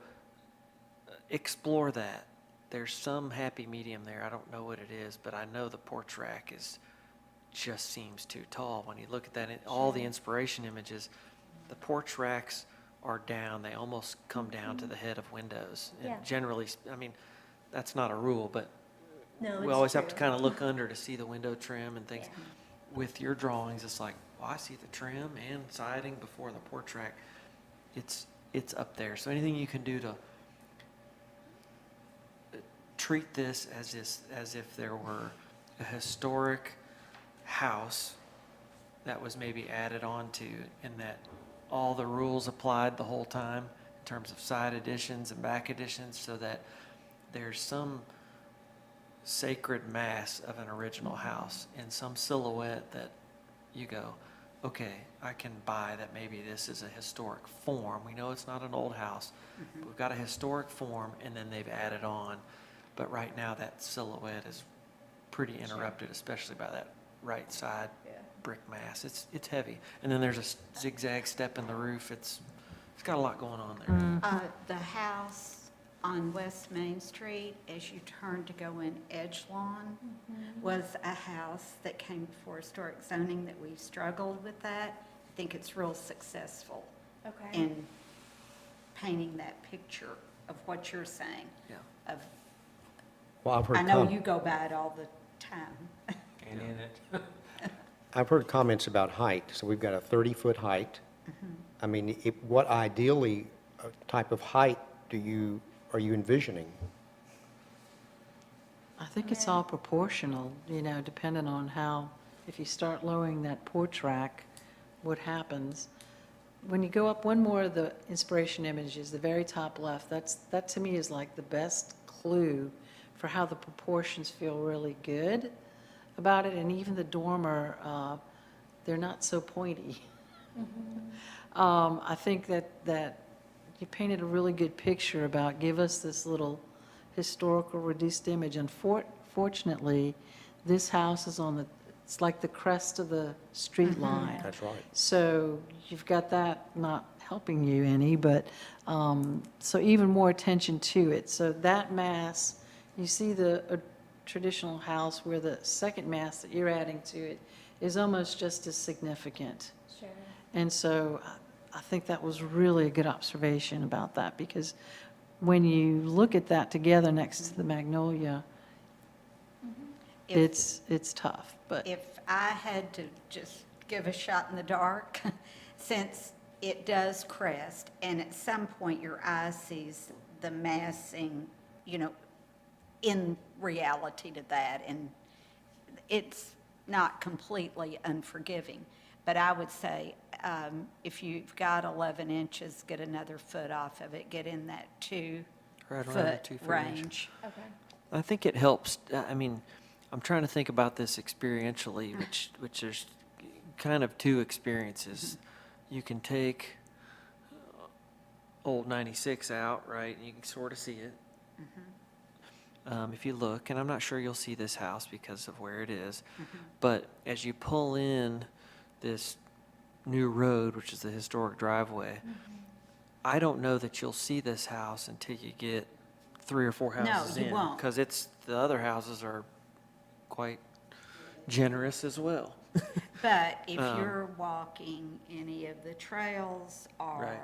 explore that. There's some happy medium there. I don't know what it is, but I know the porch rack just seems too tall. When you look at that, all the inspiration images, the porch racks are down. They almost come down to the head of windows. And Yeah. generally, I mean, that's not a rule, but No, we always have to kind of look under to see the window trim and things. With your drawings, it's like, well, I see the trim and siding before the porch rack. It's it's up there. So anything you can do to treat this as if there were a historic house that was maybe added on to, and that all the rules applied the whole time in terms of side additions and back additions, so that there's some sacred mass of an original house and some silhouette that you go, okay, I can buy that maybe this is a historic form. We know it's not an old house, but we've got a historic form, and then they've added on. But right now, that silhouette is pretty interrupted, especially by that right side brick mass. It's heavy. And then there's a zigzag step in the roof. It's got a lot going on there. The house on West Main Street, as you turn to go in Edgelawn, was a house that came before historic zoning that we struggled with that. I think it's real successful Okay. in painting that picture of what you're saying. Yeah. Of, Well, I've heard I know you go by it all the time. And in it. I've heard comments about height, so we've got a 30-foot height. I mean, what ideally type of height are you envisioning? I think it's all proportional, depending on how, if you start lowering that porch rack, what happens. When you go up one more of the inspiration images, the very top left, that to me is like the best clue for how the proportions feel really good about it. And even the dormer, they're not so pointy. I think that you painted a really good picture about, give us this little historical reduced image. Unfortunately, this house is it's like the crest of the street line. That's right. So you've got that not helping you any, but, so even more attention to it. So that mass, you see a traditional house where the second mass that you're adding to it is almost just as significant. Sure. And so I think that was really a good observation about that, because when you look at that together next to the magnolia, If- it's tough, but. If I had to just give a shot in the dark, since it does crest, and at some point your eye sees the massing, in reality to that, and it's not completely unforgiving. But I would say, if you've got 11 inches, get another foot off of it, get in that Right around the 2-foot 2 foot range. range. Okay. I think it helps. I mean, I'm trying to think about this experientially, which there's kind of two experiences. You can take old 96 out, right? And you can sort of see it. If you look, and I'm not sure you'll see this house because of where it is, but as you pull in this new road, which is the historic driveway, I don't know that you'll see this house until you get 3 or 4 houses in. you won't. Because the other houses are quite generous as well. But if Um, you're walking any of the trails, or Right.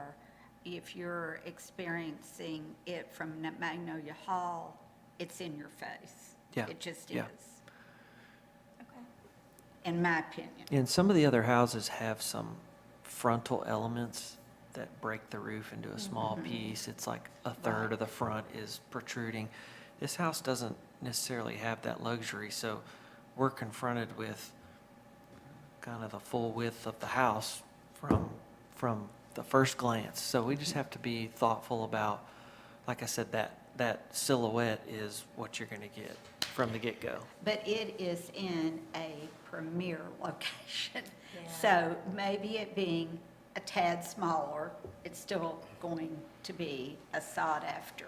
if you're experiencing it from Magnolia Hall, it's in your face. Yeah, It just yeah. is. In my opinion. And some of the other houses have some frontal elements that break the roof into a small piece. It's like a third of the front is protruding. This house doesn't necessarily have that luxury, so we're confronted with kind of the full width of the house from the first glance. So we just have to be thoughtful about, like I said, that silhouette is what you're going to get from the get-go. But it is in a premier location. So maybe it being a tad smaller, it's still going to be a sought after.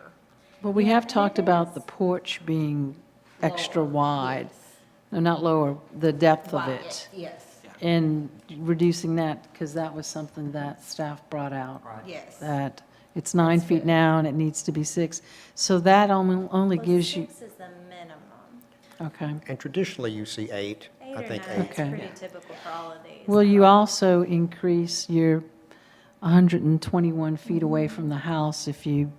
Well, we have talked about the porch being extra Lower, wide. yes. No, not lower, the depth of Wide, it. Yes, And reducing that, because that was something that staff brought out. yes. That it's 9 feet now and it needs to be 6. So that only gives you, 6 is the minimum. okay. And traditionally, you see 8. 8 I or think 9 8. is Okay. pretty typical for all of these. Will you also increase your 121 feet away from the house if you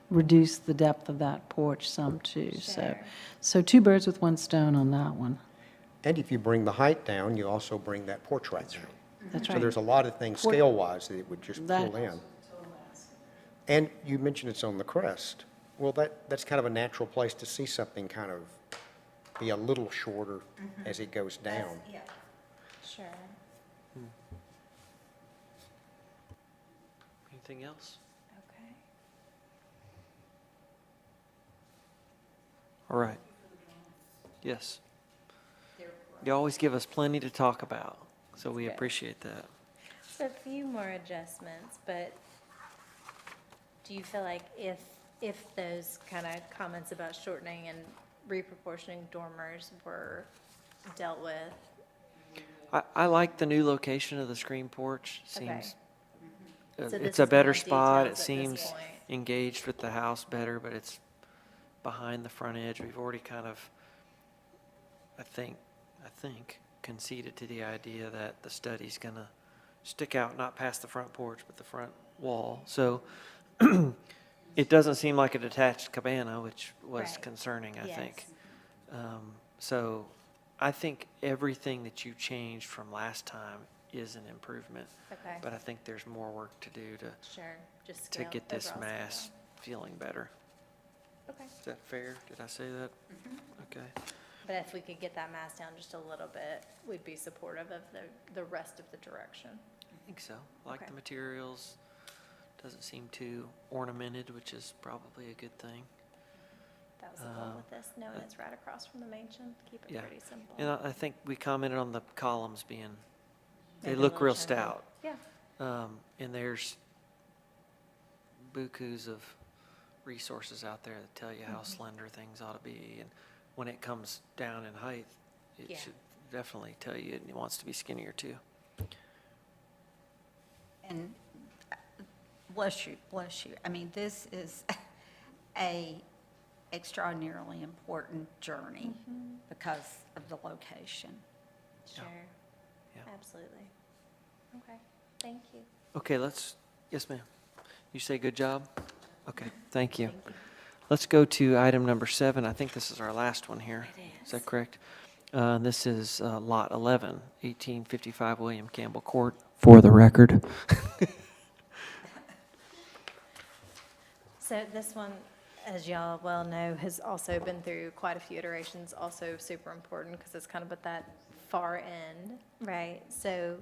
reduce the depth of that porch some too? Sure. So 2 birds with 1 stone on that one. And if you bring the height down, you also bring that porch right down. That's So right. there's a lot of things scale-wise that it would just That- pull in. And you mentioned it's on the crest. Well, that's kind of a natural place to see something kind of be a little shorter as it goes down. Yeah. Sure. Anything else? Okay. All right. Yes. You always give us plenty to talk about, so we Good. appreciate that. So a few more adjustments, but do you feel like if those kind of comments about shortening and reproportioning dormers were dealt with? I like the new location of the screen porch. Okay. Seems, So this it's a is better more spot. It details at this seems point. engaged with the house better, but it's behind the front edge. We've already kind of, I think, conceded to the idea that the study's gonna stick out, not past the front porch, but the front wall. So it doesn't seem like a detached cabana, which was Right. concerning, I think. Yes. So I think everything that you changed from last time is an improvement. Okay. But I think there's more work to do Sure, just to scale, get this overall mass scale. feeling better. Okay. Is that fair? Did I say that? Okay. But if we could get that mass down just a little bit, we'd be supportive of the rest of the direction. I think so. Like Okay. the materials. Doesn't seem too ornamented, which is probably a good thing. That was the goal with this, knowing it's right across from the mansion, keep it Yeah. pretty simple. And I think we commented on the columns being, they Maybe a look little real chunky. stout. Yeah, And there's bukus of resources out there that tell you how slender things ought to be. And when it comes down in height, it Yeah. should definitely tell you it wants to be skinnier too. And bless you, bless you. I mean, this is a extraordinarily important journey because of the location. sure. Yeah. Absolutely. Okay, thank you. Okay, yes, ma'am. You say good job? Okay, thank you. Let's go to item number 7. I think this is our last one here. Is that correct? This is Lot 11, 1855 William Campbell Court, for the record. So this one, as y'all well know, has also been through quite a few iterations, also super important because it's kind of at that far end, right? So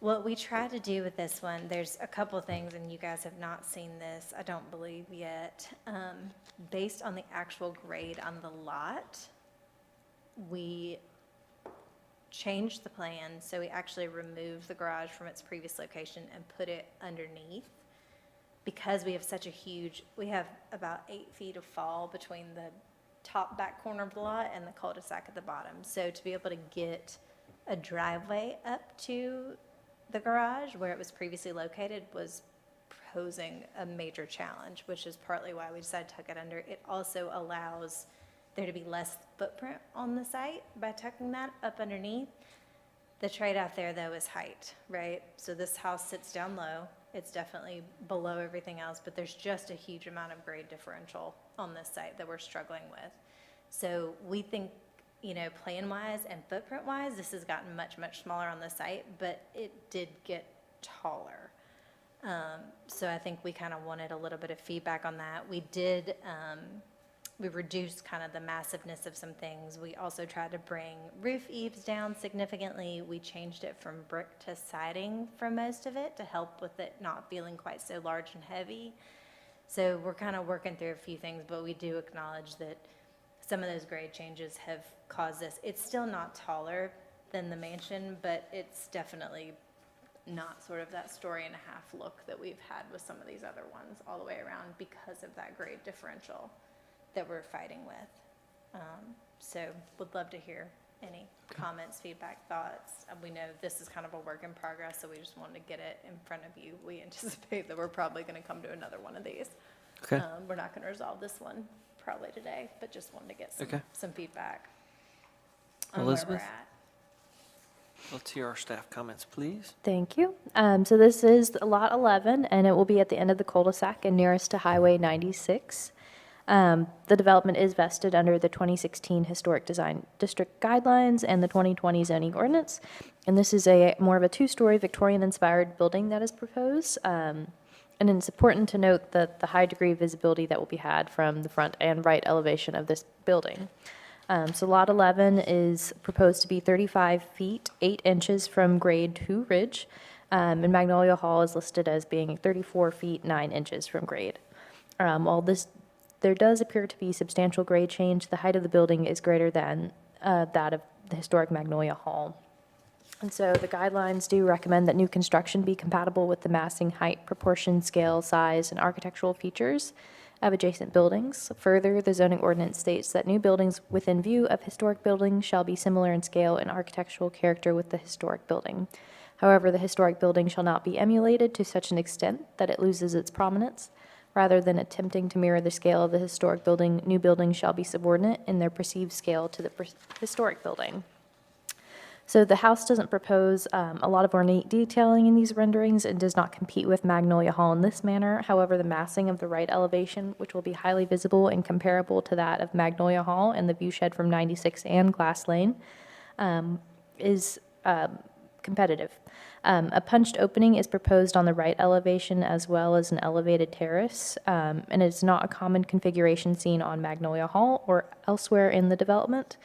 what we try to do with this one, there's a couple things, and you guys have not seen this, I don't believe yet. Based on the actual grade on the lot, we changed the plan, so we actually removed the garage from its previous location and put it underneath. Because we have such a huge, we have about 8 feet of fall between the top back corner of the lot and the cul-de-sac at the bottom. So to be able to get a driveway up to the garage where it was previously located was posing a major challenge, which is partly why we decided to tuck it under. It also allows there to be less footprint on the site by tucking that up underneath. The trade-off there, though, is height, right? So this house sits down low. It's definitely below everything else, but there's just a huge amount of grade differential on this site that we're struggling with. So we think, plan-wise and footprint-wise, this has gotten much, much smaller on the site, but it did get taller. So I think we kind of wanted a little bit of feedback on that. We did, we reduced kind of the massiveness of some things. We also tried to bring roof eaves down significantly. We changed it from brick to siding for most of it to help with it not feeling quite so large and heavy. So we're kind of working through a few things, but we do acknowledge that some of those grade changes have caused this. It's still not taller than the mansion, but it's definitely not sort of that story and a half look that we've had with some of these other ones all the way around because of that grade differential that we're fighting with. So would love to hear any comments, feedback, thoughts. We know this is kind of a work in progress, so we just wanted to get it in front of you. We anticipate that we're probably going to come to another one of these. Okay. We're not going to resolve this one probably today, but just wanted to get Okay. some feedback on where we're Elizabeth? at. Let's hear our staff comments, please. Thank you. So this is Lot 11, and it will be at the end of the cul-de-sac and nearest to Highway 96. The development is vested under the 2016 Historic Design District Guidelines and the 2020 zoning ordinance. And this is more of a 2-story Victorian-inspired building that is proposed. And it's important to note that the high degree of visibility that will be had from the front and right elevation of this building. So Lot 11 is proposed to be 35 feet, 8 inches from grade to ridge, and Magnolia Hall is listed as being 34 feet, 9 inches from grade. While there does appear to be substantial grade change, the height of the building is greater than that of the historic Magnolia Hall. And so the guidelines do recommend that new construction be compatible with the massing, height, proportion, scale, size, and architectural features of adjacent buildings. Further, the zoning ordinance states that new buildings within view of historic buildings shall be similar in scale and architectural character with the historic building. However, the historic building shall not be emulated to such an extent that it loses its prominence. Rather than attempting to mirror the scale of the historic building, new buildings shall be subordinate in their perceived scale to the historic building. So the house doesn't propose a lot of ornate detailing in these renderings and does not compete with Magnolia Hall in this manner. However, the massing of the right elevation, which will be highly visible and comparable to that of Magnolia Hall and the view shed from 96 and Glass Lane, is competitive. A punched opening is proposed on the right elevation as well as an elevated terrace, and it's not a common configuration seen on Magnolia Hall or elsewhere in the development.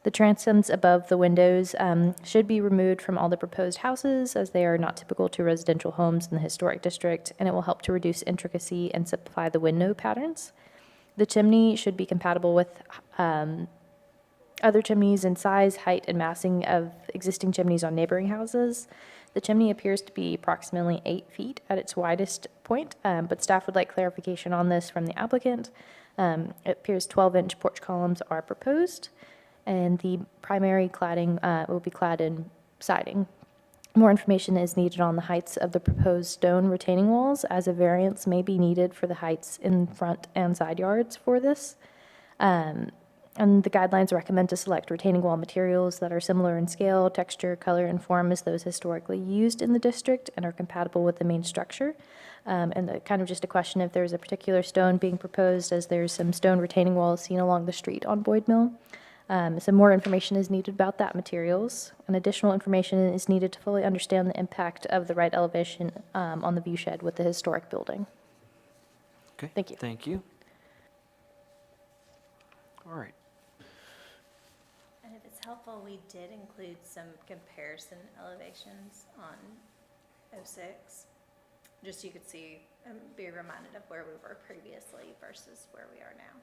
The transoms above the windows should be removed from all the proposed houses as they are not typical to residential homes in the historic district, and it will help to reduce intricacy and simplify the window patterns. The chimney should be compatible with other chimneys in size, height, and massing of existing chimneys on neighboring houses. The chimney appears to be approximately 8 feet at its widest point, but staff would like clarification on this from the applicant. It appears 12-inch porch columns are proposed, and the primary cladding will be clad in siding. More information is needed on the heights of the proposed stone retaining walls, as a variance may be needed for the heights in front and side yards for this. And the guidelines recommend to select retaining wall materials that are similar in scale, texture, color, and form as those historically used in the district and are compatible with the main structure. And kind of just a question if there's a particular stone being proposed, as there's some stone retaining walls seen along the street on Boyd Mill. Some more information is needed about that materials, and additional information is needed to fully understand the impact of the right elevation on the view shed with the historic building. Okay. Thank you. Thank you. All right. And if it's helpful, we did include some comparison elevations on 06, just so you could see and be reminded of where we were previously versus where we are now.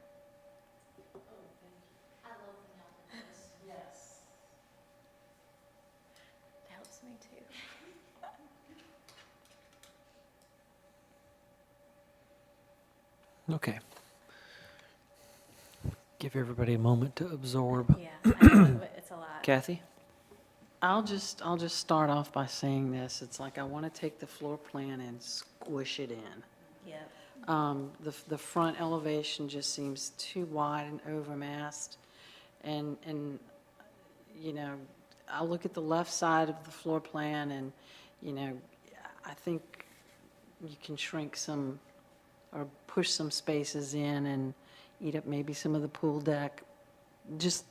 I love the mountain. Yes. It helps me too. Okay. Give everybody a moment to absorb. Yeah, I know, it's a lot. Kathy? I'll just start off by saying this. It's like I want to take the floor plan and squish it in. Yep. The front elevation just seems too wide and overmassed. And, you know, I look at the left side of the floor plan and, you know, I think you can shrink some or push some spaces in and eat up maybe some of the pool deck. Just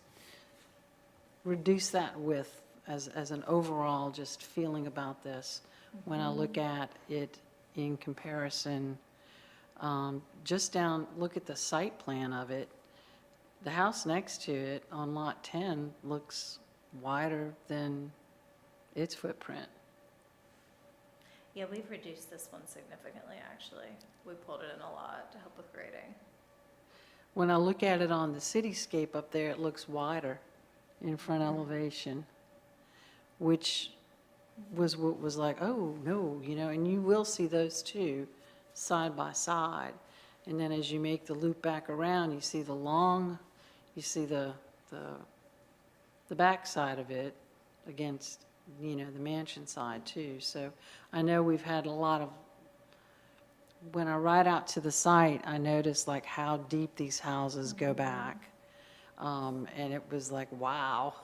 reduce that width as an overall just feeling about this. When I look at it in comparison, just down, look at the site plan of it. The house next to it on Lot 10 looks wider than its footprint. Yeah, we've reduced this one significantly, actually. We pulled it in a lot to help with grading. When I look at it on the cityscape up there, it looks wider in front elevation, which was what was like, oh, no, you know, and you will see those two side by side. And then as you make the loop back around, you see the long, you see the back side of it against, you know, the mansion side too. So I know we've had a lot of, when I ride out to the site, I noticed like how deep these houses go back. And it was like, wow.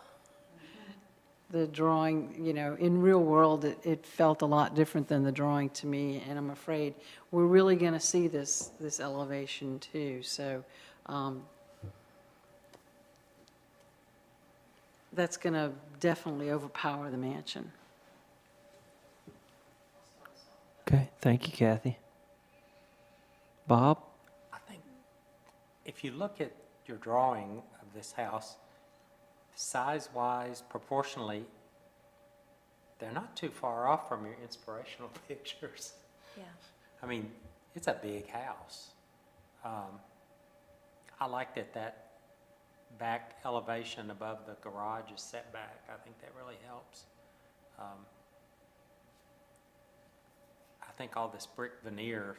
The drawing, you know, in real world, it felt a lot different than the drawing to me. And I'm afraid we're really going to see this elevation too. So that's going to definitely overpower the mansion. Okay, thank you, Kathy. Bob? I think if you look at your drawing of this house, size-wise, proportionally, they're not too far off from your inspirational pictures. Yeah. I mean, it's a big house. I like that back elevation above the garage is set back. I think that really helps. I think all this brick veneer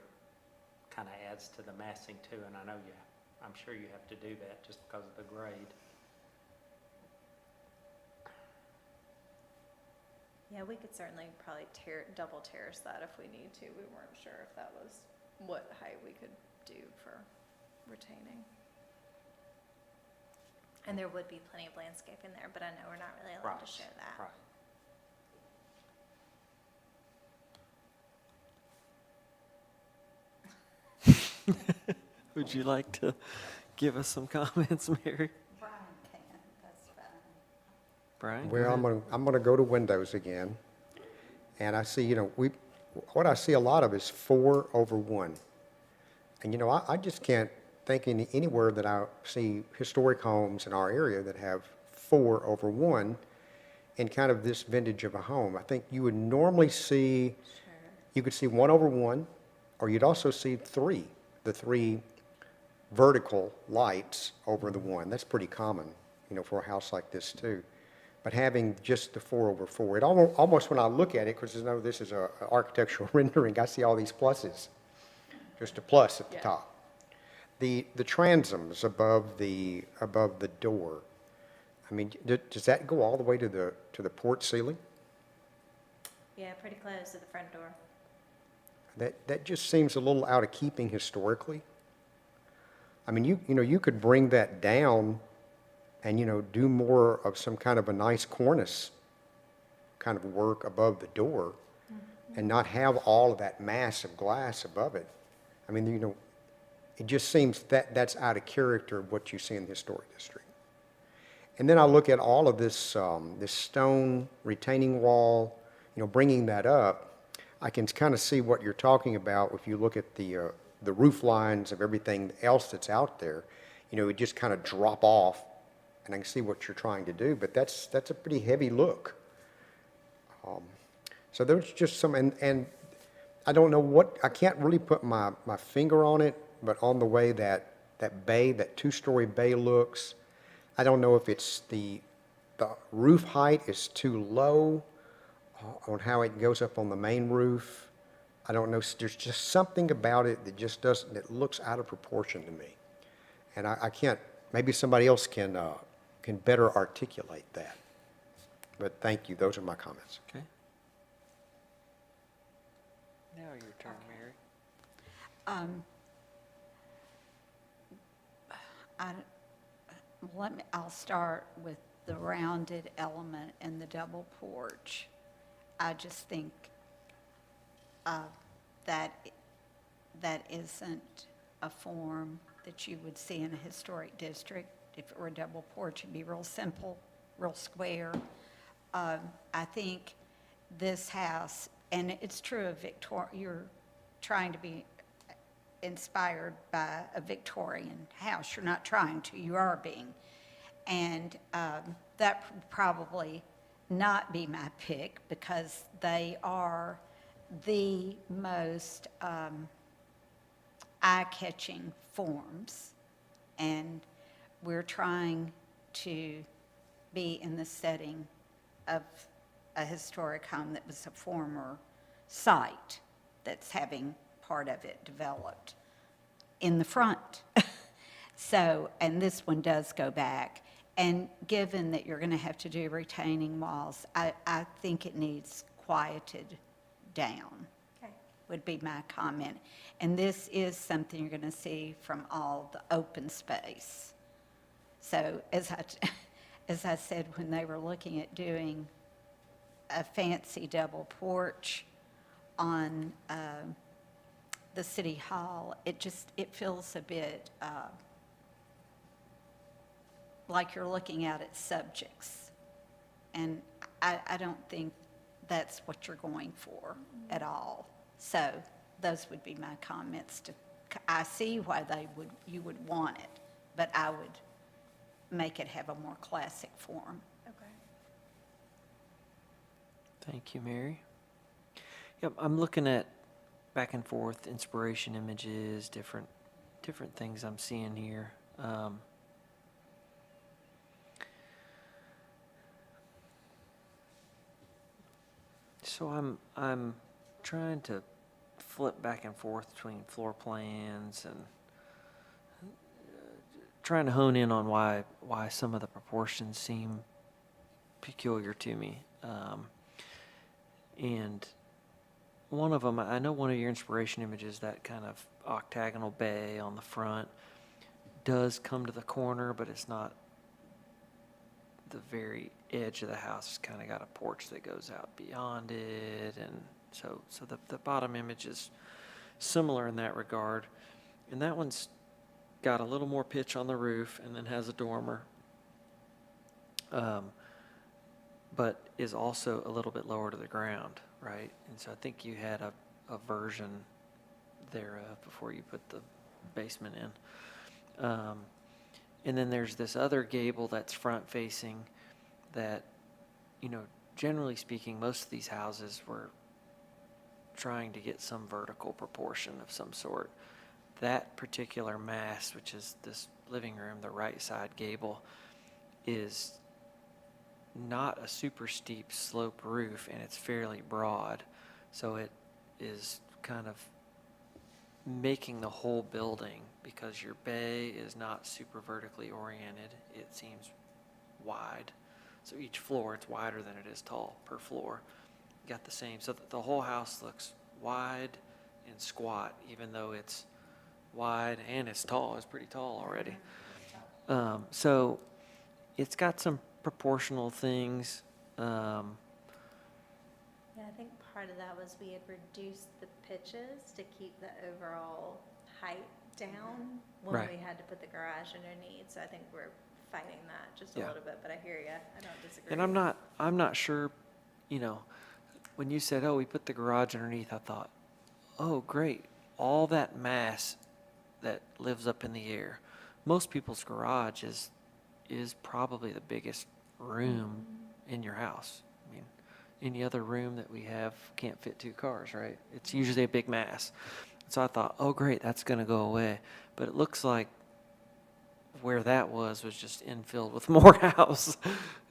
kind of adds to the massing too, and I know I'm sure you have to do that just because of the grade. Yeah, we could certainly probably double terrace that if we need to. We weren't sure if that was what height we could do for retaining. And there would be plenty of landscaping there, but I know we're not really allowed to show that. Right. Would you like to give us some comments, Mary? Brian can, that's fine. Brian? go Well, ahead. I'm gonna go to windows again, and I see, what I see a lot of is 4/1. And, I just can't think anywhere that I see historic homes in our area that have 4/1 in kind of this vintage of a home. I think you would normally see, you could see 1/1, or you'd also see the three vertical lights over the one. That's pretty common, for a house like this too. But having just the 4/4, it almost when I look at it, because I know this is a architectural rendering, I see all these pluses, just a plus at the top. The transoms above the door, I mean, does that go all the way to the porch ceiling? Yeah, pretty close to the front door. That just seems a little out of keeping historically. I mean, you could bring that down and, do more of some kind of a nice cornice kind of work above the door and not have all of that mass of glass above it. I mean, it just seems that's out of character of what you see in the historic district. And then I look at all of this, this stone retaining wall, bringing that up, I can kind of see what you're talking about if you look at the roof lines of everything else that's out there. It just kind of drop off, and I can see what you're trying to do, but that's a pretty heavy look. So there's just some, and I don't know I can't really put my finger on it, but on the way that bay, that two-story bay looks, I don't know if it's the roof height is too low on how it goes up on the main roof. I don't know, there's just something about it that just doesn't, that looks out of proportion to me. And I can't, maybe somebody else can better articulate that. But thank you, those are my comments. Okay. Now your turn, Mary. I'll start with the rounded element and the double porch. I just think that isn't a form that you would see in a historic district. If it were a double porch, it'd be real simple, real square. I think this house, and it's true of you're trying to be inspired by a Victorian house. You're not trying to, you are being. And that would probably not be my pick because they are the most eye-catching forms. And we're trying to be in the setting of a historic home that was a former site that's having part of it developed in the front. So, and this one does go back. And given that you're going to have to do retaining walls, I think it needs quieted down, would be my comment. And this is something you're going to see from all the open space. So as I said, when they were looking at doing a fancy double porch on the city hall, it feels a bit like you're looking out at subjects. And I don't think that's what you're going for at all. So those would be my comments to I see why you would want it, but I would make it have a more classic form. Okay. Thank you, Mary. Yep, I'm looking at back and forth inspiration images, different things I'm seeing here. So I'm trying to flip back and forth between floor plans and trying to hone in on why some of the proportions seem peculiar to me. And one of them, I know one of your inspiration images, that kind of octagonal bay on the front, does come to the corner, but it's not the very edge of the house. It's kind of got a porch that goes out beyond it, and so the bottom image is similar in that regard. And that one's got a little more pitch on the roof and then has a dormer, but is also a little bit lower to the ground, right? And so I think you had a version thereof before you put the basement in. And then there's this other gable that's front facing that, generally speaking, most of these houses were trying to get some vertical proportion of some sort. That particular mass, which is this living room, the right side gable, is not a super steep slope roof, and it's fairly broad. So it is kind of making the whole building, because your bay is not super vertically oriented, it seems wide. So each floor, it's wider than it is tall per floor. Got the same, so the whole house looks wide and squat, even though it's wide and it's tall. It's pretty tall already. So it's got some proportional things. Yeah, I think part of that was we had reduced the pitches to keep the overall height down when Right. we had to put the garage underneath. So I think we're fighting that just a Yeah. little bit, but I hear you. I don't disagree. And I'm not sure, when you said, oh, we put the garage underneath, I thought, oh, great. All that mass that lives up in the air. Most people's garage is probably the biggest room in your house. I mean, any other room that we have can't fit 2 cars, right? It's usually a big mass. So I thought, oh, great, that's going to go away. But it looks like where that was just infilled with more house.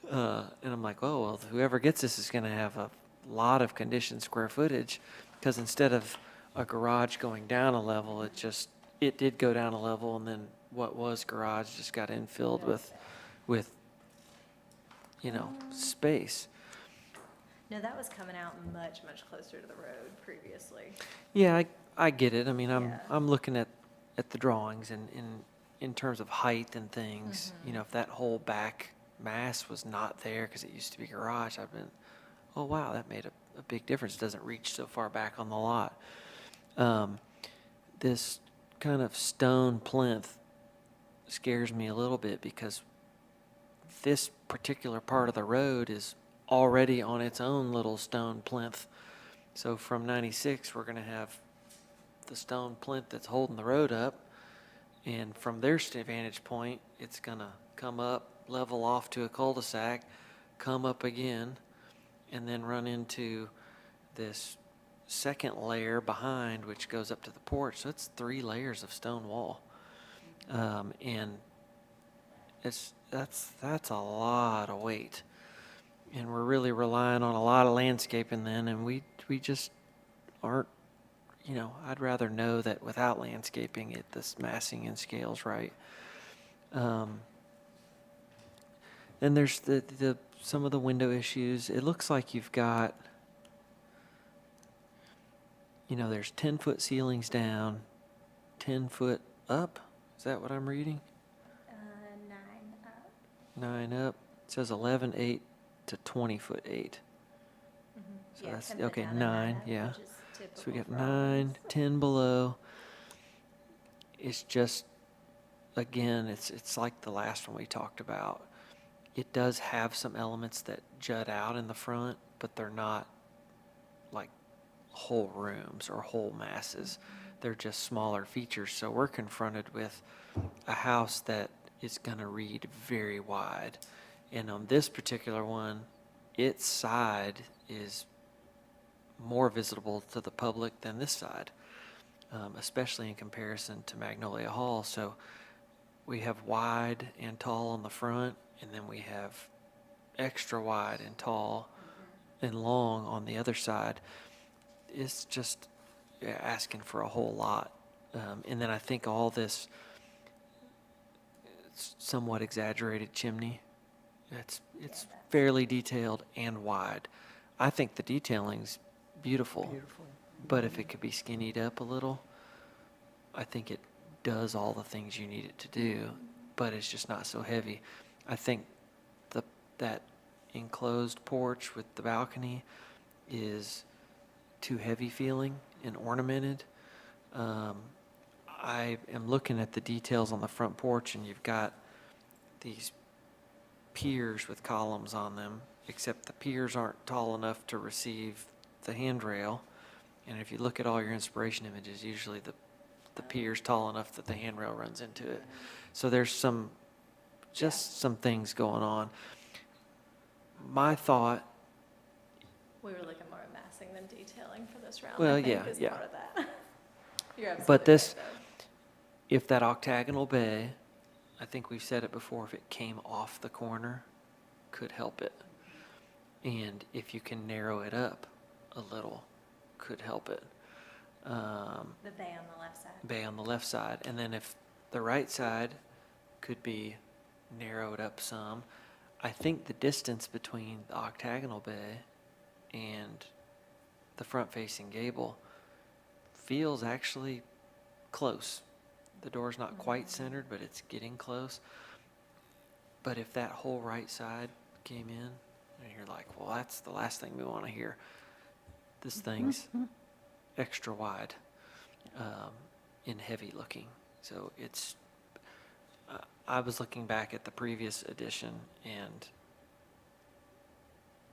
And I'm like, oh, well, whoever gets this is going to have a lot of conditioned square footage, because instead of a garage going down a level, it did go down a level, and then what was garage just got infilled with space. No, that was coming out much, much closer to the road previously. Yeah, I get it. I mean, Yeah. I'm looking at the drawings, and in terms of height and things, if that whole back mass was not there because it used to be garage, I've been, oh wow, that made a big difference. It doesn't reach so far back on the lot. This kind of stone plinth scares me a little bit, because this particular part of the road is already on its own little stone plinth. So from 96, we're going to have the stone plinth that's holding the road up. And from their vantage point, it's going to come up, level off to a cul-de-sac, come up again, and then run into this second layer behind, which goes up to the porch. So it's 3 layers of stone wall. And that's a lot of weight. And we're really relying on a lot of landscaping then, and we just aren't, I'd rather know that without landscaping, this massing and scale's right. Then there's some of the window issues. It looks like you've got, there's 10-foot ceilings down, 10-foot up. Is that what I'm reading? 9 up. 9 up. It says 11, 8 to 20-foot 8. So Yeah, that's 10 foot okay. down and 9, up, yeah. which is So we typical got for all 9, these. 10 below. It's just, again, it's like the last one we talked about. It does have some elements that jut out in the front, but they're not like whole rooms or whole masses. they're just smaller features. So we're confronted with a house that is going to read very wide. And on this particular one, its side is more visible to the public than this side, especially in comparison to Magnolia Hall. So we have wide and tall on the front, and then we have extra wide and tall and long on the other side. It's just asking for a whole lot. And then I think all this somewhat exaggerated chimney, it's fairly detailed and wide. I think the detailing's beautiful, but if it could be skinnied up a little, I think it does all the things you need it to do, but it's just not so heavy. I think that enclosed porch with the balcony is too heavy feeling and ornamented. I am looking at the details on the front porch, and you've got these piers with columns on them, except the piers aren't tall enough to receive the handrail. And if you look at all your inspiration images, usually the pier's tall enough that the handrail runs into it. So there's some things going on. My thought, We were looking more at massing than detailing for this round. Well, I think, yeah, is yeah. part of that. You're absolutely but this, right, though. if that octagonal bay, I think we've said it before, if it came off the corner, could help it. And if you can narrow it up a little, could help it. The bay on the left side. Bay on the left side. And then if the right side could be narrowed up some, I think the distance between the octagonal bay and the front-facing gable feels actually close. The door's not quite centered, but it's getting close. But if that whole right side came in, and you're like, well, that's the last thing we want to hear. This thing's extra wide and heavy looking. So it's, I was looking back at the previous edition, and,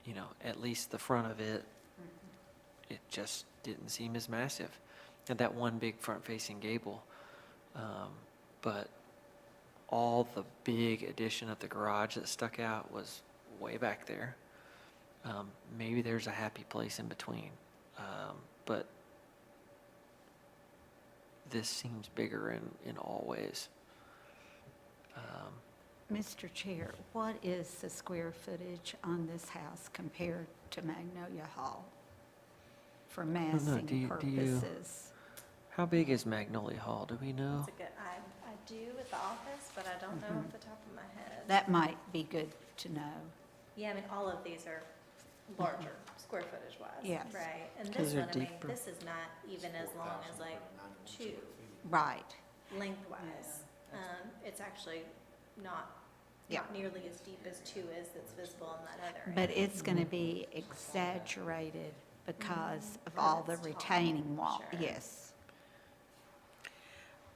you know, at least the front of it, it just didn't seem as massive. And that one big front-facing gable. But all the big addition of the garage that stuck out was way back there. Maybe there's a happy place in between. But this seems bigger in all ways. Mr. Chair, what is the square footage on this house compared to Magnolia Hall for massing Do you- purposes? How big is Magnolia Hall? Do we know? That's a good, I do at the office, but I don't know off the top of my head. That might be good to know. Yeah, I mean, all of these are larger, square footage wise. Yes. Right, and 'Cause this they're one, I mean, deeper. this is not even as long as like 2 Right. lengthwise. It's actually not nearly as deep as 2 is that's visible on that other end. But it's going to be exaggerated because of all the retaining wall. Sure. Yes.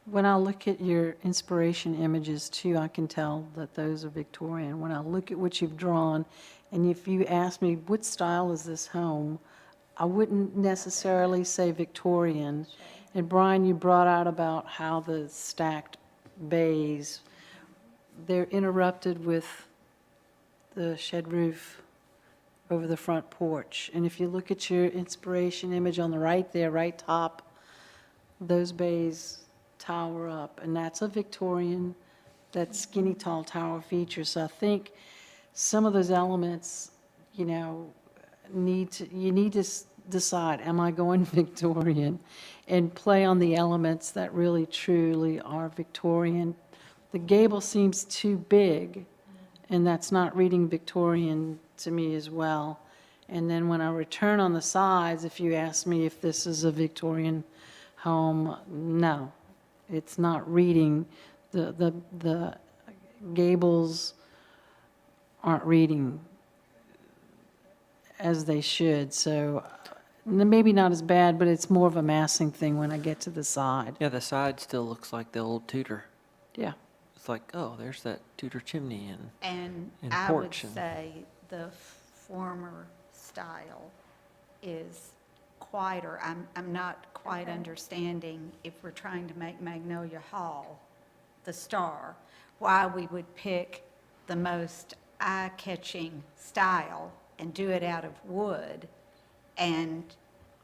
When I look at your inspiration images too, I can tell that those are Victorian. When I look at what you've drawn, and if you ask me, what style is this home? I wouldn't necessarily say Victorian. And Brian, you brought out about how the stacked bays, they're interrupted with the shed roof over the front porch. And if you look at your inspiration image on the right there, right top, those bays tower up, and that's a Victorian, that skinny tall tower feature. So I think some of those elements, you know, you need to decide, am I going Victorian? And play on the elements that really truly are Victorian. The gable seems too big, and that's not reading Victorian to me as well. And then when I return on the sides, if you ask me if this is a Victorian home, no. It's not reading, the gables aren't reading as they should, so maybe not as bad, but it's more of a massing thing when I get to the side. Yeah, the side still looks like the old Tudor. Yeah. It's like, oh, there's that Tudor chimney and I would porch. say the former style is quieter. I'm not quite understanding if we're trying to make Magnolia Hall the star, why we would pick the most eye-catching style and do it out of wood and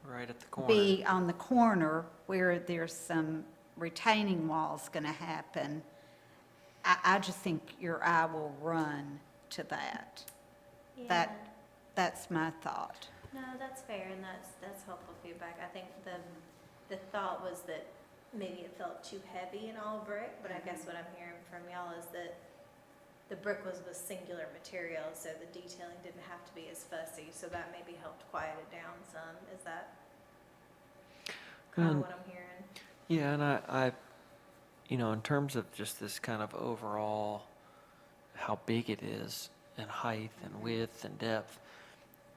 Right at the corner. be on the corner where there's some retaining walls going to happen. I just think your eye will run to that. Yeah. That's my thought. No, that's fair, and that's helpful feedback. I think the thought was that maybe it felt too heavy in all brick, but I guess what I'm hearing from y'all is that the brick was with singular material, so the detailing didn't have to be as fussy, so that maybe helped quiet it down some. Is that kind of what I'm hearing? Yeah, and I, in terms of just this kind of overall, how big it is, and height, and width, and depth,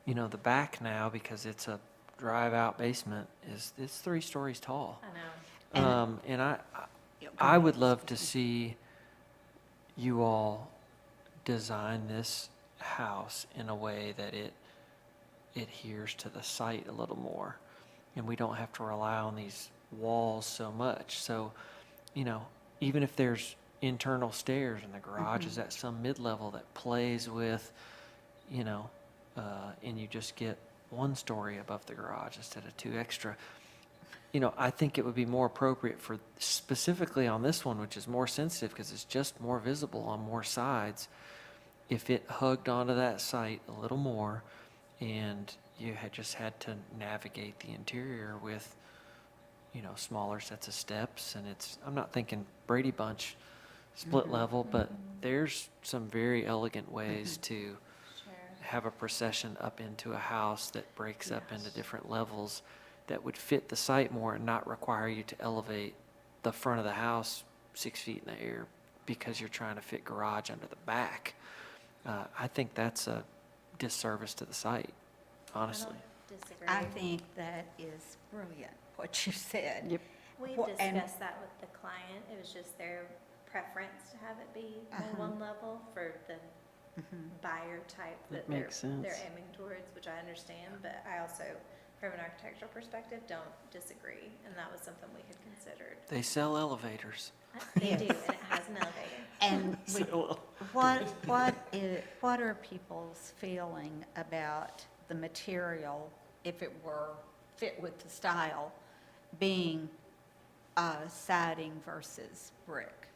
the back now, because it's a drive-out basement, it's 3 stories tall. I know. And I would love to see you all design this house in a way that it adheres to the site a little more, and we don't have to rely on these walls so much. So, even if there's internal stairs and the garage is at some mid-level that plays with, and you just get 1 story above the garage instead of 2 extra. I think it would be more appropriate for specifically on this one, which is more sensitive because it's just more visible on more sides, if it hugged onto that site a little more and you had just had to navigate the interior with, smaller sets of steps. And I'm not thinking Brady Bunch split level, but there's some very elegant ways to have a procession up into a house that breaks up into different levels that would fit the site more and not require you to elevate the front of the house 6 feet in the air because you're trying to fit garage under the back. I think that's a disservice to the site, honestly. Disagree. I think that is brilliant, what you said. Yep. We And- discussed that with the client. It was just their preference to have it be on one level for the buyer type That that makes sense. they're aiming towards, which I understand, but I also, from an architectural perspective, don't disagree, and that was something we had considered. They sell elevators. They do, and it has an elevator. And what are people's feeling about the material, if it were fit with the style, being siding versus brick?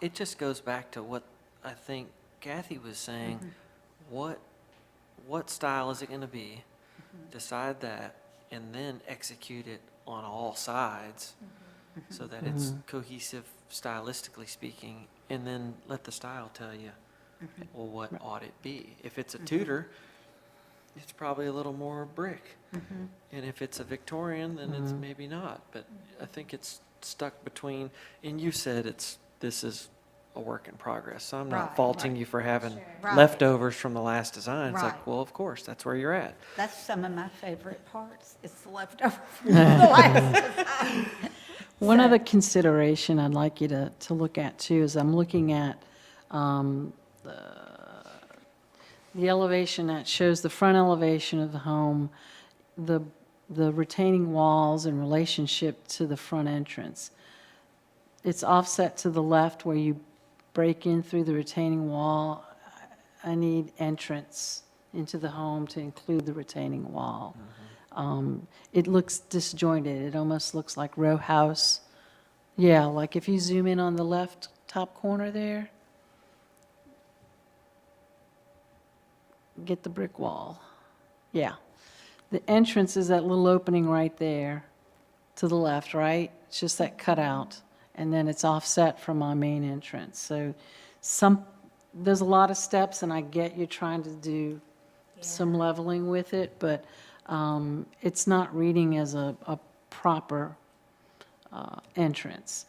It just goes back to what I think Kathy was saying. What style is it going to be? Decide that, and then execute it on all sides so that it's cohesive stylistically speaking, and then let the style tell you, well, what ought it be? If it's a Tudor, it's probably a little more brick. And if it's a Victorian, then it's maybe not. But I think it's stuck between, and you said this is a work in progress, so I'm not Right, faulting right. you for having Right. leftovers from the last design. It's Right. like, well, of course, that's where you're at. That's some of my favorite parts, it's the leftover from the last design. One So- other consideration I'd like you to look at too is I'm looking at the elevation that shows the front elevation of the home, the retaining walls in relationship to the front entrance. It's offset to the left where you break in through the retaining wall. I need entrance into the home to include the retaining wall. It looks disjointed. It almost looks like row house. Yeah, like if you zoom in on the left top corner there, get the brick wall. Yeah. The entrance is that little opening right there to the left, right? It's just that cutout, and then it's offset from my main entrance. So there's a lot of steps, and I get you trying to do some leveling with it, but it's not reading as a proper entrance.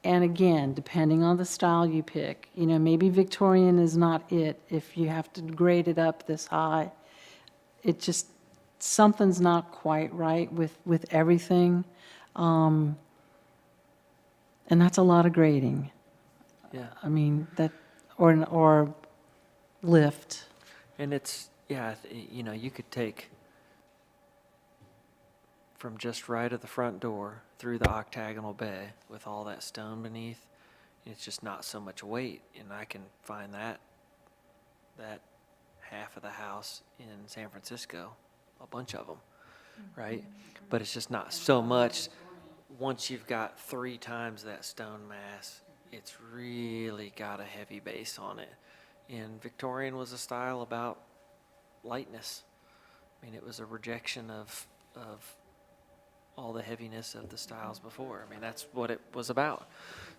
And again, depending on the style you pick, maybe Victorian is not it if you have to grade it up this high. It just, something's not quite right with everything. And that's a lot of grading. Yeah. I mean, or lift. And it's, you could take from just right of the front door through the octagonal bay with all that stone beneath. It's just not so much weight, and I can find that half of the house in San Francisco, a bunch of them, right? But it's just not so much. Once you've got 3 times that stone mass, it's really got a heavy base on it. And Victorian was a style about lightness. I mean, it was a rejection of all the heaviness of the styles before. I mean, that's what it was about.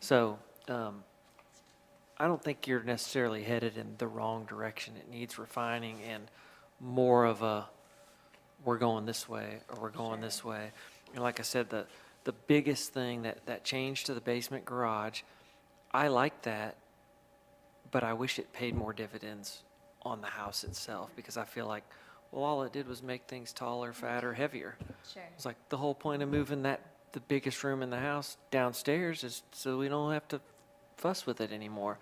So I don't think you're necessarily headed in the wrong direction. It needs refining and more of a, we're going this way or we're going this way. And like I said, the biggest thing that changed to the basement garage, I like that, but I wish it paid more dividends on the house itself, because I feel like, well, all it did was make things taller, fatter, heavier. Sure. It's like the whole point of moving the biggest room in the house downstairs is so we don't have to fuss with it anymore.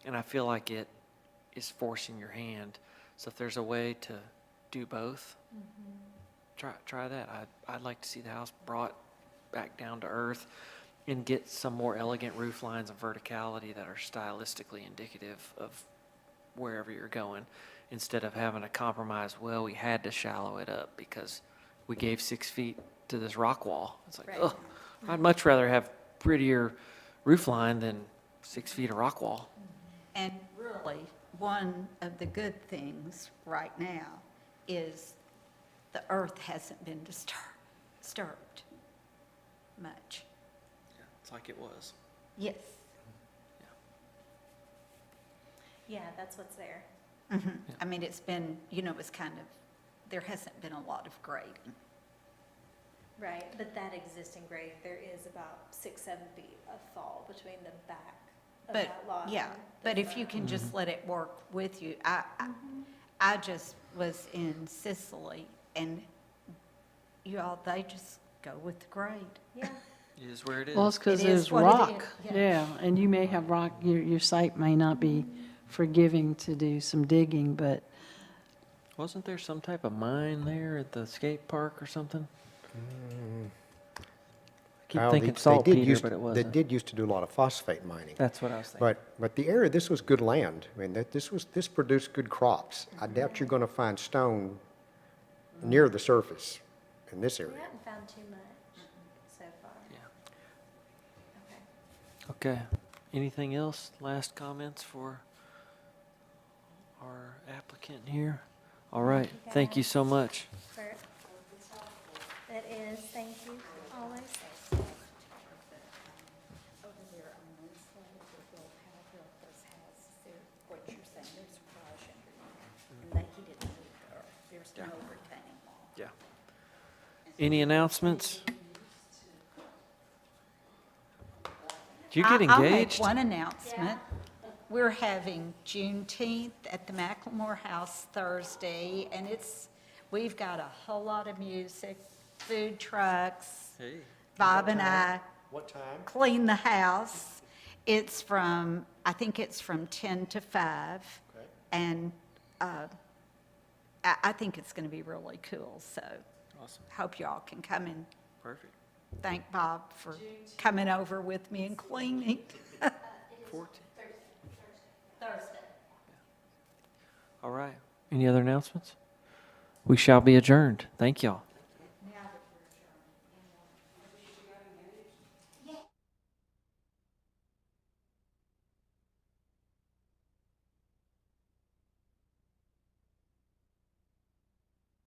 And I feel like it is forcing your hand. So if there's a way to do both, try that. I'd like to see the house brought back down to earth and get some more elegant roof lines and verticality that are stylistically indicative of wherever you're going, instead of having a compromise, well, we had to shallow it up because we gave 6 feet to this rock wall. It's like, Right. ugh, I'd much rather have prettier roof line than 6 feet of rock wall. And really, one of the good things right now is the earth hasn't been disturbed much. It's like it was. Yes. Yeah, that's what's there. I mean, it's been, it was kind of, there hasn't been a lot of grading. Right, but that existing grade, there is about 6, 7 feet of fall between the back of But, that lot. yeah, and the but if you front. can just let it work with you. I just was in Sicily, and you all, they just go with the grade. Yeah. It is where it is. Well, it's because It is there's what it rock. is, yeah. Yeah, and you may have rock, your site may not be forgiving to do some digging, but Wasn't there some type of mine there at the skate park or something? I keep Well, thinking they saltpeter, did but it They wasn't. did used to do a lot of phosphate mining. That's what I was thinking. But the area, this was good land. I mean, this produced good crops. I doubt you're going to find stone near the surface in this We area. haven't found too much so far. Yeah. Okay. Okay. Anything else? Last comments for our applicant here? All right. Thank you so much. Bert? That is, thank you, always. Over there on one side of the hill, how built those houses there, what you're saying, there's garage underneath. And he didn't move there. There's no retaining wall. Yeah. Any announcements? Did you get I'll make engaged? one announcement. We're having Juneteenth at the Macklemore House Thursday, and we've got a whole lot of music, food trucks. Hey. Bob and I What time? clean the house. I think it's from 10 to 5. Okay. And I think it's going to be really cool, so Awesome. hope y'all can come and Perfect. thank Bob for coming over with me and cleaning. 14. Thursday. All right. Any other announcements? We shall be adjourned. Thank y'all.